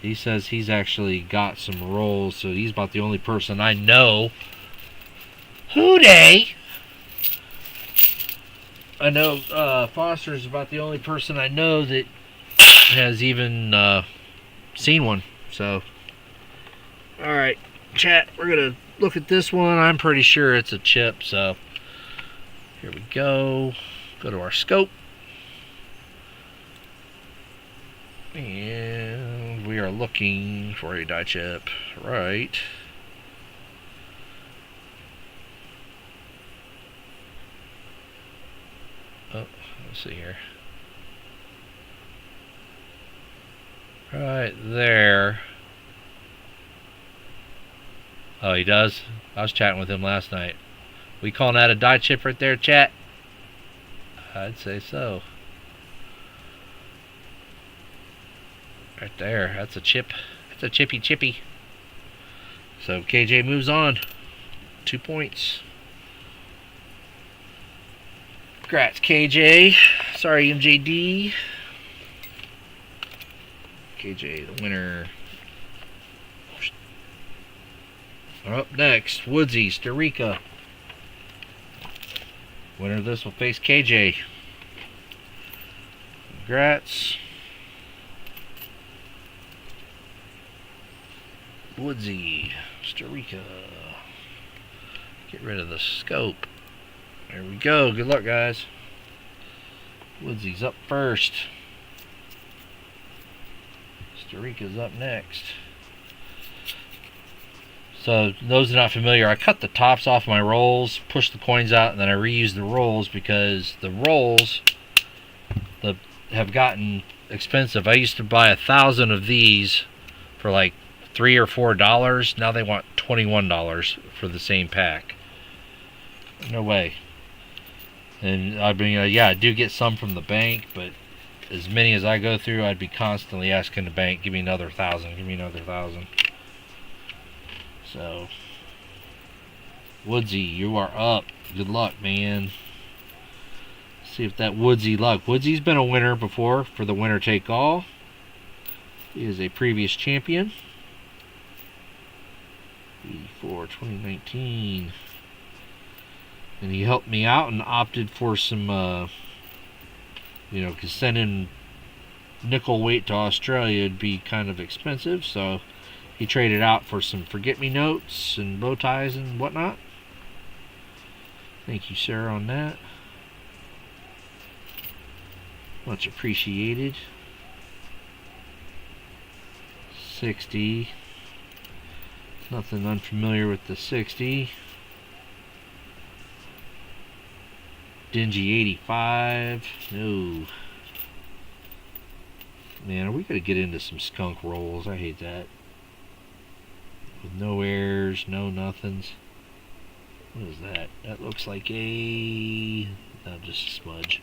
he says he's actually got some rolls, so he's about the only person I know. Hooday! I know Foster's about the only person I know that has even seen one. So, alright, chat, we're going to look at this one. I'm pretty sure it's a chip, so here we go. Go to our scope. And we are looking for a die chip, right? Oh, let's see here. Right there. Oh, he does? I was chatting with him last night. We calling that a die chip right there, chat? I'd say so. Right there. That's a chip. That's a chippy. So KJ moves on. 2 points. Congrats, KJ. Sorry, MJD. KJ, the winner. Up next, Woodsy, Storica. Winner of this will face KJ. Congrats. Woodsy, Storica. Get rid of the scope. There we go. Good luck, guys. Woodsy's up first. Storica's up next. So, those that are not familiar, I cut the tops off my rolls, push the coins out, and then I reuse the rolls because the rolls have gotten expensive. I used to buy 1,000 of these for like $3 or $4. Now they want $21 for the same pack. No way. And I mean, yeah, I do get some from the bank, but as many as I go through, I'd be constantly asking the bank, give me another 1,000, give me another 1,000. So, Woodsy, you are up. Good luck, man. See if that Woodsy luck. Woodsy's been a winner before for the winner take all. He is a previous champion. 84, 2019. And he helped me out and opted for some, because sending nickel weight to Australia would be kind of expensive, so he traded out for some forget-me-notes and bow ties and whatnot. Thank you, sir, on that. Much appreciated. 60. Nothing unfamiliar with the 60. Dingy 85. No. Man, are we going to get into some skunk rolls? I hate that. With no airs, no nothings. What is that? That looks like a... No, just a smudge.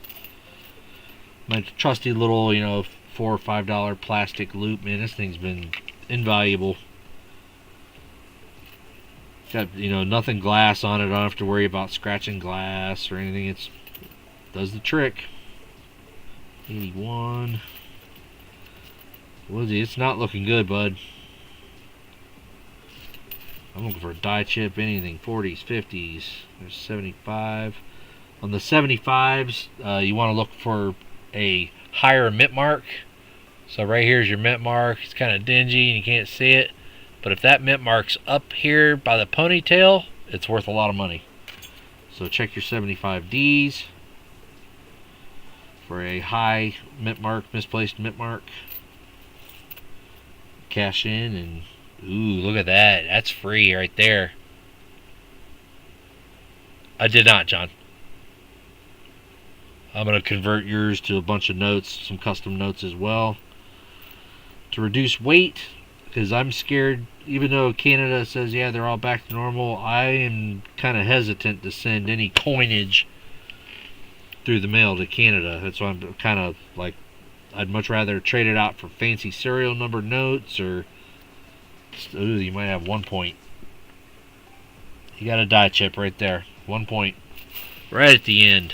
My trusty little, $4 or $5 plastic loop. Man, this thing's been invaluable. Got, nothing glass on it. I don't have to worry about scratching glass or anything. It does the trick. 81. Woodsy, it's not looking good, bud. I'm looking for a die chip, anything. 40s, 50s. There's 75. On the 75s, you want to look for a higher mint mark. So right here's your mint mark. It's kind of dingy and you can't see it. But if that mint mark's up here by the ponytail, it's worth a lot of money. So check your 75Ds for a high mint mark, misplaced mint mark. Cash in and ooh, look at that. That's free right there. I did not, John. I'm going to convert yours to a bunch of notes, some custom notes as well. To reduce weight, because I'm scared, even though Canada says, yeah, they're all back to normal, I am kind of hesitant to send any coinage through the mail to Canada. That's why I'm kind of like, I'd much rather trade it out for fancy serial number notes or... Ooh, you might have 1 point. You got a die chip right there. 1 point. Right at the end.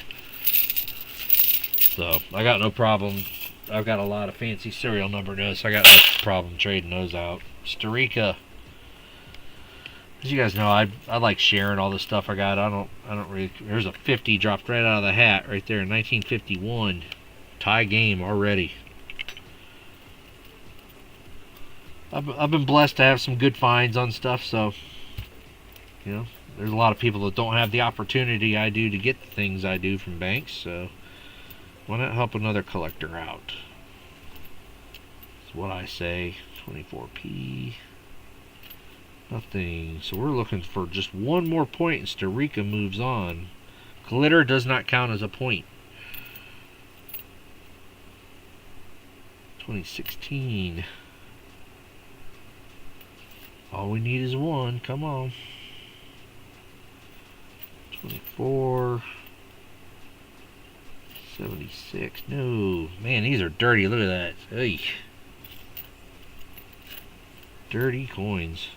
So, I got no problem. I've got a lot of fancy serial number notes. I got no problem trading those out. Storica. As you guys know, I like sharing all the stuff I got. I don't really... There's a 50 dropped right out of the hat right there in 1951. Tie game already. I've been blessed to have some good finds on stuff, so there's a lot of people that don't have the opportunity I do to get the things I do from banks, so why not help another collector out? That's what I say. 24p. Nothing. So we're looking for just one more point and Storica moves on. Glitter does not count as a point. 2016. All we need is one. Come on. 24. 76. No. Man, these are dirty. Look at that. Hey. Dirty coins.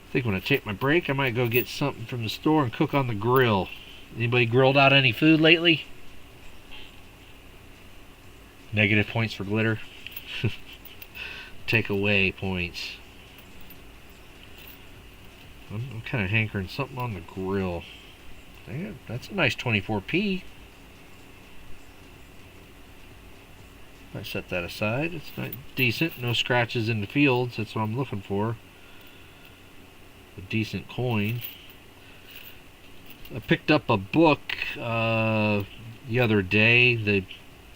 I think when I take my break, I might go get something from the store and cook on the grill. Anybody grilled out any food lately? Negative points for glitter. Take away points. I'm kind of hankering something on the grill. Damn, that's a nice 24p. I set that aside. It's not decent. No scratches in the fields. That's what I'm looking for. A decent coin. I picked up a book the other day. The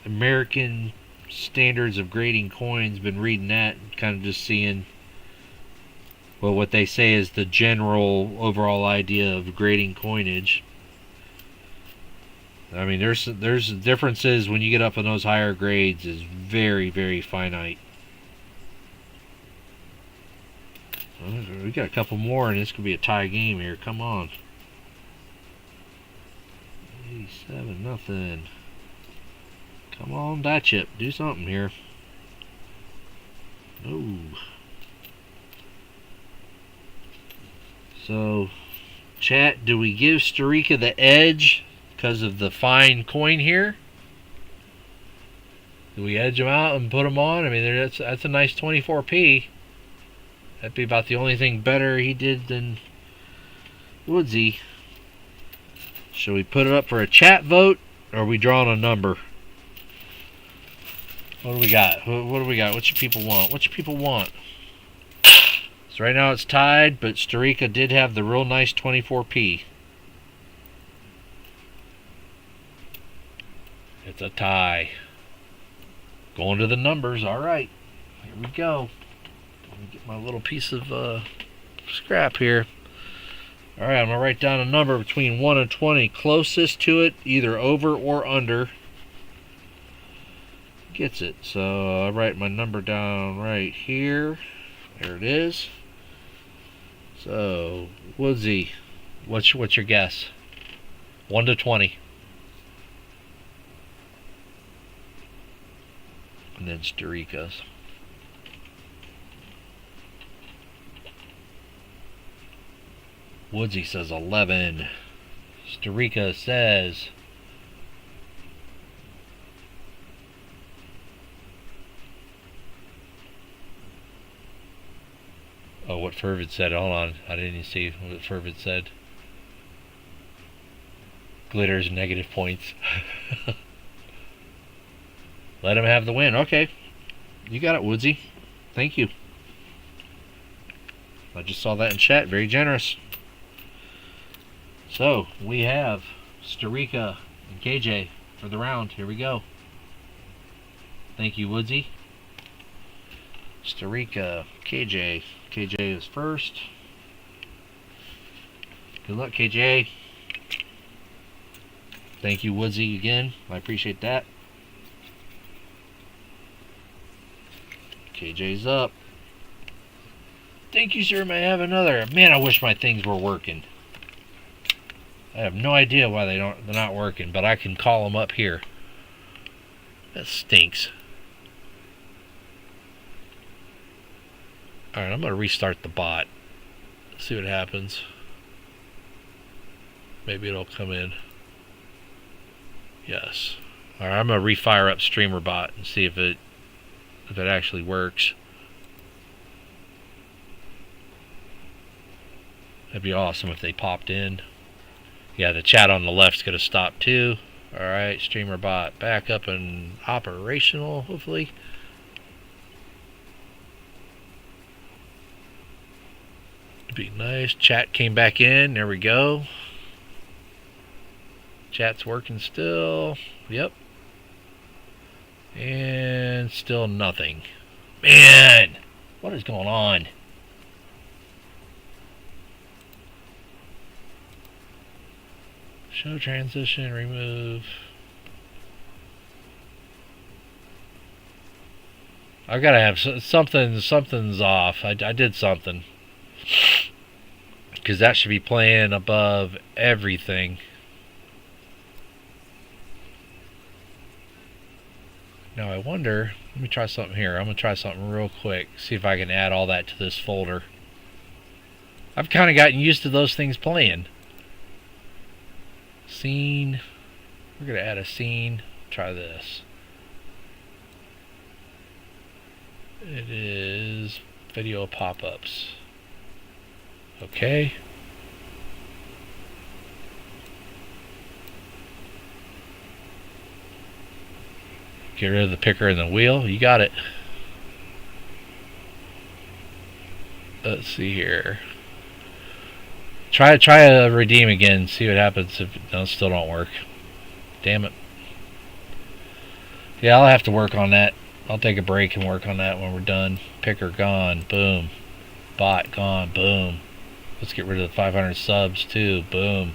American Standards of Grading Coins. Been reading that. Kind of just seeing, well, what they say is the general overall idea of grading coinage. I mean, there's differences when you get up in those higher grades. Is very, very finite. We got a couple more, and this could be a tie game here. Come on. 87, nothing. Come on, die chip. Do something here. No. So, chat, do we give Starika the edge because of the fine coin here? Do we edge him out and put him on? I mean, that's a nice 24p. That'd be about the only thing better he did than Woodsy. Shall we put it up for a chat vote, or are we drawing a number? What do we got? What do we got? What you people want? What you people want? So right now it's tied, but Starika did have the real nice 24p. It's a tie. Going to the numbers. All right. Here we go. Let me get my little piece of scrap here. All right, I'm going to write down a number between 1 and 20. Closest to it, either over or under, gets it. So I write my number down right here. There it is. So, Woodsy, what's your guess? 1 to 20. And then Starika's. Woodsy says 11. Starika says oh, what Fervid said. Hold on. I didn't even see what Fervid said. Glitters negative points. Let him have the win. Okay. You got it, Woodsy. Thank you. I just saw that in chat. Very generous. So, we have Starika and KJ for the round. Here we go. Thank you, Woodsy. Starika, KJ. KJ is first. Good luck, KJ. Thank you, Woodsy, again. I appreciate that. KJ's up. Thank you, sir. May I have another? Man, I wish my things were working. I have no idea why they're not working, but I can call them up here. That stinks. Alright, I'm going to restart the bot. See what happens. Maybe it'll come in. Yes. Alright, I'm going to refire up StreamerBot and see if it actually works. That'd be awesome if they popped in. Yeah, the chat on the left's going to stop too. Alright, StreamerBot back up and operational, hopefully. It'd be nice. Chat came back in. There we go. Chat's working still. Yep. And still nothing. Man! What is going on? Show transition, remove. I've got to have something's off. I did something. Because that should be playing above everything. Now I wonder, let me try something here. I'm going to try something real quick. See if I can add all that to this folder. I've kind of gotten used to those things playing. Scene. We're going to add a scene. Try this. It is video pop-ups. Okay. Get rid of the picker and the wheel. You got it. Let's see here. Try to redeem again. See what happens if no, still don't work. Damn it. Yeah, I'll have to work on that. I'll take a break and work on that when we're done. Picker gone. Boom. Bot gone. Boom. Let's get rid of the 500 subs too. Boom.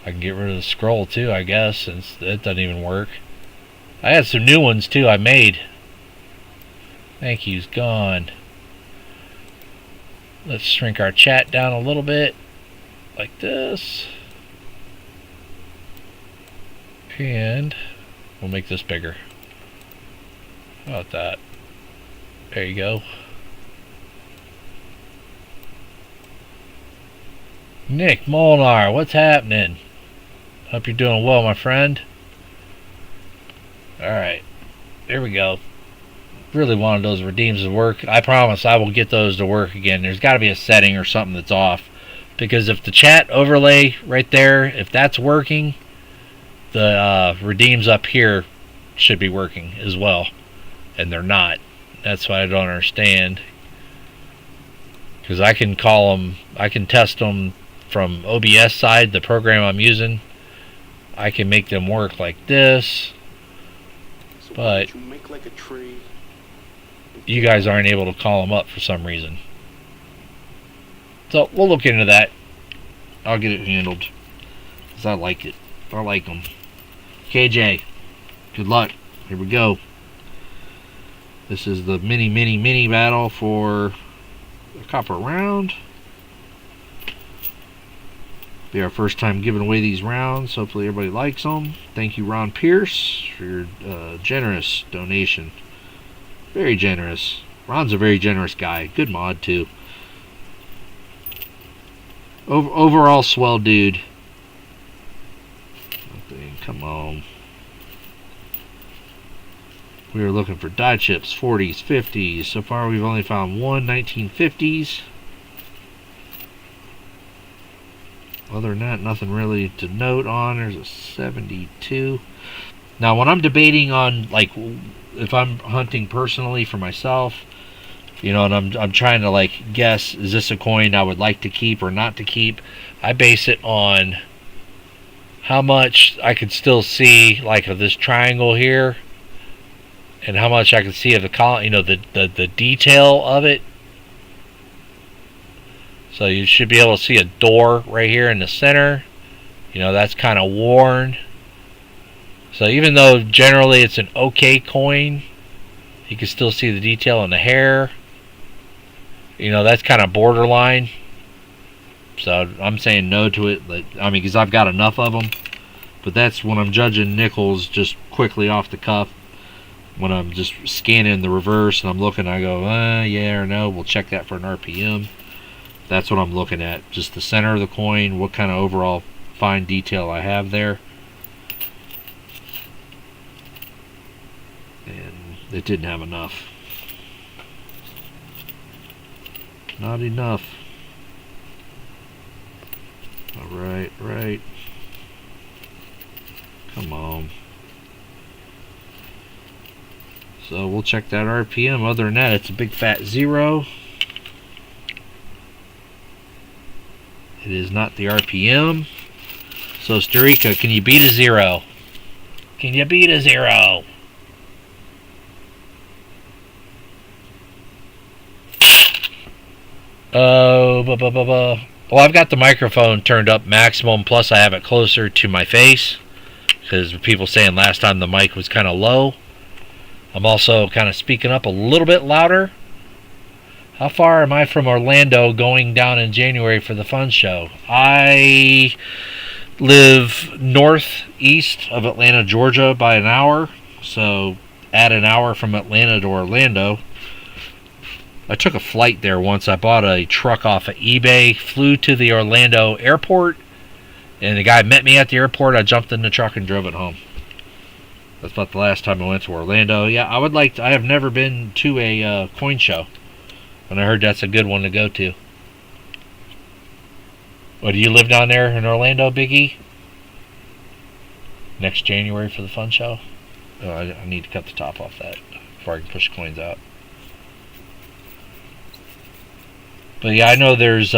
I can get rid of the scroll too, I guess, since that doesn't even work. I had some new ones too I made. Thank you's gone. Let's shrink our chat down a little bit. Like this. And we'll make this bigger. How about that? There you go. Nick Molnar, what's happening? Hope you're doing well, my friend. Alright. There we go. Really wanted those redeems to work. I promise I will get those to work again. There's got to be a setting or something that's off. Because if the chat overlay right there, if that's working, the redeems up here should be working as well. And they're not. That's what I don't understand. Because I can call them, I can test them from OBS side, the program I'm using. I can make them work like this. So but you make like a tree. You guys aren't able to call them up for some reason. So we'll look into that. I'll get it handled. Because I like it. I like them. KJ, good luck. Here we go. This is the mini battle for a copper round. Be our first time giving away these rounds. Hopefully everybody likes them. Thank you, Ron Pierce, for your generous donation. Very generous. Ron's a very generous guy. Good mod too. Overall swell dude. Come on. We were looking for die chips, 40s, 50s. So far we've only found one 1950s. Other than that, nothing really to note on. There's a 72. Now, when I'm debating on, like, if I'm hunting personally for myself, you know, and I'm trying to, like, guess, is this a coin I would like to keep or not to keep, I base it on how much I could still see, like, of this triangle here, and how much I can see of the column, you know, the detail of it. So you should be able to see a door right here in the center. You know, that's kind of worn. So even though generally it's an okay coin, you can still see the detail in the hair. You know, that's kind of borderline. So I'm saying no to it. I mean, because I've got enough of them. But that's when I'm judging nickels just quickly off the cuff. When I'm just scanning the reverse and I'm looking, I go, yeah or no. We'll check that for an RPM. That's what I'm looking at. Just the center of the coin, what kind of overall fine detail I have there. And it didn't have enough. Not enough. Alright, right. Come on. So we'll check that RPM. Other than that, it's a big fat 0. It is not the RPM. So, Starika, can you beat a 0? Can you beat a 0? Oh, Well, I've got the microphone turned up maximum, plus I have it closer to my face, because people saying last time the mic was kind of low. I'm also kind of speaking up a little bit louder. How far am I from Orlando going down in January for the fun show? live northeast of Atlanta, Georgia by an hour. So add an hour from Atlanta to Orlando. I took a flight there once. I bought a truck off of eBay, flew to the Orlando airport, and the guy met me at the airport. I jumped in the truck and drove it home. That's about the last time I went to Orlando. Yeah, I would like to. I have never been to a coin show, and I heard that's a good one to go to. Well, do you live down there in Orlando, Biggie? Next January for the fun show? Oh, I need to cut the top off that before I can push coins out. But yeah, I know there's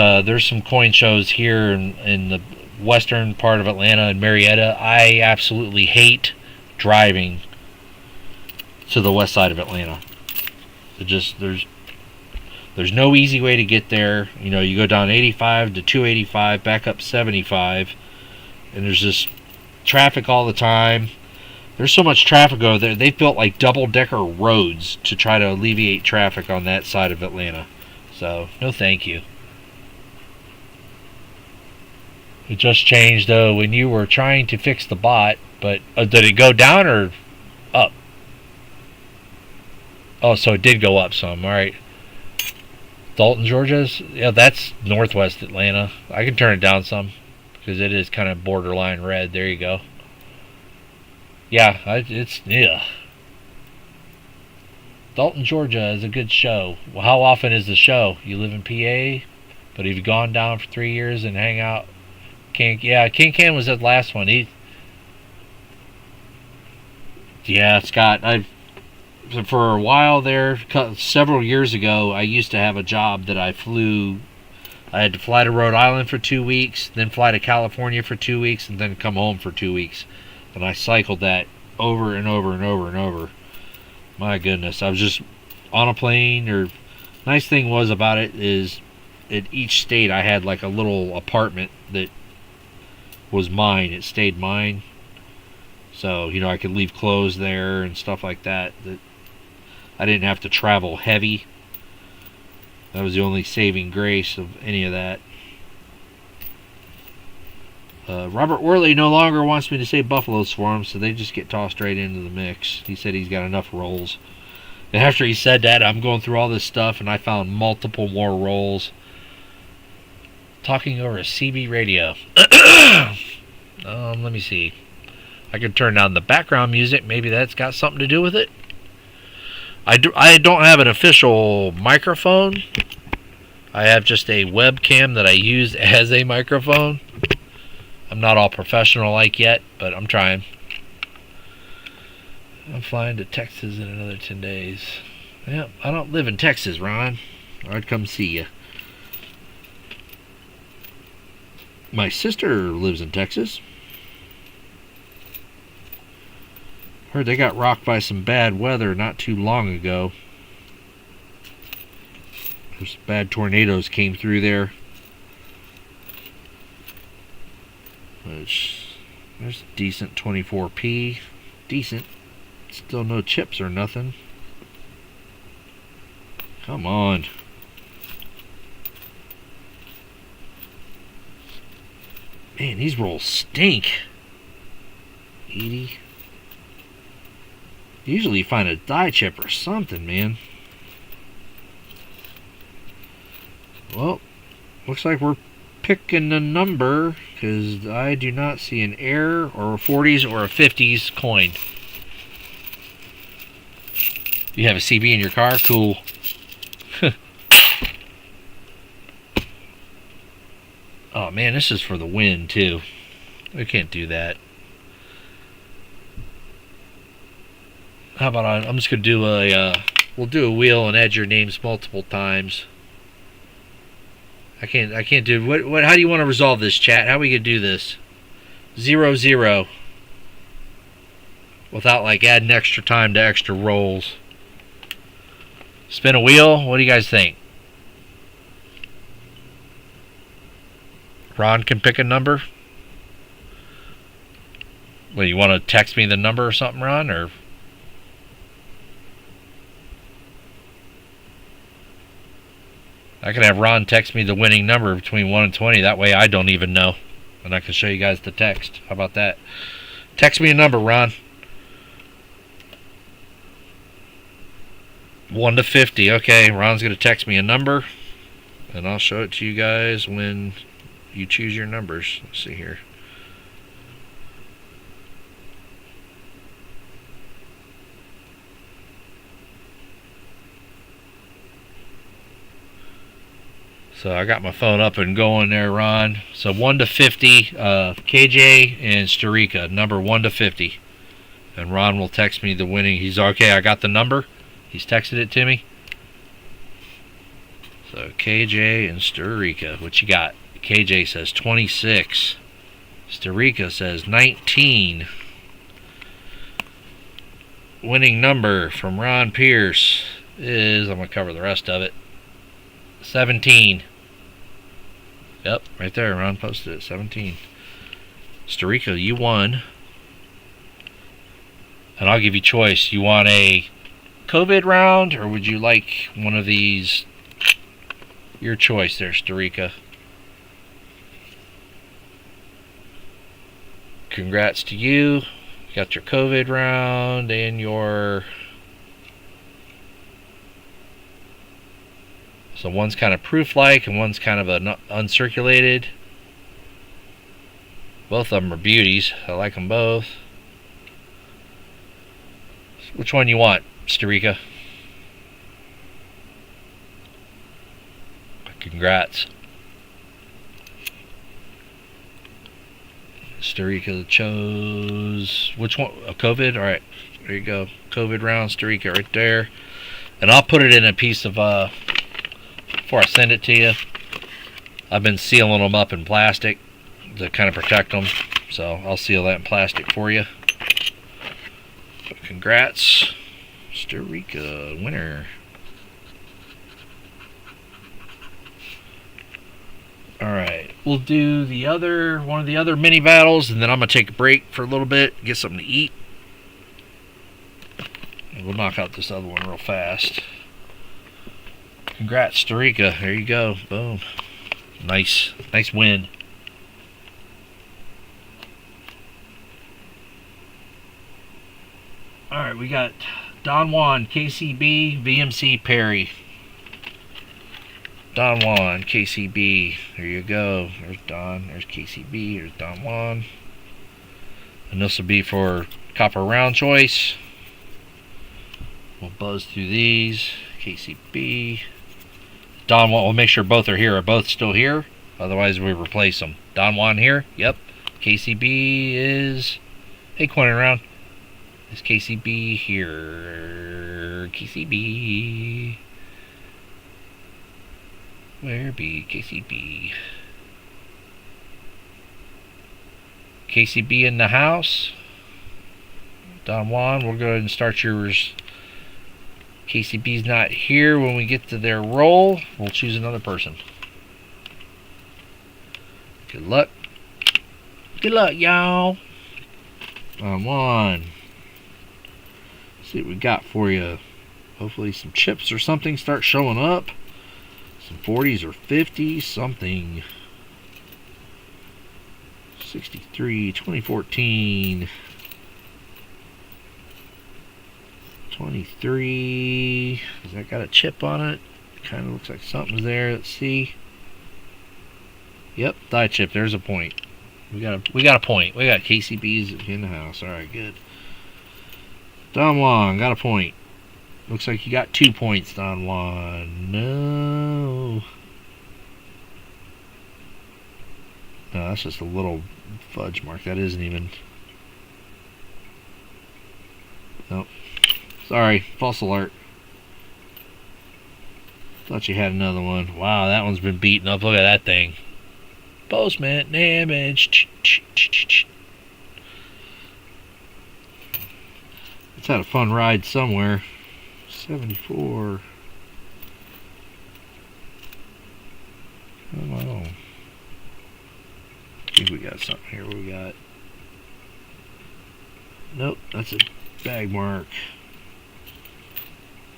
some coin shows here in the western part of Atlanta and Marietta. I absolutely hate driving to the west side of Atlanta. There's no easy way to get there. You know, you go down 85 to 285, back up 75, and there's just traffic all the time. There's so much traffic over there. They've built like double-decker roads to try to alleviate traffic on that side of Atlanta. So, no thank you. It just changed, though, when you were trying to fix the bot. But, did it go down or up? Oh, so it did go up some. Alright. Dalton, Georgia's? Yeah, that's northwest Atlanta. I can turn it down some, because it is kind of borderline red. There you go. Yeah, yeah. Dalton, Georgia is a good show. Well, how often is the show? You live in PA, but have you gone down for 3 years and hang out? King was at the last one. Yeah, Scott, for a while there, several years ago, I used to have a job that I had to fly to Rhode Island for 2 weeks, then fly to California for 2 weeks, and then come home for 2 weeks. And I cycled that over and over and over and over. My goodness, I was just on a plane. Nice thing was about it is, at each state I had like a little apartment that was mine. It stayed mine. So, you know, I could leave clothes there and stuff like that. That I didn't have to travel heavy. That was the only saving grace of any of that. Robert Worley no longer wants me to say buffaloes for him, so they just get tossed right into the mix. He said he's got enough rolls. And after he said that, I'm going through all this stuff, and I found multiple more rolls. Talking over a CB radio. Let me see. I can turn down the background music. Maybe that's got something to do with it. I don't have an official microphone. I have just a webcam that I use as a microphone. I'm not all professional like yet, but I'm trying. I'm flying to Texas in another 10 days. Yeah, I don't live in Texas, Ron. I'd come see you. My sister lives in Texas. Heard they got rocked by some bad weather not too long ago. Those bad tornadoes came through there. There's a decent 24p. Decent. Still no chips or nothing. Come on. Man, these rolls stink. 80. Usually you find a die chip or something, man. Well, looks like we're picking a number, because I do not see an air or a 40s or a 50s coin. You have a CB in your car? Cool. Oh man, this is for the win too. We can't do that. How about I'm just gonna do we'll do a wheel and add your names multiple times. I can't do what how do you want to resolve this, chat? How are we gonna do this? 0-0 without like adding extra time to extra rolls. Spin a wheel. What do you guys think? Ron can pick a number. Well, you want to text me the number or something, Ron, or? I can have Ron text me the winning number between 1 and 20. That way I don't even know. and I can show you guys the text. How about that? Text me a number, Ron. 1 to 50. Okay, Ron's going to text me a number, and I'll show it to you guys when you choose your numbers. Let's see here. So I got my phone up and going there, Ron. So 1 to 50, KJ and Starika, number 1 to 50. And Ron will text me the winning. He's okay, I got the number. He's texted it to me. So KJ and Starika, what you got? KJ says 26. Starika says 19. Winning number from Ron Pierce is, I'm going to cover the rest of it, 17. Yep, right there. Ron posted it. 17. Starika, you won. And I'll give you choice. You want a COVID round, or would you like one of these? Your choice there, Starika. Congrats to you. You got your COVID round and your... So one's kind of proof-like and one's kind of an uncirculated. Both of them are beauties. I like them both. Which one you want, Starika? Congrats. Starika chose... Which one? A COVID? Alright. There you go. COVID round, Starika right there. And I'll put it in a piece of... before I send it to you, I've been sealing them up in plastic to kind of protect them, so I'll seal that in plastic for you. But congrats, Starika, winner. Alright, we'll do one of the other mini battles, and then I'm going to take a break for a little bit, get something to eat. And we'll knock out this other one real fast. Congrats, Starika. There you go. Boom. Nice win. Alright, we got Don Juan, KCB, VMC Perry. Don Juan, KCB. There you go. There's Don. There's KCB. There's Don Juan. And this will be for copper round choice. We'll buzz through these. KCB. Don Juan, we'll make sure both are here. Are both still here? Otherwise, we replace them. Don Juan here? Yep. KCB is... Hey, coin around. Is KCB here? KCB. Where be KCB? KCB in the house. Don Juan, we'll go ahead and start yours. KCB's not here. When we get to their roll, we'll choose another person. Good luck. Good luck, y'all. Don Juan. See what we got for you. Hopefully some chips or something start showing up. Some 40s or 50s, something. 63, 2014. 23. Has that got a chip on it? Kind of looks like something's there. Let's see. Yep, die chip. There's a point. We got a point. We got KCBs in the house. All right, good. Don Juan got a point. Looks like you got 2 points, Don Juan. No. No, that's just a little fudge mark. That isn't even. Nope. Sorry, false alert. Thought you had another one. Wow, that one's been beaten up. Look at that thing. Postman damage. It's had a fun ride somewhere. 74. Come on. I think we got something here. What we got? Nope, that's a bag mark.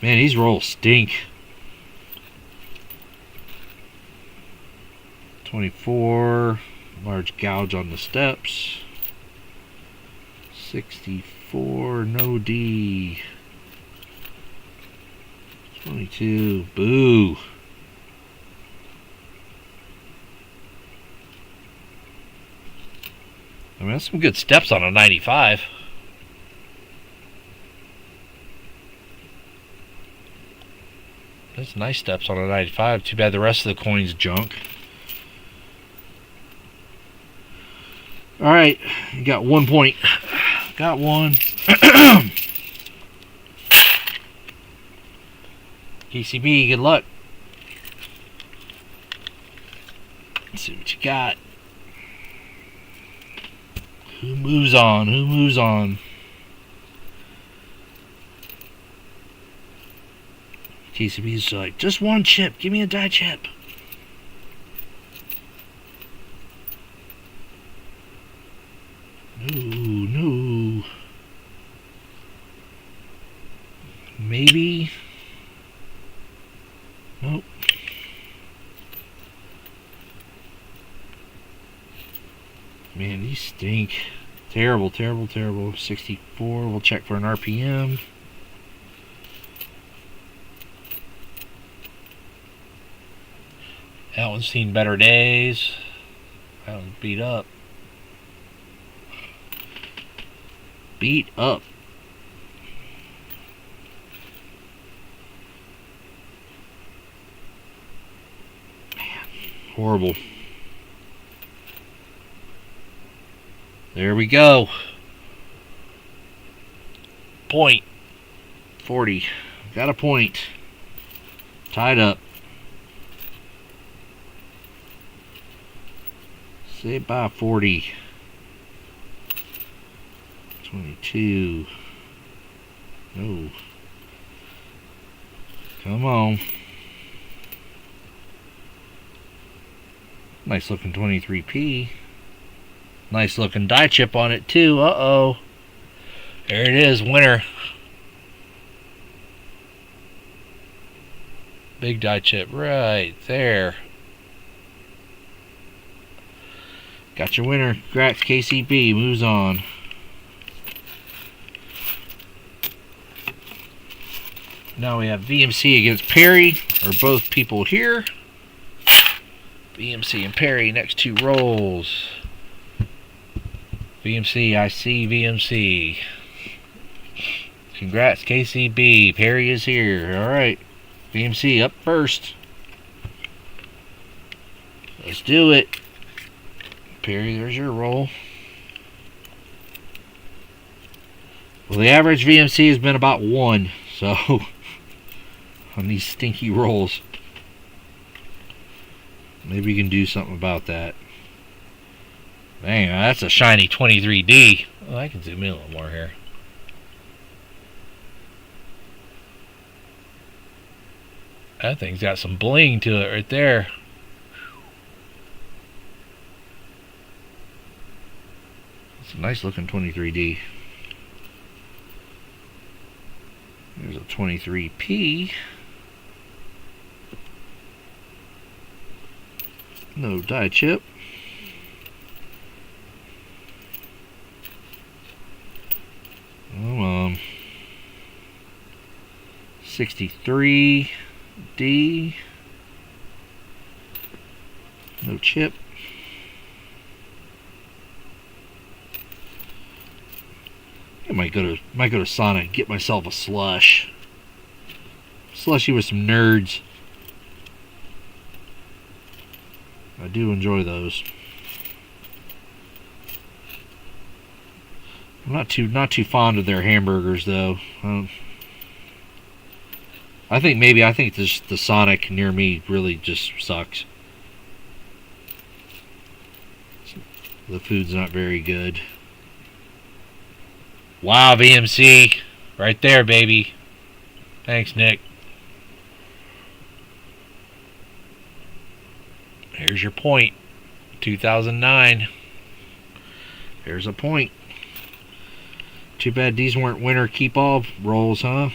Man, these rolls stink. 24. Large gouge on the steps. 64, no D. 22, boo. I mean, that's some good steps on a 95. That's nice steps on a 95. Too bad the rest of the coin's junk. Alright, you got 1 point. Got one. KCB, good luck. Let's see what you got. Who moves on? Who moves on? KCB's like, just one chip. Give me a die chip. No. Maybe. Nope. Man, these stink. Terrible, terrible, terrible. 64. We'll check for an RPM. That one's seen better days. That one's beat up. Beat up. Man, horrible. There we go. Point. 40. Got a point. Tied up. Say by 40. 22. No. Come on. Nice looking 23p. Nice looking die chip on it too. Uh-oh. There it is, winner. Big die chip right there. Got your winner. Congrats, KCB. Moves on. Now we have VMC against Perry. Are both people here. VMC and Perry, next two rolls. VMC, I see VMC. Congrats, KCB. Perry is here. Alright. VMC up first. Let's do it. Perry, there's your roll. Well, the average VMC has been about 1, so on these stinky rolls. Maybe you can do something about that. Dang, that's a shiny 23D. Oh, I can zoom in a little more here. That thing's got some bling to it right there. It's a nice looking 23D. There's a 23P. No die chip. Come on. 63D. No chip. I might go to Sonic and get myself a slush. Slushy with some nerds. I do enjoy those. I'm not too fond of their hamburgers though. I think the Sonic near me really just sucks. The food's not very good. Wow, VMC. Right there, baby. Thanks, Nick. Here's your point. 2009. There's a point. Too bad these weren't winner keep all rolls, huh?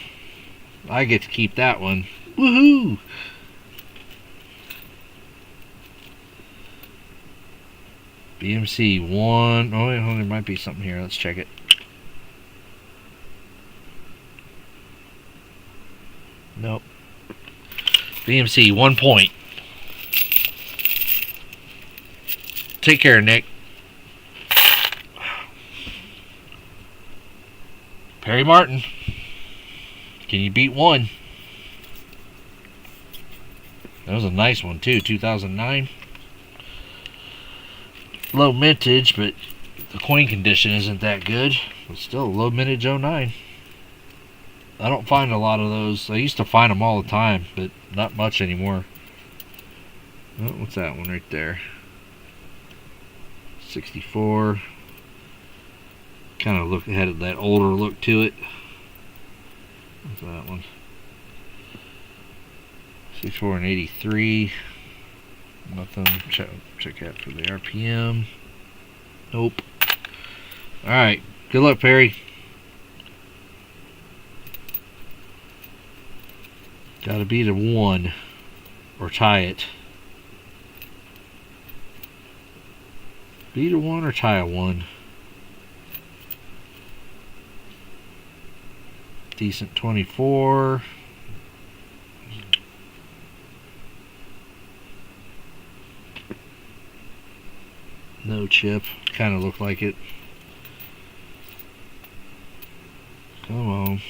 I get to keep that one. Woohoo! BMC 1. Oh, wait, there might be something here. Let's check it. Nope. BMC 1 point. Take care, Nick. Perry Martin. Can you beat 1? That was a nice one too, 2009. Low mintage, but the coin condition isn't that good. But still, low mintage 09. I don't find a lot of those. I used to find them all the time, but not much anymore. Oh, what's that one right there? 64. Kind of had that older look to it. What's that one? 64 and 83. Nothing. Check out for the RPM. Nope. Alright. Good luck, Perry. Gotta beat a 1 or tie it. Beat a 1 or tie a 1. Decent 24. No chip. Kind of looked like it. Come on.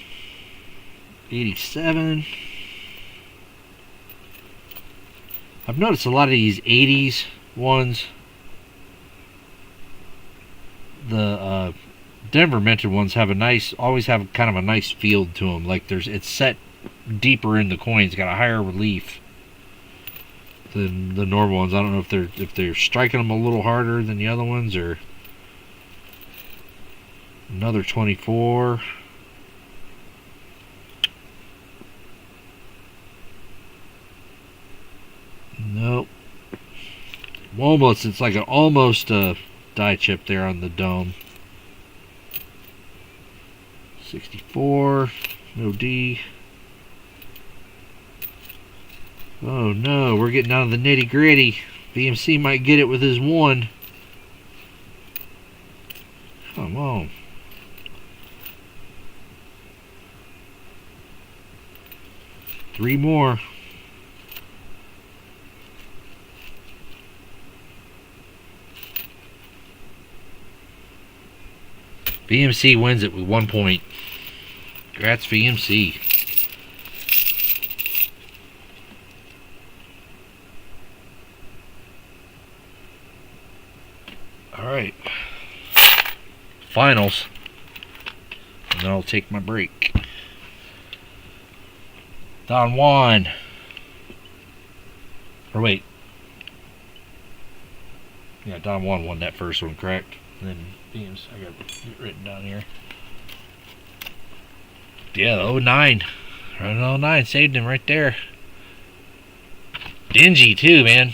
87. I've noticed a lot of these 80s ones. The Denver minted ones have a nice, always have kind of a nice feel to them. Like it's set deeper in the coins, got a higher relief than the normal ones. I don't know if they're striking them a little harder than the other ones, or another 24. Nope. Almost, it's like an almost die chip there on the dome. 64. No D. Oh no, we're getting down to the nitty gritty. BMC might get it with his 1. Come on. Three more. BMC wins it with 1 point. Congrats, BMC. Alright. Finals. And then I'll take my break. Don Juan. Or wait. Yeah, Don Juan won that first one, correct? And then BMC, I got it written down here. Yeah, the 09. Running 09, saved him right there. Dingy too, man.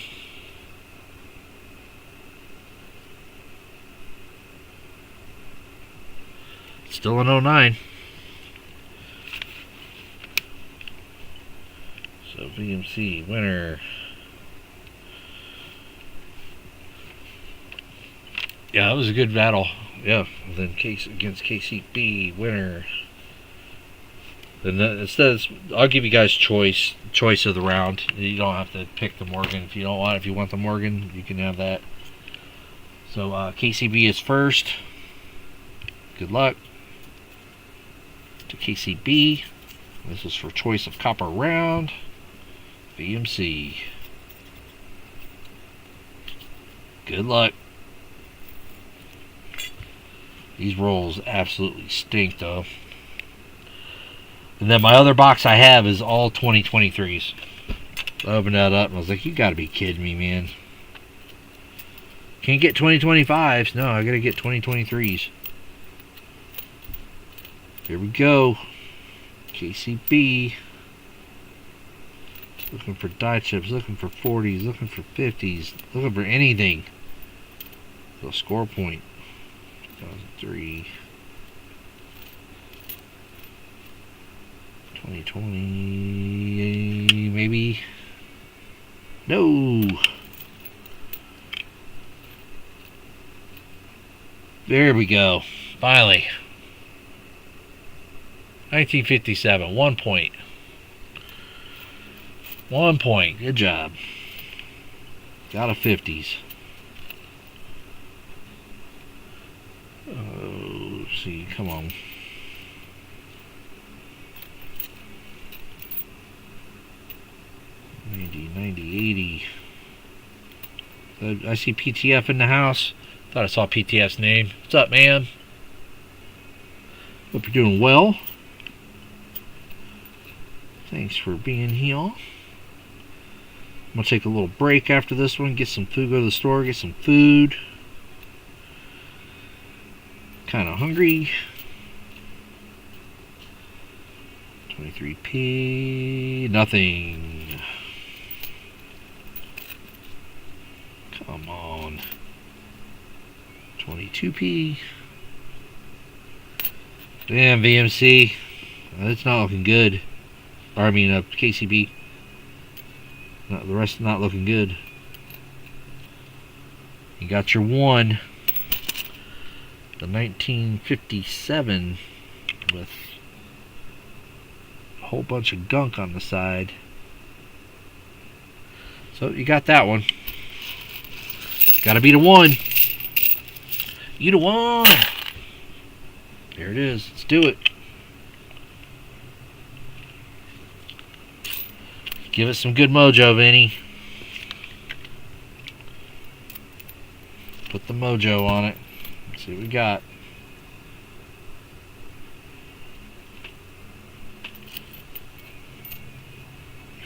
Still an 09. So BMC winner. Yeah, that was a good battle. Yeah, then case against KCB winner. And instead, I'll give you guys choice of the round. You don't have to pick the Morgan if you don't want. If you want the Morgan, you can have that. So KCB is first. Good luck to KCB. This is for choice of copper round. BMC. Good luck. These rolls absolutely stink, though. And then my other box I have is all 2023s. I opened that up and I was like, you gotta be kidding me, man. Can't get 2025s. No, I gotta get 2023s. Here we go. KCB. Looking for die chips, looking for 40s, looking for 50s, looking for anything. The score point. 2003. 2020, maybe. No. There we go. Finally. 1957. 1 point. 1 point. Good job. Got a 50s. Oh, let's see. Come on. $90, $80. I see PTF in the house. Thought I saw PTF's name. What's up, man? Hope you're doing well. Thanks for being here. I'm gonna take a little break after this one, get some food, go to the store, get some food. Kinda hungry. 23p, nothing. Come on. 22p. Damn, VMC. That's not looking good. Or, I mean, KCB. The rest not looking good. You got your one. The 1957 with a whole bunch of gunk on the side. So you got that one. Gotta be the one. You the one. There it is. Let's do it. Give it some good mojo, Vinny. Put the mojo on it. Let's see what we got.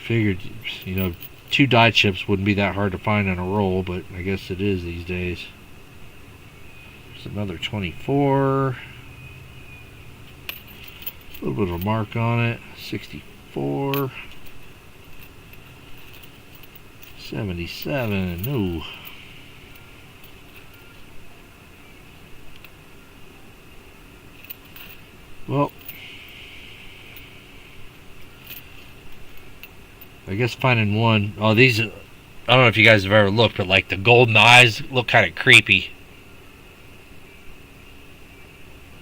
Figured, you know, 2 die chips wouldn't be that hard to find on a roll, but I guess it is these days. There's another 24. A little bit of a mark on it. 64. 77. No. Well, I guess finding one. Oh, these. I don't know if you guys have ever looked, but like the golden eyes look kind of creepy.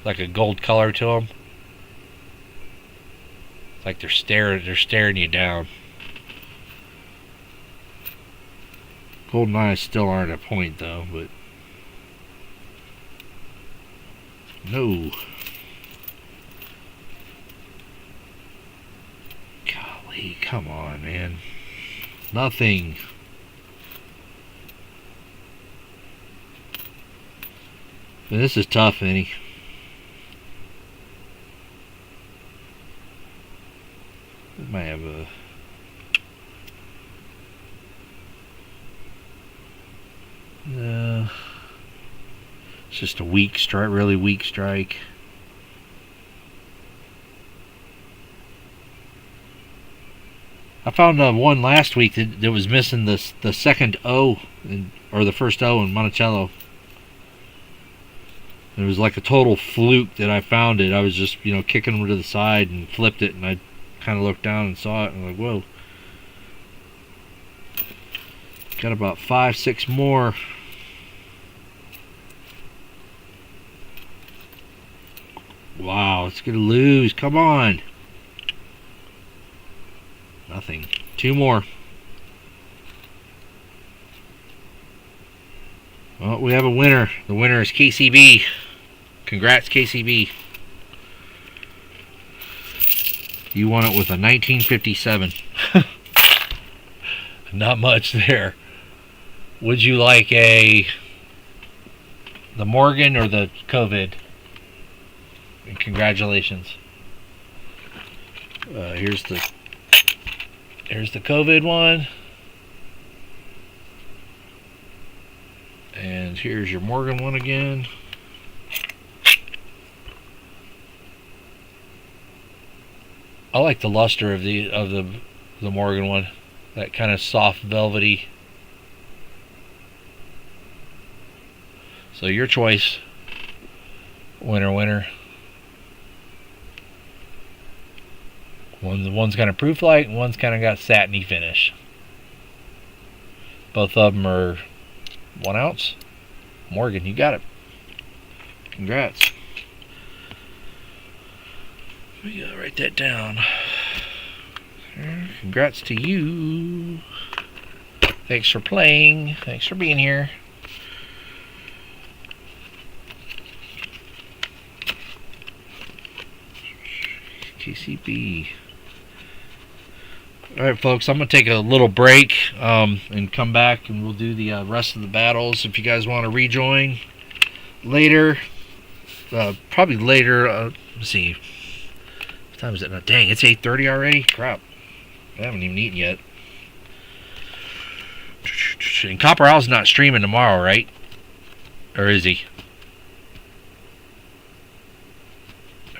Like a gold color to them. It's like they're staring you down. Golden eyes still aren't a point though, but no. Golly, come on, man. Nothing. And this is tough, Vinny. It might have a. It's just a weak strike, really weak strike. I found one last week that was missing the second O, or the first O in Monticello. It was like a total fluke that I found it. I was just, you know, kicking them to the side and flipped it, and I kind of looked down and saw it, and I'm like, whoa. Got about 5, 6 more. Wow, it's gonna lose. Come on. Nothing. 2 more. Well, we have a winner. The winner is KCB. Congrats, KCB. You won it with a 1957. Not much there. Would you like the Morgan or the COVID? And congratulations. Here's the COVID one. And here's your Morgan one again. I like the luster of the Morgan one. That kind of soft velvety. So your choice. Winner, winner. One's kind of proof light, and one's kind of got satiny finish. Both of them are 1 ounce. Morgan, you got it. Congrats. We gotta write that down. Congrats to you. Thanks for playing. Thanks for being here. KCB. Alright folks, I'm going to take a little break and come back and we'll do the rest of the battles. If you guys want to rejoin later, probably later, let's see, what time is it now? Dang, it's 8:30 already? Crap, I haven't even eaten yet. And Copper Owl's not streaming tomorrow, right? Or is he?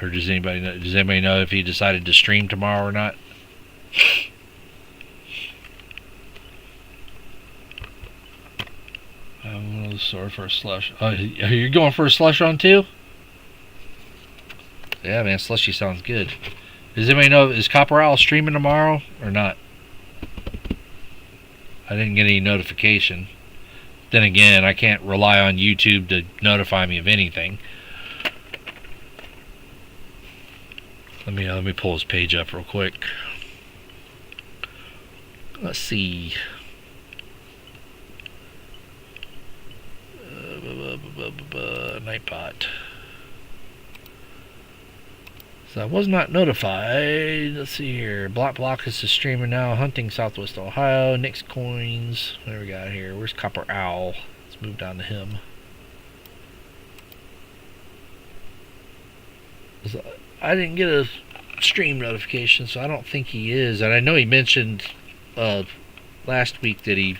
Or does anybody know? Does anybody know if he decided to stream tomorrow or not? I'm sorry for a slush. You're going for a slush on too? Yeah, man, slushy sounds good. Does anybody know, is Copper Owl streaming tomorrow or not? I didn't get any notification. Then again, I can't rely on YouTube to notify me of anything. Let me pull his page up real quick. Let's see. Nightbot. So I was not notified. Let's see here. Block is streaming now. Hunting Southwest Ohio. Nick's Coins. What do we got here? Where's Copper Owl? Let's move down to him. So I didn't get a stream notification, so I don't think he is. And I know he mentioned last week that he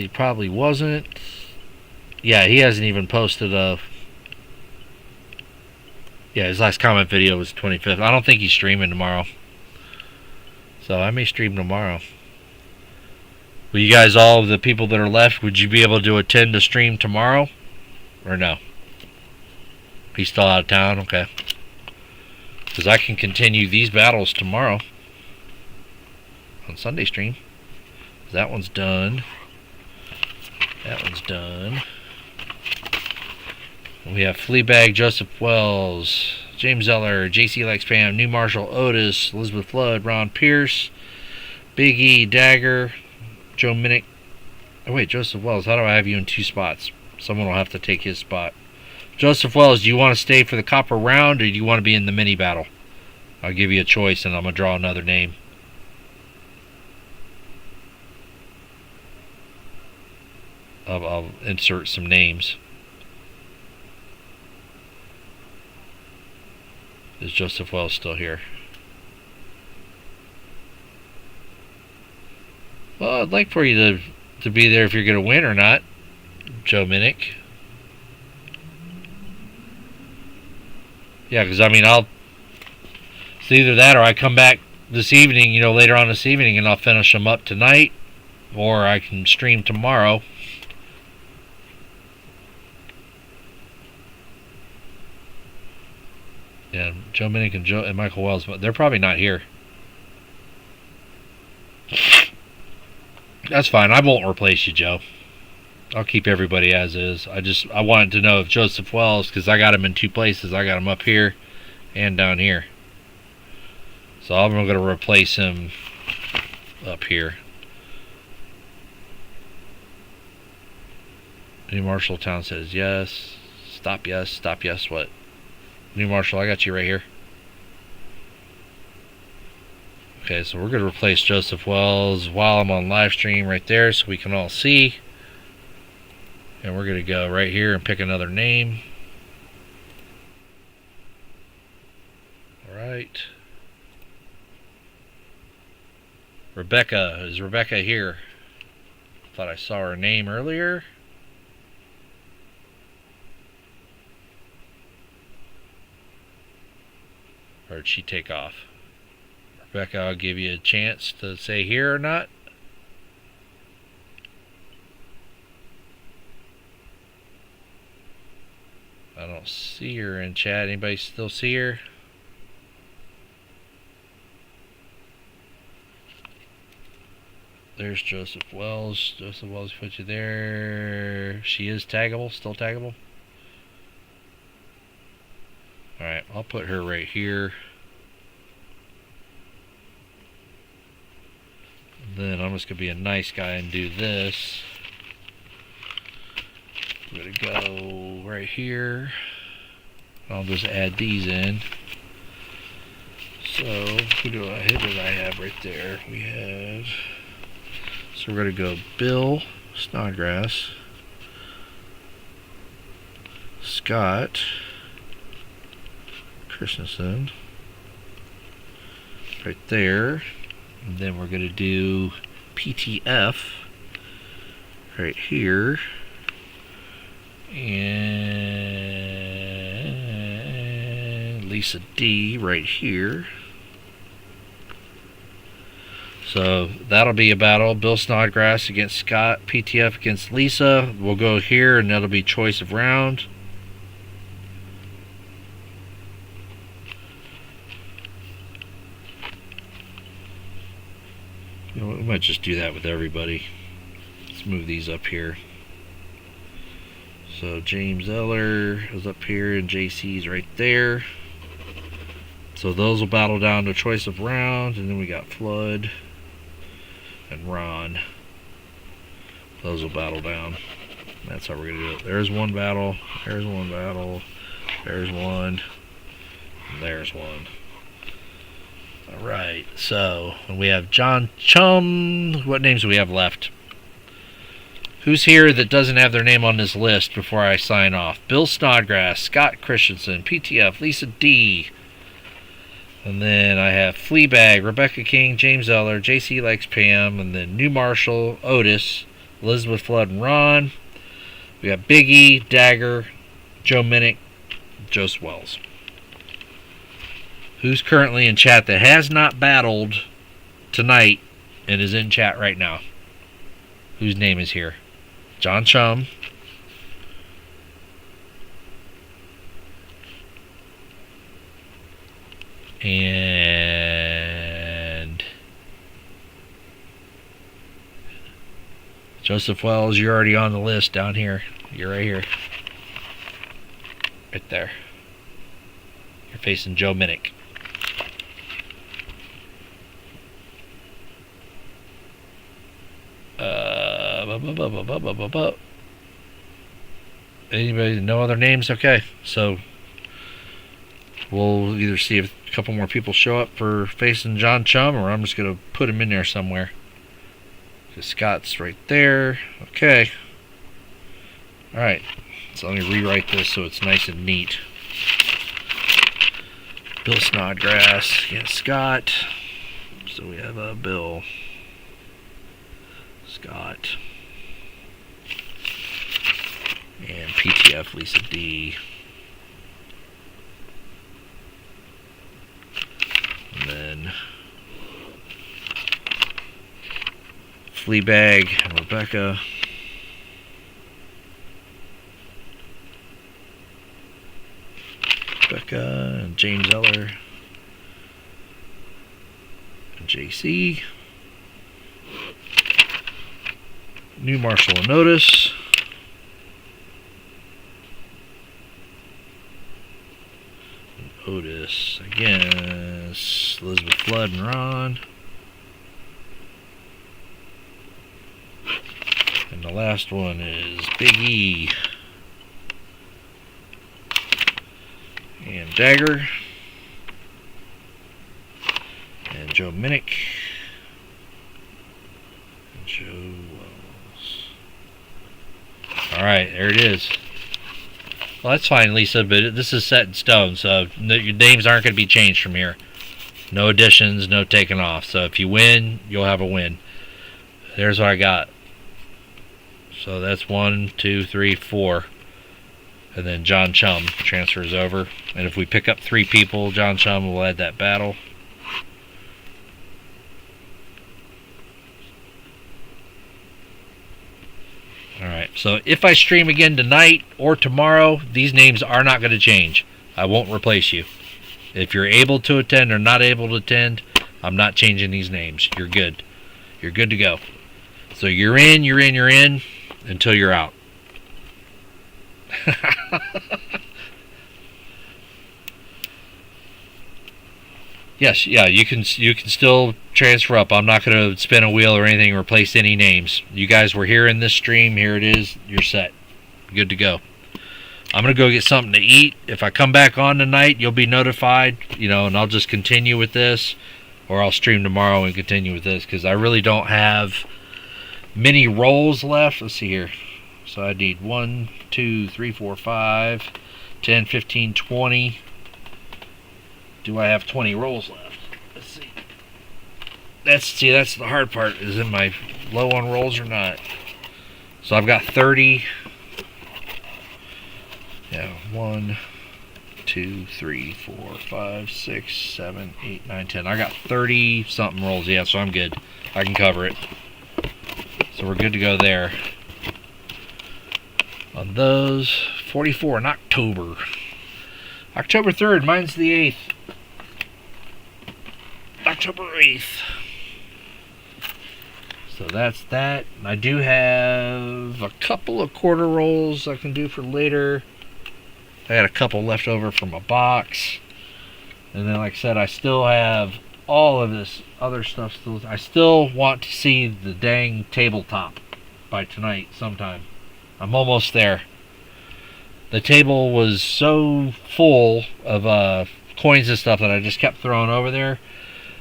probably wasn't. Yeah, he hasn't even posted a. Yeah, his last comment video was 25th. I don't think he's streaming tomorrow. So I may stream tomorrow. Will you guys, all of the people that are left, would you be able to attend the stream tomorrow? Or no? He's still out of town? Okay. Because I can continue these battles tomorrow. On Sunday stream. That one's done. That one's done. We have Fleabag, Joseph Wells, James Zeller, JC Likes Spam, New Marshall, Otis, Elizabeth Flood, Ron Pierce, Big E, Dagger, Joe Minnick. Oh wait, Joseph Wells, how do I have you in two spots? Someone will have to take his spot. Joseph Wells, do you want to stay for the copper round or do you want to be in the mini battle? I'll give you a choice and I'm going to draw another name. I'll insert some names. Is Joseph Wells still here? Well, I'd like for you to be there if you're going to win or not, Joe Minnick. Yeah, because I mean, it's either that or I come back this evening, you know, later on this evening, and I'll finish them up tonight, or I can stream tomorrow. Yeah, Joe Minnick and Michael Wells, but they're probably not here. That's fine. I won't replace you, Joe. I'll keep everybody as is. I wanted to know if Joseph Wells, because I got him in two places. I got him up here and down here. So I'm going to replace him up here. New Marshalltown says yes. Stop yes. Stop yes what? New Marshall, I got you right here. Okay, so we're going to replace Joseph Wells while I'm on live stream right there so we can all see. And we're going to go right here and pick another name. Alright. Rebecca. Is Rebecca here? Thought I saw her name earlier. Or did she take off? Rebecca, I'll give you a chance to say here or not. I don't see her in chat. Anybody still see her? There's Joseph Wells. Joseph Wells put you there. She is taggable, still taggable. Alright, I'll put her right here. Then I'm just going to be a nice guy and do this. I'm going to go right here. I'll just add these in. So, who did I have right there? We have... So we're going to go Bill Snodgrass, Scott Christensen, right there. And then we're going to do PTF right here. And Lisa D right here. So that'll be a battle. Bill Snodgrass against Scott. PTF against Lisa. We'll go here, and that'll be choice of round. You know, we might just do that with everybody. Let's move these up here. So James Eller is up here, and JC's right there. So those will battle down to choice of round, and then we got Flood and Ron. Those will battle down. That's how we're going to do it. There's one battle. There's one battle. There's one. And there's one. Alright, so we have John Chum. What names do we have left? Who's here that doesn't have their name on this list before I sign off? Bill Snodgrass, Scott Christensen, PTF, Lisa D. And then I have Fleabag, Rebecca King, James Eller, JC Likes Pam, and then New Marshall, Otis, Elizabeth Flood, and Ron. We got Biggie, Dagger, Joe Minnick, Joseph Wells. Who's currently in chat that has not battled tonight and is in chat right now? Whose name is here? John Chum. And Joseph Wells, you're already on the list down here. You're right here. Right there. You're facing Joe Minnick. Anybody? No other names? Okay, so we'll either see if a couple more people show up for facing John Chum, or I'm just going to put him in there somewhere. So Scott's right there. Okay. Alright, so let me rewrite this so it's nice and neat. Bill Snodgrass against Scott. So we have Bill, Scott, and PTF Lisa D. And then Fleabag and Rebecca. Rebecca and James Eller and JC. New Marshall and Otis. And Otis against Elizabeth Flood and Ron. And the last one is Big E and Dagger and Joe Minnick and Joe Wells. Alright, there it is. Well, that's fine, Lisa, but this is set in stone, so your names aren't going to be changed from here. No additions, no taking off. So if you win, you'll have a win. There's what I got. So that's 1, 2, 3, 4. And then John Chum transfers over. And if we pick up 3 people, John Chum will add that battle. Alright, so if I stream again tonight or tomorrow, these names are not going to change. I won't replace you. If you're able to attend or not able to attend, I'm not changing these names. You're good. You're good to go. So you're in until you're out. Yes, yeah, you can still transfer up. I'm not going to spin a wheel or anything, replace any names. You guys were here in this stream. Here it is. You're set. Good to go. I'm going to go get something to eat. If I come back on tonight, you'll be notified, and I'll just continue with this, or I'll stream tomorrow and continue with this, because I really don't have many rolls left. Let's see here. So I need 1, 2, 3, 4, 5, 10, 15, 20. Do I have 20 rolls left? Let's see. That's the hard part. Is am I low on rolls or not? So I've got 30. Yeah, 1, 2, 3, 4, 5, 6, 7, 8, 9, 10. I got 30 something rolls. Yeah, so I'm good. I can cover it. So we're good to go there. On those, 44 in October. October 3rd, mine's the 8th. October 8th. So that's that. I do have a couple of quarter rolls I can do for later. I got a couple left over from a box. And then, like I said, I still have all of this other stuff still. I still want to see the dang tabletop by tonight sometime. I'm almost there. The table was so full of coins and stuff that I just kept throwing over there.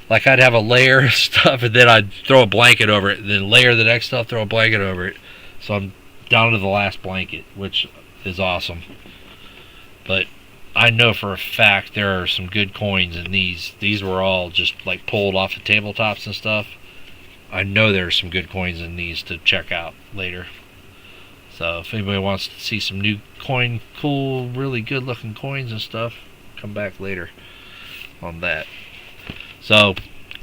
Like I'd have a layer of stuff and then I'd throw a blanket over it, and then layer the next stuff, throw a blanket over it. So I'm down to the last blanket, which is awesome. But I know for a fact there are some good coins in these. These were all just like pulled off the tabletops and stuff. I know there are some good coins in these to check out later. So if anybody wants to see some new cool, really good looking coins and stuff, come back later on that. So,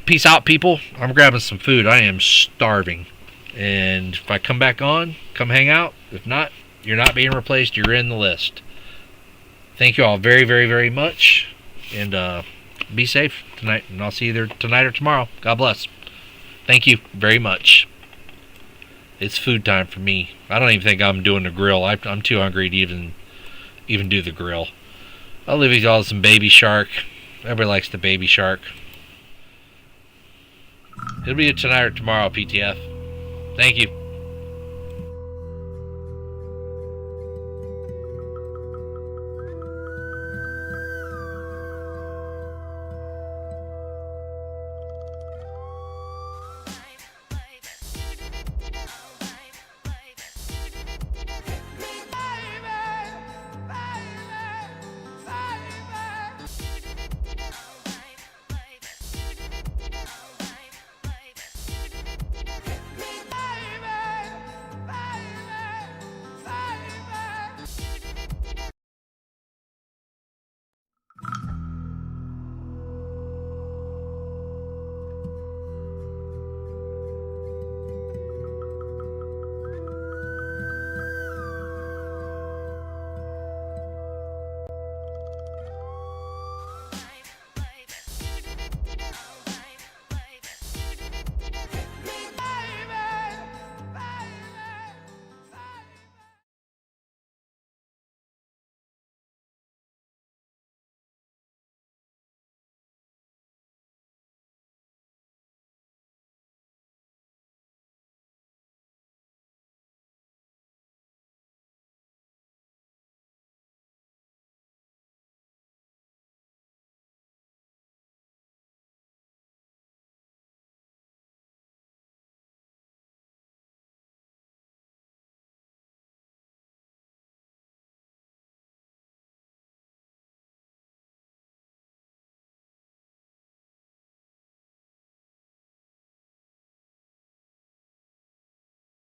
peace out, people. I'm grabbing some food. I am starving. And if I come back on, come hang out. If not, you're not being replaced. You're in the list. Thank you all very, very, very much. And be safe tonight. And I'll see you either tonight or tomorrow. God bless. Thank you very much. It's food time for me. I don't even think I'm doing the grill. I'm too hungry to even do the grill. I'll leave you all some baby shark. Everybody likes the baby shark. It'll be tonight or tomorrow, PTF. Thank you.